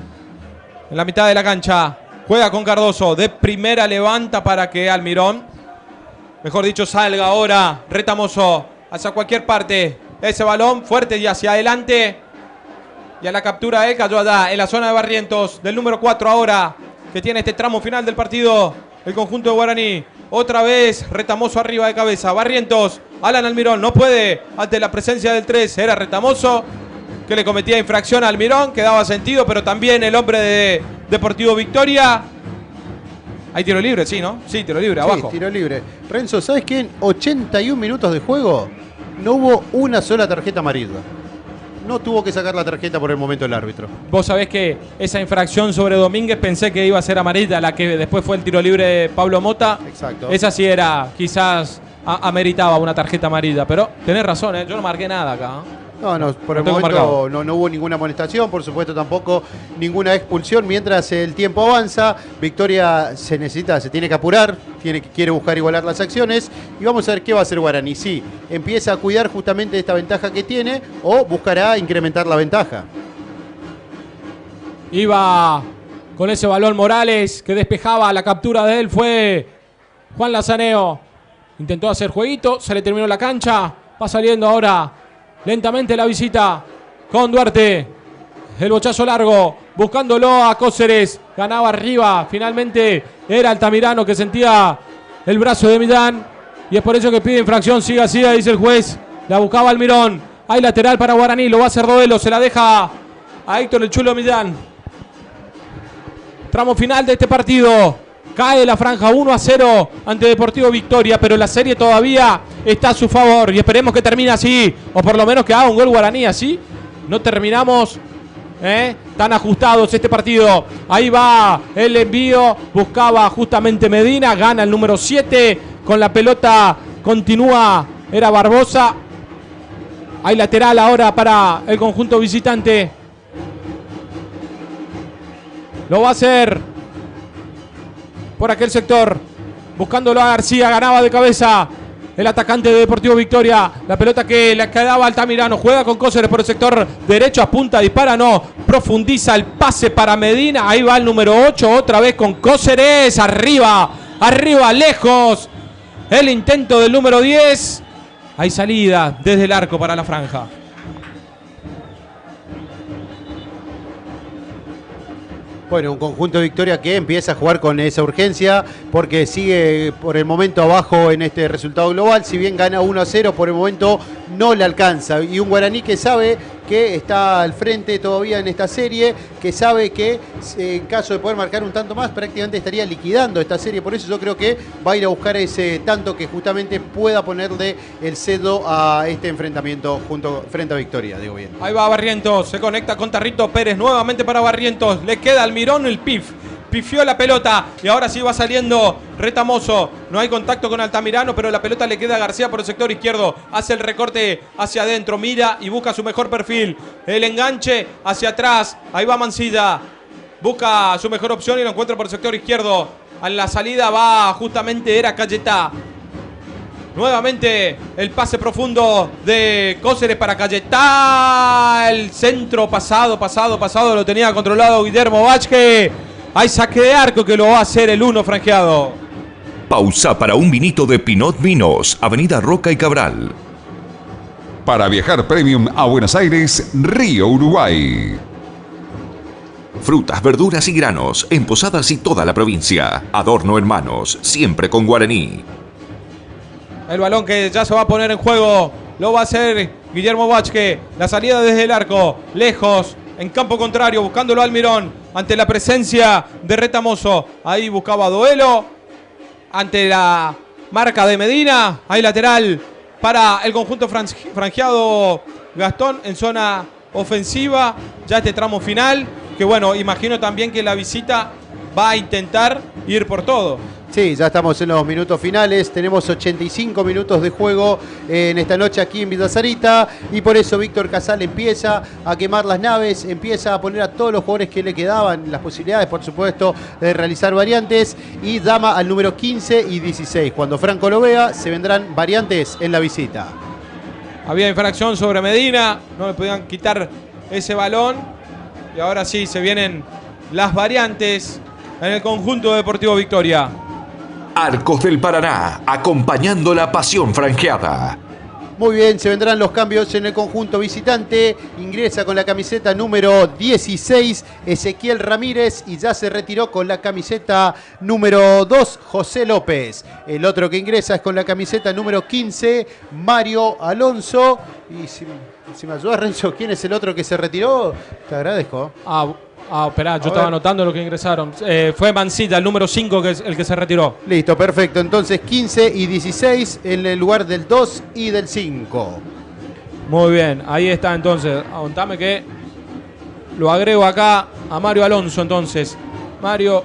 en la mitad de la cancha. Juega con Cardoso, de primera levanta para que Almirón, mejor dicho, salga ahora Retamoso hacia cualquier parte. Ese balón fuerte y hacia adelante. Y a la captura él cayó allá en la zona de Barrientos, del número 4 ahora, que tiene este tramo final del partido, el conjunto de Guaraní. Otra vez Retamoso arriba de cabeza. Barrientos, Alan Almirón no puede ante la presencia del 3. Era Retamoso que le cometía infracción a Almirón, que daba sentido, pero también el hombre de Deportivo Victoria. Hay tiro libre, sí, ¿no? Sí, tiro libre, abajo. Sí, tiro libre. Renzo, ¿sabes qué? En 81 minutos de juego no hubo una sola tarjeta amarilla. No tuvo que sacar la tarjeta por el momento el árbitro. Vos sabés que esa infracción sobre Domínguez pensé que iba a ser amarilla, la que después fue el tiro libre de Pablo Mota. Exacto. Esa sí era, quizás ameritaba una tarjeta amarilla, pero tenés razón, ¿eh? Yo no marqué nada acá. No, por el momento no hubo ninguna amonestación, por supuesto tampoco ninguna expulsión. Mientras el tiempo avanza, Victoria se tiene que apurar, quiere buscar igualar las acciones y vamos a ver qué va a hacer Guaraní. Si empieza a cuidar justamente esta ventaja que tiene o buscará incrementar la ventaja. Iba con ese balón Morales que despejaba, la captura de él fue Juan Lazaneo. Intentó hacer jueguito, se le terminó la cancha, va saliendo ahora lentamente la visita con Duarte. El bochazo largo, buscándolo a Cóceres. Ganaba arriba. Finalmente era Altamirano que sentía el brazo de Midán. Y es por eso que pide infracción. Siga, dice el juez. La buscaba Almirón. Hay lateral para Guaraní. Lo va a hacer Rodelo. Se la deja a Héctor el Chulo Midán. Tramo final de este partido. Cae la franja 1-0 ante Deportivo Victoria, pero la serie todavía está a su favor y esperemos que termine así, o por lo menos que haga un gol Guaraní así. No terminamos tan ajustados este partido. Ahí va el envío, buscaba justamente Medina, gana el número 7, con la pelota continúa, era Barbosa. Hay lateral ahora para el conjunto visitante. Lo va a hacer por aquel sector, buscándolo a García, ganaba de cabeza el atacante de Deportivo Victoria. La pelota que le quedaba a Altamirano, juega con Cóceres por el sector derecho, apunta, dispara, no, profundiza el pase para Medina. Ahí va el número 8, otra vez con Cóceres, arriba, lejos. El intento del número 10. Hay salida desde el arco para la franja. Bueno, un conjunto de Victoria que empieza a jugar con esa urgencia porque sigue por el momento abajo en este resultado global. Si bien gana 1-0, por el momento no le alcanza. Y un Guaraní que sabe que está al frente todavía en esta serie, que sabe que en caso de poder marcar un tanto más, prácticamente estaría liquidando esta serie. Por eso yo creo que va a ir a buscar ese tanto que justamente pueda ponerle el cedo a este enfrentamiento frente a Victoria, digo bien. Ahí va Barrientos, se conecta con Tarrito Pérez, nuevamente para Barrientos, le queda Almirón el pifió la pelota y ahora sí va saliendo Retamoso. No hay contacto con Altamirano, pero la pelota le queda a García por el sector izquierdo. Hace el recorte hacia adentro, mira y busca su mejor perfil. El enganche hacia atrás. Ahí va Mancilla. Busca su mejor opción y lo encuentra por el sector izquierdo. A la salida va justamente era Cayetá. Nuevamente el pase profundo de Cóceres para Cayetá. El centro pasado. Lo tenía controlado Guillermo Vázquez. Hay saque de arco que lo va a hacer el 1 franjeado. Pausa para un vinito de Pinot Vinos, Avenida Roca y Cabral. Para viajar premium a Buenos Aires, Río Uruguay. Frutas, verduras y granos en Posadas y toda la provincia. Adorno Hermanos, siempre con Guaraní. El balón que ya se va a poner en juego lo va a hacer Guillermo Vázquez. La salida desde el arco, lejos, en campo contrario, buscándolo Almirón. Ante la presencia de Retamoso. Ahí buscaba duelo. Ante la marca de Medina. Hay lateral para el conjunto franjeado, Gastón, en zona ofensiva, ya este tramo final, que bueno, imagino también que la visita va a intentar ir por todo. Sí, ya estamos en los minutos finales, tenemos 85 minutos de juego en esta noche aquí en Villa Sarita y por eso Víctor Casal empieza a quemar las naves, empieza a poner a todos los jugadores que le quedaban las posibilidades, por supuesto, de realizar variantes y llama al número 15 y 16. Cuando Franco lo vea, se vendrán variantes en la visita. Había infracción sobre Medina, no le podían quitar ese balón y ahora sí se vienen las variantes en el conjunto Deportivo Victoria. Arcos del Paraná, acompañando la pasión franjeada. Muy bien, se vendrán los cambios en el conjunto visitante. Ingresa con la camiseta número 16 Ezequiel Ramírez y ya se retiró con la camiseta número 2 José López. El otro que ingresa es con la camiseta número 15 Mario Alonso. Y si me ayudas, Renzo, ¿quién es el otro que se retiró? Te agradezco. Esperá, yo estaba anotando lo que ingresaron. Fue Mancilla, el número 5, que es el que se retiró. Listo, perfecto. Entonces 15 y 16 en el lugar del 2 y del 5. Muy bien, ahí está entonces. Aguantame que lo agrego acá a Mario Alonso entonces. Mario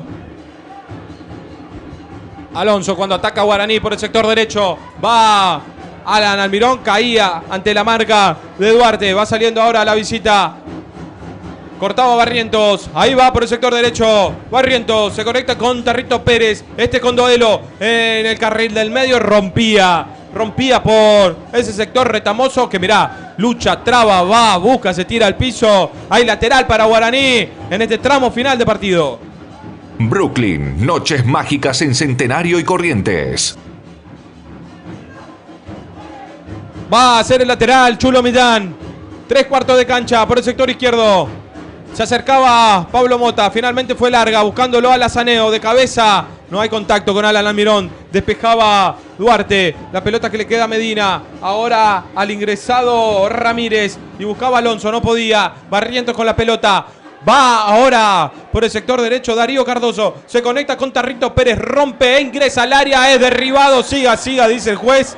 Alonso cuando ataca a Guaraní por el sector derecho. Va Alan Almirón, caía ante la marca de Duarte. Va saliendo ahora a la visita. Cortaba Barrientos, ahí va por el sector derecho. Barrientos se conecta con Tarrito Pérez. Con Doelo en el carril del medio. Rompía por ese sector Retamoso. Que mirá, lucha, traba, va, busca, se tira al piso. Hay lateral para Guaraní en este tramo final de partido. Brooklyn, noches mágicas en Centenario y Corrientes. Va a ser el lateral, Chulo Millán. 3/4 de cancha por el sector izquierdo. Se acercaba Pablo Mota, finalmente fue larga, buscándolo a Lazaneo de cabeza. No hay contacto con Alan Almirón. Despejaba Duarte, la pelota que le queda a Medina. Ahora al ingresado Ramírez y buscaba Alonso, no podía. Barrientos con la pelota. Va ahora por el sector derecho Darío Cardoso. Se conecta con Tarrito Pérez, rompe e ingresa al área. Es derribado, siga, dice el juez.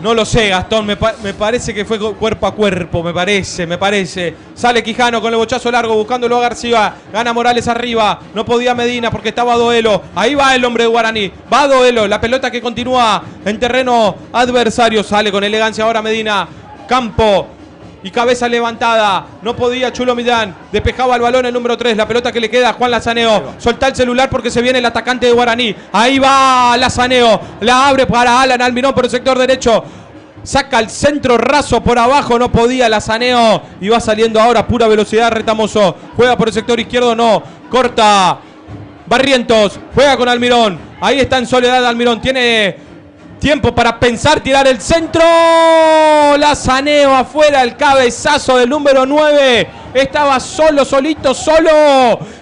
No lo sé, Gastón, me parece que fue cuerpo a cuerpo, me parece. Sale Quijano con el bochazo largo, buscándolo a García. Gana Morales arriba, no podía Medina porque estaba Doelo. Ahí va el hombre de Guaraní, va Doelo, la pelota que continúa en terreno adversario. Sale con elegancia ahora Medina, campo y cabeza levantada. No podía Chulo Millán, despejaba el balón el número 3, la pelota que le queda a Juan Lazaneo. Soltá el celular porque se viene el atacante de Guaraní. Ahí va Lazaneo, la abre para Alan Almirón por el sector derecho. Saca el centro raso por abajo, no podía Lazaneo. Y va saliendo ahora a pura velocidad Retamoso. Juega por el sector izquierdo, no. Corta Barrientos, juega con Almirón. Ahí está en soledad Almirón, tiene tiempo para pensar, tirar el centro. Lazaneo afuera, el cabezazo del número 9. Estaba solo.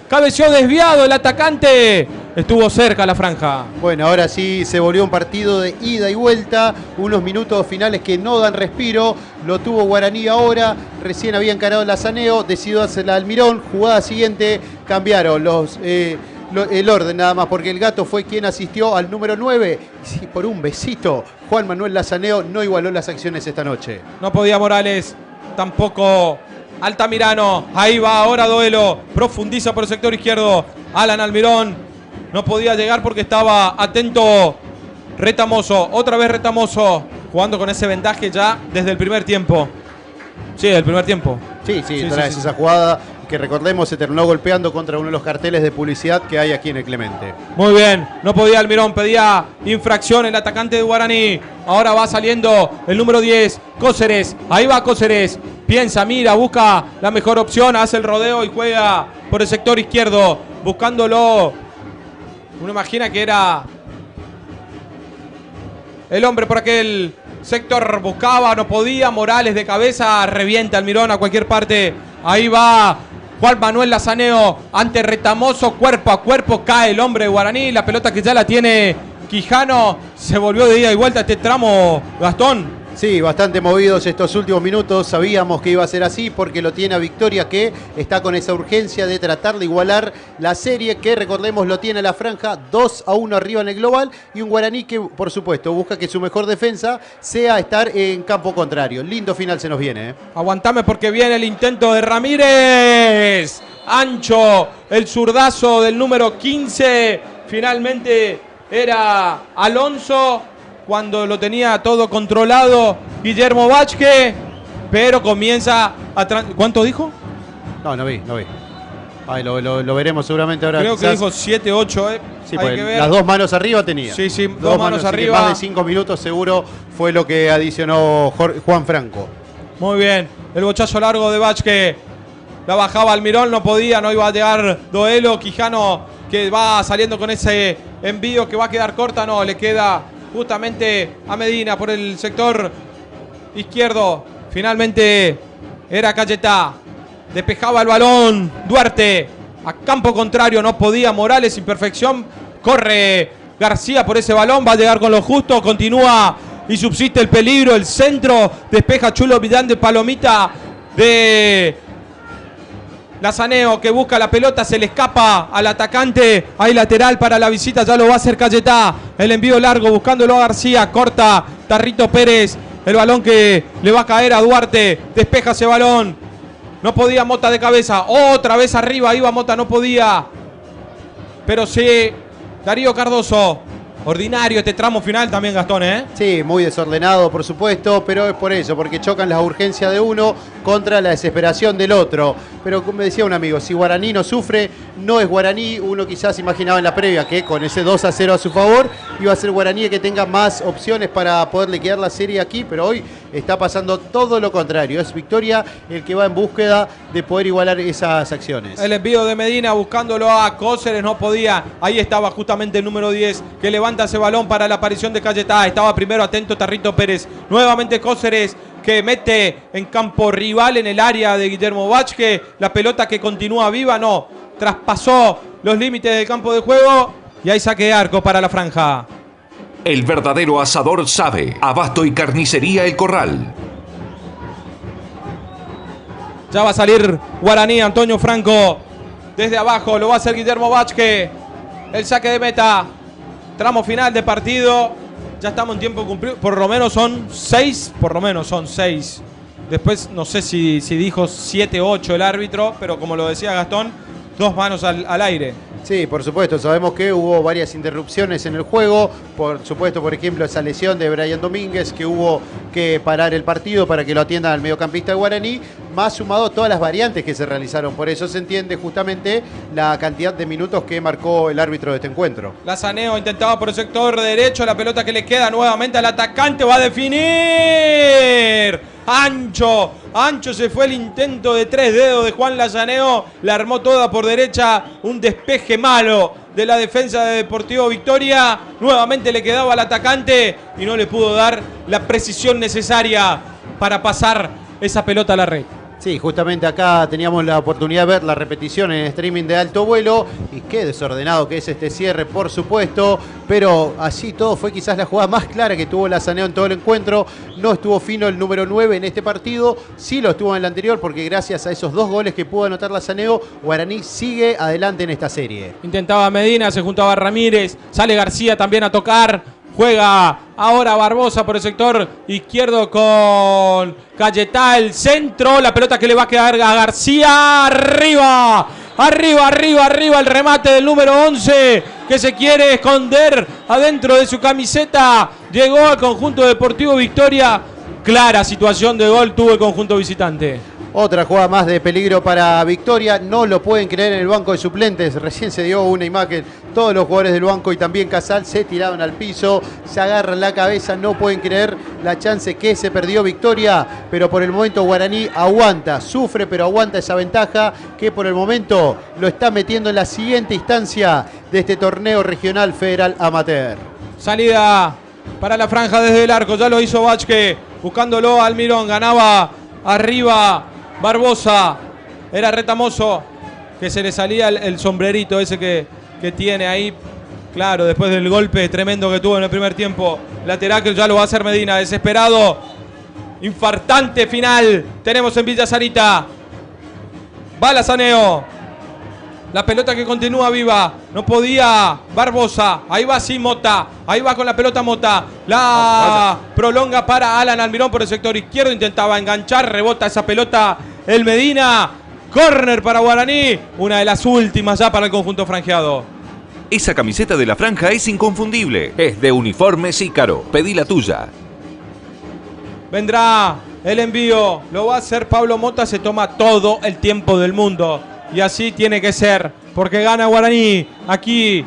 Cabeció desviado el atacante. Estuvo cerca la franja. Bueno, ahora sí se volvió un partido de ida y vuelta. Unos minutos finales que no dan respiro. Lo tuvo Guaraní ahora. Recién había encarado Lazaneo. Decidió hacer la Almirón. Jugada siguiente. Cambiaron el orden nada más, porque el Gato fue quien asistió al número 9. Y por un besito, Juan Manuel Lazaneo no igualó las acciones esta noche. No podía Morales, tampoco Altamirano. Ahí va ahora Doelo, profundiza por el sector izquierdo. Alan Almirón no podía llegar porque estaba atento Retamoso. Otra vez Retamoso, jugando con ese vendaje ya desde el primer tiempo. Sí, el primer tiempo. Sí, esa jugada que recordemos se terminó golpeando contra uno de los carteles de publicidad que hay aquí en el Clemente. Muy bien, no podía Almirón, pedía infracción el atacante de Guaraní. Ahora va saliendo el número 10, Cóceres. Ahí va Cóceres, piensa, mira, busca la mejor opción, hace el rodeo y juega por el sector izquierdo, buscándolo. Uno imagina que era el hombre por aquel sector, buscaba, no podía. Morales de cabeza, revienta Almirón a cualquier parte. Ahí va Juan Manuel Lazaneo ante Retamoso, cuerpo a cuerpo, cae el hombre de Guaraní, la pelota que ya la tiene Quijano. Se volvió de ida y vuelta este tramo, Gastón. Sí, bastante movidos estos últimos minutos. Sabíamos que iba a ser así porque lo tiene a Victoria, que está con esa urgencia de tratar de igualar la serie, que recordemos lo tiene la franja 2-1 arriba en el global, y un Guaraní que por supuesto busca que su mejor defensa sea estar en campo contrario. Lindo final se nos viene, ¿eh? Aguantame porque viene el intento de Ramírez. Ancho, el zurdazo del número 15. Finalmente era Alonso cuando lo tenía todo controlado Guillermo Vázquez, pero comienza a... ¿Cuánto dijo? No vi. Ay, lo veremos seguramente ahora. Creo que dijo 7-8, Sí, hay que ver. Las dos manos arriba tenía. Sí, dos manos arriba. Más de 5 minutos seguro fue lo que adicionó Juan Franco. Muy bien, el bochazo largo de Vázquez. La bajaba Almirón, no podía, no iba a llegar Doelo. Quijano que va saliendo con ese envío que va a quedar corta, no, le queda justamente a Medina por el sector izquierdo. Finalmente era Cayetá. Despejaba el balón Duarte. A campo contrario no podía Morales, imperfección. Corre García por ese balón, va a llegar con lo justo. Continúa y subsiste el peligro. El centro despeja Chulo Vidán de Palomita de Lazaneo, que busca la pelota, se le escapa al atacante. Hay lateral para la visita, ya lo va a hacer Cayetá. El envío largo buscándolo a García, corta Tarrito Pérez. El balón que le va a caer a Duarte, despeja ese balón. No podía Mota de cabeza, otra vez arriba iba Mota, no podía. Pero sí, Darío Cardoso. Ordinario este tramo final también, Gastón, ¿eh? Sí, muy desordenado, por supuesto, pero es por eso, porque chocan las urgencias de uno contra la desesperación del otro. Pero como decía un amigo, si Guaraní no sufre, no es Guaraní. Uno quizás imaginaba en la previa que con ese 2-0 a su favor iba a ser Guaraní que tenga más opciones para poder liquidar la serie aquí, pero hoy está pasando todo lo contrario. Es Victoria el que va en búsqueda de poder igualar esas acciones. El envío de Medina buscándolo a Cóceres, no podía. Ahí estaba justamente el número 10 que levanta ese balón para la aparición de Cayetá. Estaba primero atento Tarrito Pérez. Nuevamente Cóceres que mete en campo rival en el área de Guillermo Vázquez. La pelota que continúa viva, no. Traspasó los límites del campo de juego y hay saque de arco para la franja. El verdadero asador sabe. Abasto y carnicería El Corral. Ya va a salir Guaraní, Antonio Franco. Desde abajo lo va a hacer Guillermo Vázquez. El saque de meta. Tramo final de partido. Ya estamos en tiempo cumplido. Por lo menos son 6. Después no sé si dijo 7-8 el árbitro, pero como lo decía Gastón, dos manos al aire. Sí, por supuesto, sabemos que hubo varias interrupciones en el juego, por supuesto, por ejemplo, esa lesión de Brian Domínguez, que hubo que parar el partido para que lo atiendan al mediocampista de Guaraní, más sumado todas las variantes que se realizaron, por eso se entiende justamente la cantidad de minutos que marcó el árbitro de este encuentro. Lazaneo intentaba por el sector derecho, la pelota que le queda nuevamente al atacante, va a definir. Ancho se fue el intento de 3 dedos de Juan Lazaneo, la armó toda por derecha, un despeje malo de la defensa de Deportivo Victoria, nuevamente le quedaba al atacante y no le pudo dar la precisión necesaria para pasar esa pelota a la red. Sí, justamente acá teníamos la oportunidad de ver la repetición en streaming de Alto Vuelo y qué desordenado que es este cierre, por supuesto, pero así todo fue quizás la jugada más clara que tuvo Lazaneo en todo el encuentro. No estuvo fino el número 9 en este partido, sí lo estuvo en el anterior porque gracias a esos 2 goles que pudo anotar Lazaneo, Guaraní sigue adelante en esta serie. Intentaba Medina, se juntaba Ramírez, sale García también a tocar. Juega ahora Barbosa por el sector izquierdo con Cayetá, el centro, la pelota que le va a quedar a García, arriba, el remate del número 11 que se quiere esconder adentro de su camiseta, llegó al conjunto Deportivo Victoria, clara situación de gol tuvo el conjunto visitante. Otra jugada más de peligro para Victoria, no lo pueden creer en el banco de suplentes, recién se dio una imagen, todos los jugadores del banco y también Casal se tiraron al piso, se agarran la cabeza, no pueden creer la chance que se perdió Victoria, pero por el momento Guaraní aguanta, sufre pero aguanta esa ventaja que por el momento lo está metiendo en la siguiente instancia de este torneo regional federal amateur. Salida para la franja desde el arco, ya lo hizo Vázquez, buscándolo Almirón, ganaba arriba Barbosa, era Retamoso, que se le salía el sombrerito ese que tiene ahí, claro, después del golpe tremendo que tuvo en el primer tiempo, lateral que ya lo va a hacer Medina, desesperado, Infartante final tenemos en Villa Sarita. Va la Saneo. La pelota que continúa viva. No podía Barbosa. Ahí va sí Mota. Ahí va con la pelota Mota. La prolonga para Alan Almirón por el sector izquierdo. Intentaba enganchar. Rebota esa pelota el Medina. Córner para Guaraní. Una de las últimas ya para el conjunto franjeado. Esa camiseta de la franja es inconfundible. Es de Uniformes Ícaro. Pedí la tuya. Vendrá el envío. Lo va a hacer Pablo Mota. Se toma todo el tiempo del mundo. Y así tiene que ser, porque gana Guaraní aquí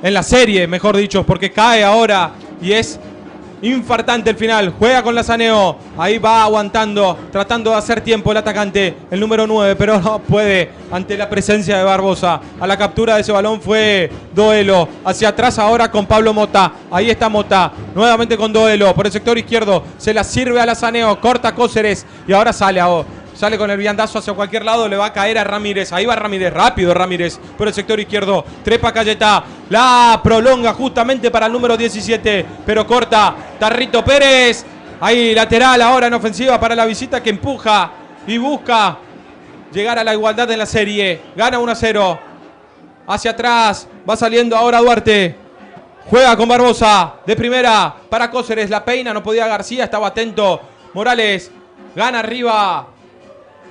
en la serie, mejor dicho, porque cae ahora y es infartante el final. Juega con la Saneo, ahí va aguantando, tratando de hacer tiempo el atacante, el número 9, pero no puede ante la presencia de Barbosa. A la captura de ese balón fue Doelo, hacia atrás ahora con Pablo Mota. Ahí está Mota, nuevamente con Doelo, por el sector izquierdo, se la sirve a la Saneo, corta Cóceres y ahora sale con el viandazo hacia cualquier lado, le va a caer a Ramírez. Ahí va Ramírez, rápido Ramírez por el sector izquierdo. Trepa Cayetá, la prolonga justamente para el número 17, pero corta Tarrito Pérez. Ahí lateral ahora en ofensiva para la visita que empuja y busca llegar a la igualdad en la serie. Gana 1-0. Hacia atrás, va saliendo ahora Duarte. Juega con Barbosa, de primera para Cóceres, la peina, no podía García, estaba atento Morales. Gana arriba.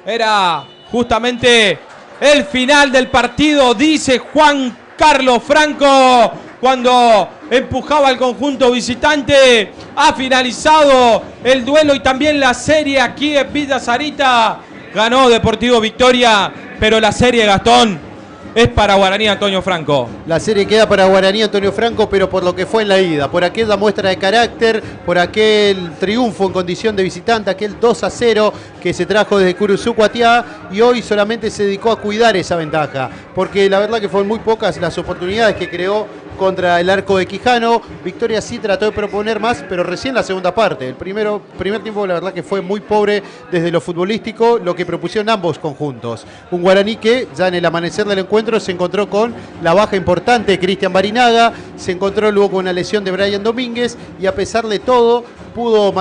Era justamente el final del partido, dice Juan Carlos Franco, cuando empujaba al conjunto visitante. Ha finalizado el duelo y también la serie aquí en Villa Sarita. Ganó Deportivo Victoria, pero la serie, Gastón, es para Guaraní Antonio Franco. La serie queda para Guaraní Antonio Franco, pero por lo que fue en la ida, por aquella muestra de carácter, por aquel triunfo en condición de visitante, aquel 2-0 que se trajo desde Curuzú Cuatiá, y hoy solamente se dedicó a cuidar esa ventaja, porque la verdad que fueron muy pocas las oportunidades que creó contra el arco de Quijano. Victoria sí trató de proponer más, pero recién la segunda parte. El primer tiempo la verdad que fue muy pobre desde lo futbolístico, lo que propusieron ambos conjuntos. Un Guaraní que ya en el amanecer del encuentro se encontró con la baja importante de Cristian Barinaga, se encontró luego con una lesión de Brian Domínguez, y a pesar de todo pudo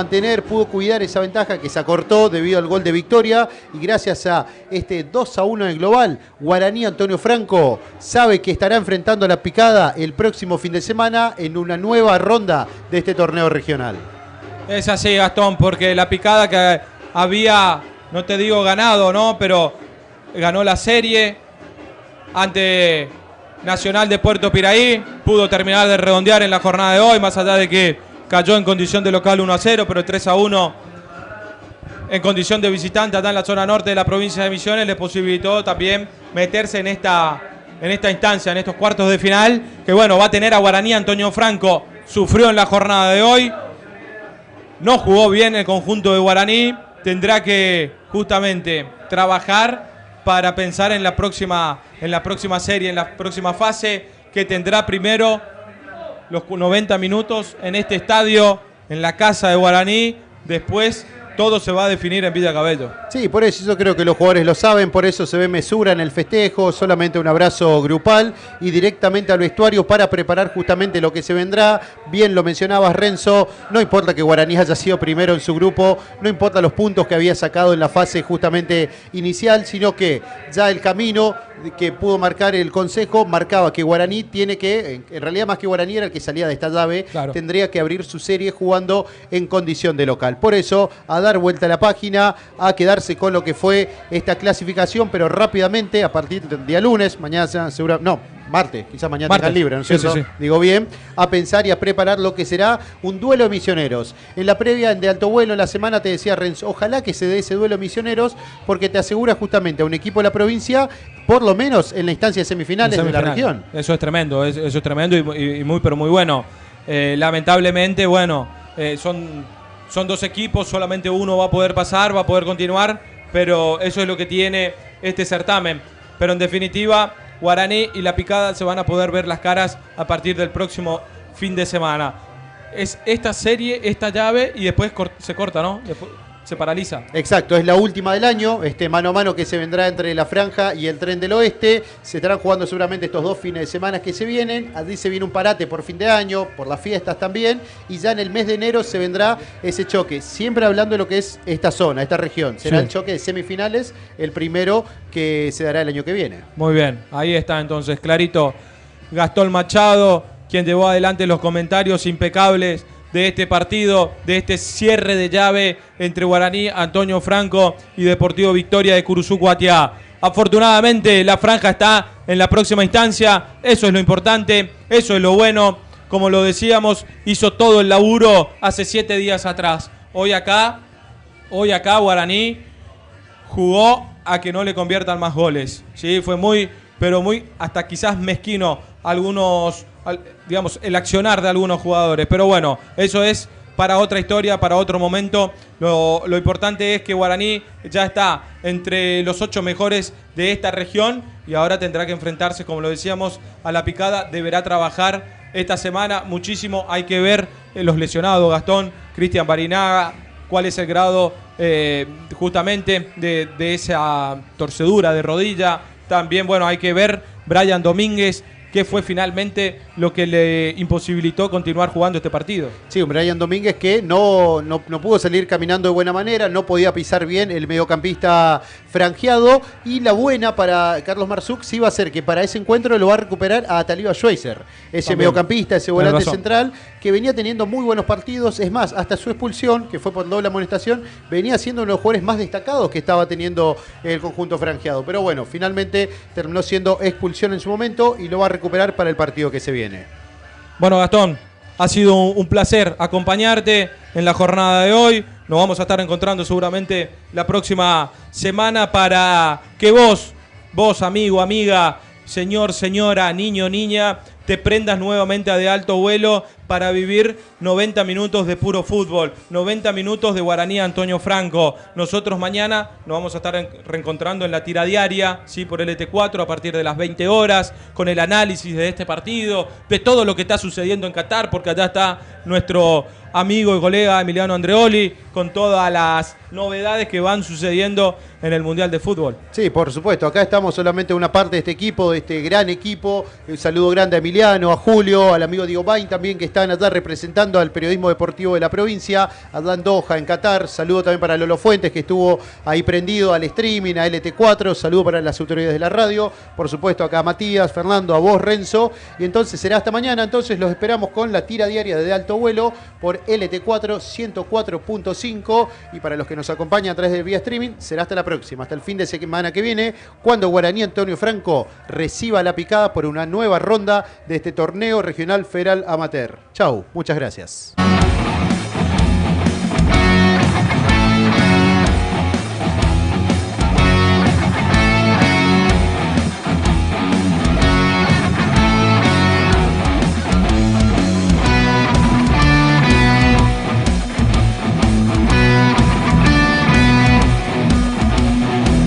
cuidar esa ventaja que se acortó debido al gol de Victoria, y gracias a este 2-1 en el global, Guaraní Antonio Franco sabe que estará enfrentando a La Picada el próximo fin de semana en una nueva ronda de este torneo regional. Es así, Gastón, porque La Picada que había, no te digo ganado, ¿no? Pero ganó la serie ante Nacional de Puerto Piraí, pudo terminar de redondear en la jornada de hoy, más allá de que cayó en condición de local 1-0, pero 3-1 en condición de visitante acá en la zona norte de la provincia de Misiones le posibilitó también meterse en esta instancia, en estos cuartos de final, que bueno, va a tener a Guaraní Antonio Franco. Sufrió en la jornada de hoy, no jugó bien el conjunto de Guaraní, tendrá que justamente trabajar para pensar en la próxima serie, en la próxima fase, que tendrá primero los 90 minutos en este estadio, en la casa de Guaraní. Después todo se va a definir en Villa Cabello. Sí, por eso yo creo que los jugadores lo saben, por eso se ve mesura en el festejo, solamente un abrazo grupal y directamente al vestuario para preparar justamente lo que se vendrá. Bien lo mencionabas, Renzo, no importa que Guaraní haya sido primero en su grupo, no importa los puntos que había sacado en la fase justamente inicial, sino que ya el camino que pudo marcar el Consejo marcaba que Guaraní tiene que, en realidad más que Guaraní era el que salía de esta llave, claro, tendría que abrir su serie jugando en condición de local. Por eso, a dar vuelta a la página, a quedarse con lo que fue esta clasificación, pero rápidamente, a partir del día lunes, mañana seguro, no, martes, quizás mañana tengan libre, ¿no es cierto? Sí. Digo bien, a pensar y a preparar lo que será un duelo de misioneros. En la previa de alto vuelo en la semana te decía Renzo, ojalá que se dé ese duelo de misioneros, porque te asegura justamente a un equipo de la provincia, por lo menos en la instancia de semifinales de la región. Eso es tremendo, eso es tremendo y muy, pero muy bueno. Lamentablemente, bueno, son dos equipos, solamente uno va a poder pasar, va a poder continuar, pero eso es lo que tiene este certamen. Pero en definitiva, Guaraní y La Picada se van a poder ver las caras a partir del próximo fin de semana. Es esta serie, esta llave, y después se corta, ¿no? se paraliza. Exacto, es la última del año, mano a mano que se vendrá entre la Franja y el Tren del Oeste. Se estarán jugando seguramente estos 2 fines de semana que se vienen. Allí se viene un parate por fin de año, por las fiestas también. Y ya en el mes de enero se vendrá ese choque. Siempre hablando de lo que es esta zona, esta región. Será el choque de semifinales, el primero que se dará el año que viene. Muy bien, ahí está entonces, clarito. Gastón Machado, quien llevó adelante los comentarios impecables de este partido, de este cierre de llave entre Guaraní, Antonio Franco y Deportivo Victoria de Curuzú-Cuatiá. Afortunadamente la Franja está en la próxima instancia, eso es lo importante, eso es lo bueno. Como lo decíamos, hizo todo el laburo hace 7 días atrás. Hoy acá Guaraní jugó a que no le conviertan más goles. ¿Sí? Fue muy, pero muy, hasta quizás mezquino el accionar de algunos jugadores. Pero bueno, eso es para otra historia, para otro momento. Lo importante es que Guaraní ya está entre los 8 mejores de esta región y ahora tendrá que enfrentarse, como lo decíamos, a la picada. Deberá trabajar esta semana muchísimo. Hay que ver los lesionados, Gastón, Cristian Barinaga, cuál es el grado justamente de esa torcedura de rodilla. También, bueno, hay que ver Brian Domínguez, qué fue finalmente lo que le imposibilitó continuar jugando este partido. Sí, un Brian Domínguez que no pudo salir caminando de buena manera, no podía pisar bien el mediocampista franjeado, y la buena para Carlos Marzuk sí va a ser que para ese encuentro lo va a recuperar a Taliba Schweizer, ese también mediocampista, ese volante central que venía teniendo muy buenos partidos. Es más, hasta su expulsión, que fue por doble amonestación, venía siendo uno de los jugadores más destacados que estaba teniendo el conjunto franjeado. Pero bueno, finalmente terminó siendo expulsión en su momento y lo va a recuperar para el partido que se viene. Bueno, Gastón, ha sido un placer acompañarte en la jornada de hoy. Nos vamos a estar encontrando seguramente la próxima semana para que vos, amigo, amiga, señor, señora, niño, niña, te prendas nuevamente a De Alto Vuelo para vivir 90 minutos de puro fútbol, 90 minutos de Guaraní Antonio Franco. Nosotros mañana nos vamos a estar reencontrando en la tira diaria, ¿sí? Por LT4 a partir de las 20 horas, con el análisis de este partido, de todo lo que está sucediendo en Qatar, porque allá está nuestro amigo y colega Emiliano Andreoli, con todas las novedades que van sucediendo en el Mundial de Fútbol. Sí, por supuesto, acá estamos solamente una parte de este equipo, de este gran equipo. Un saludo grande a Emiliano, a Julio, al amigo Diego Bain también, que están allá representando al periodismo deportivo de la provincia, allá en Doha, en Qatar. Saludo también para Lolo Fuentes, que estuvo ahí prendido al streaming, a LT4. Saludo para las autoridades de la radio, por supuesto acá a Matías, Fernando, a vos, Renzo. Y entonces será hasta mañana, entonces los esperamos con la tira diaria de Alto Vuelo por LT4 104.5, y para los que nos acompañan a través del vía streaming será hasta la próxima, hasta el fin de semana que viene, cuando Guaraní Antonio Franco reciba la picada por una nueva ronda de este torneo regional federal amateur. Chau, muchas gracias.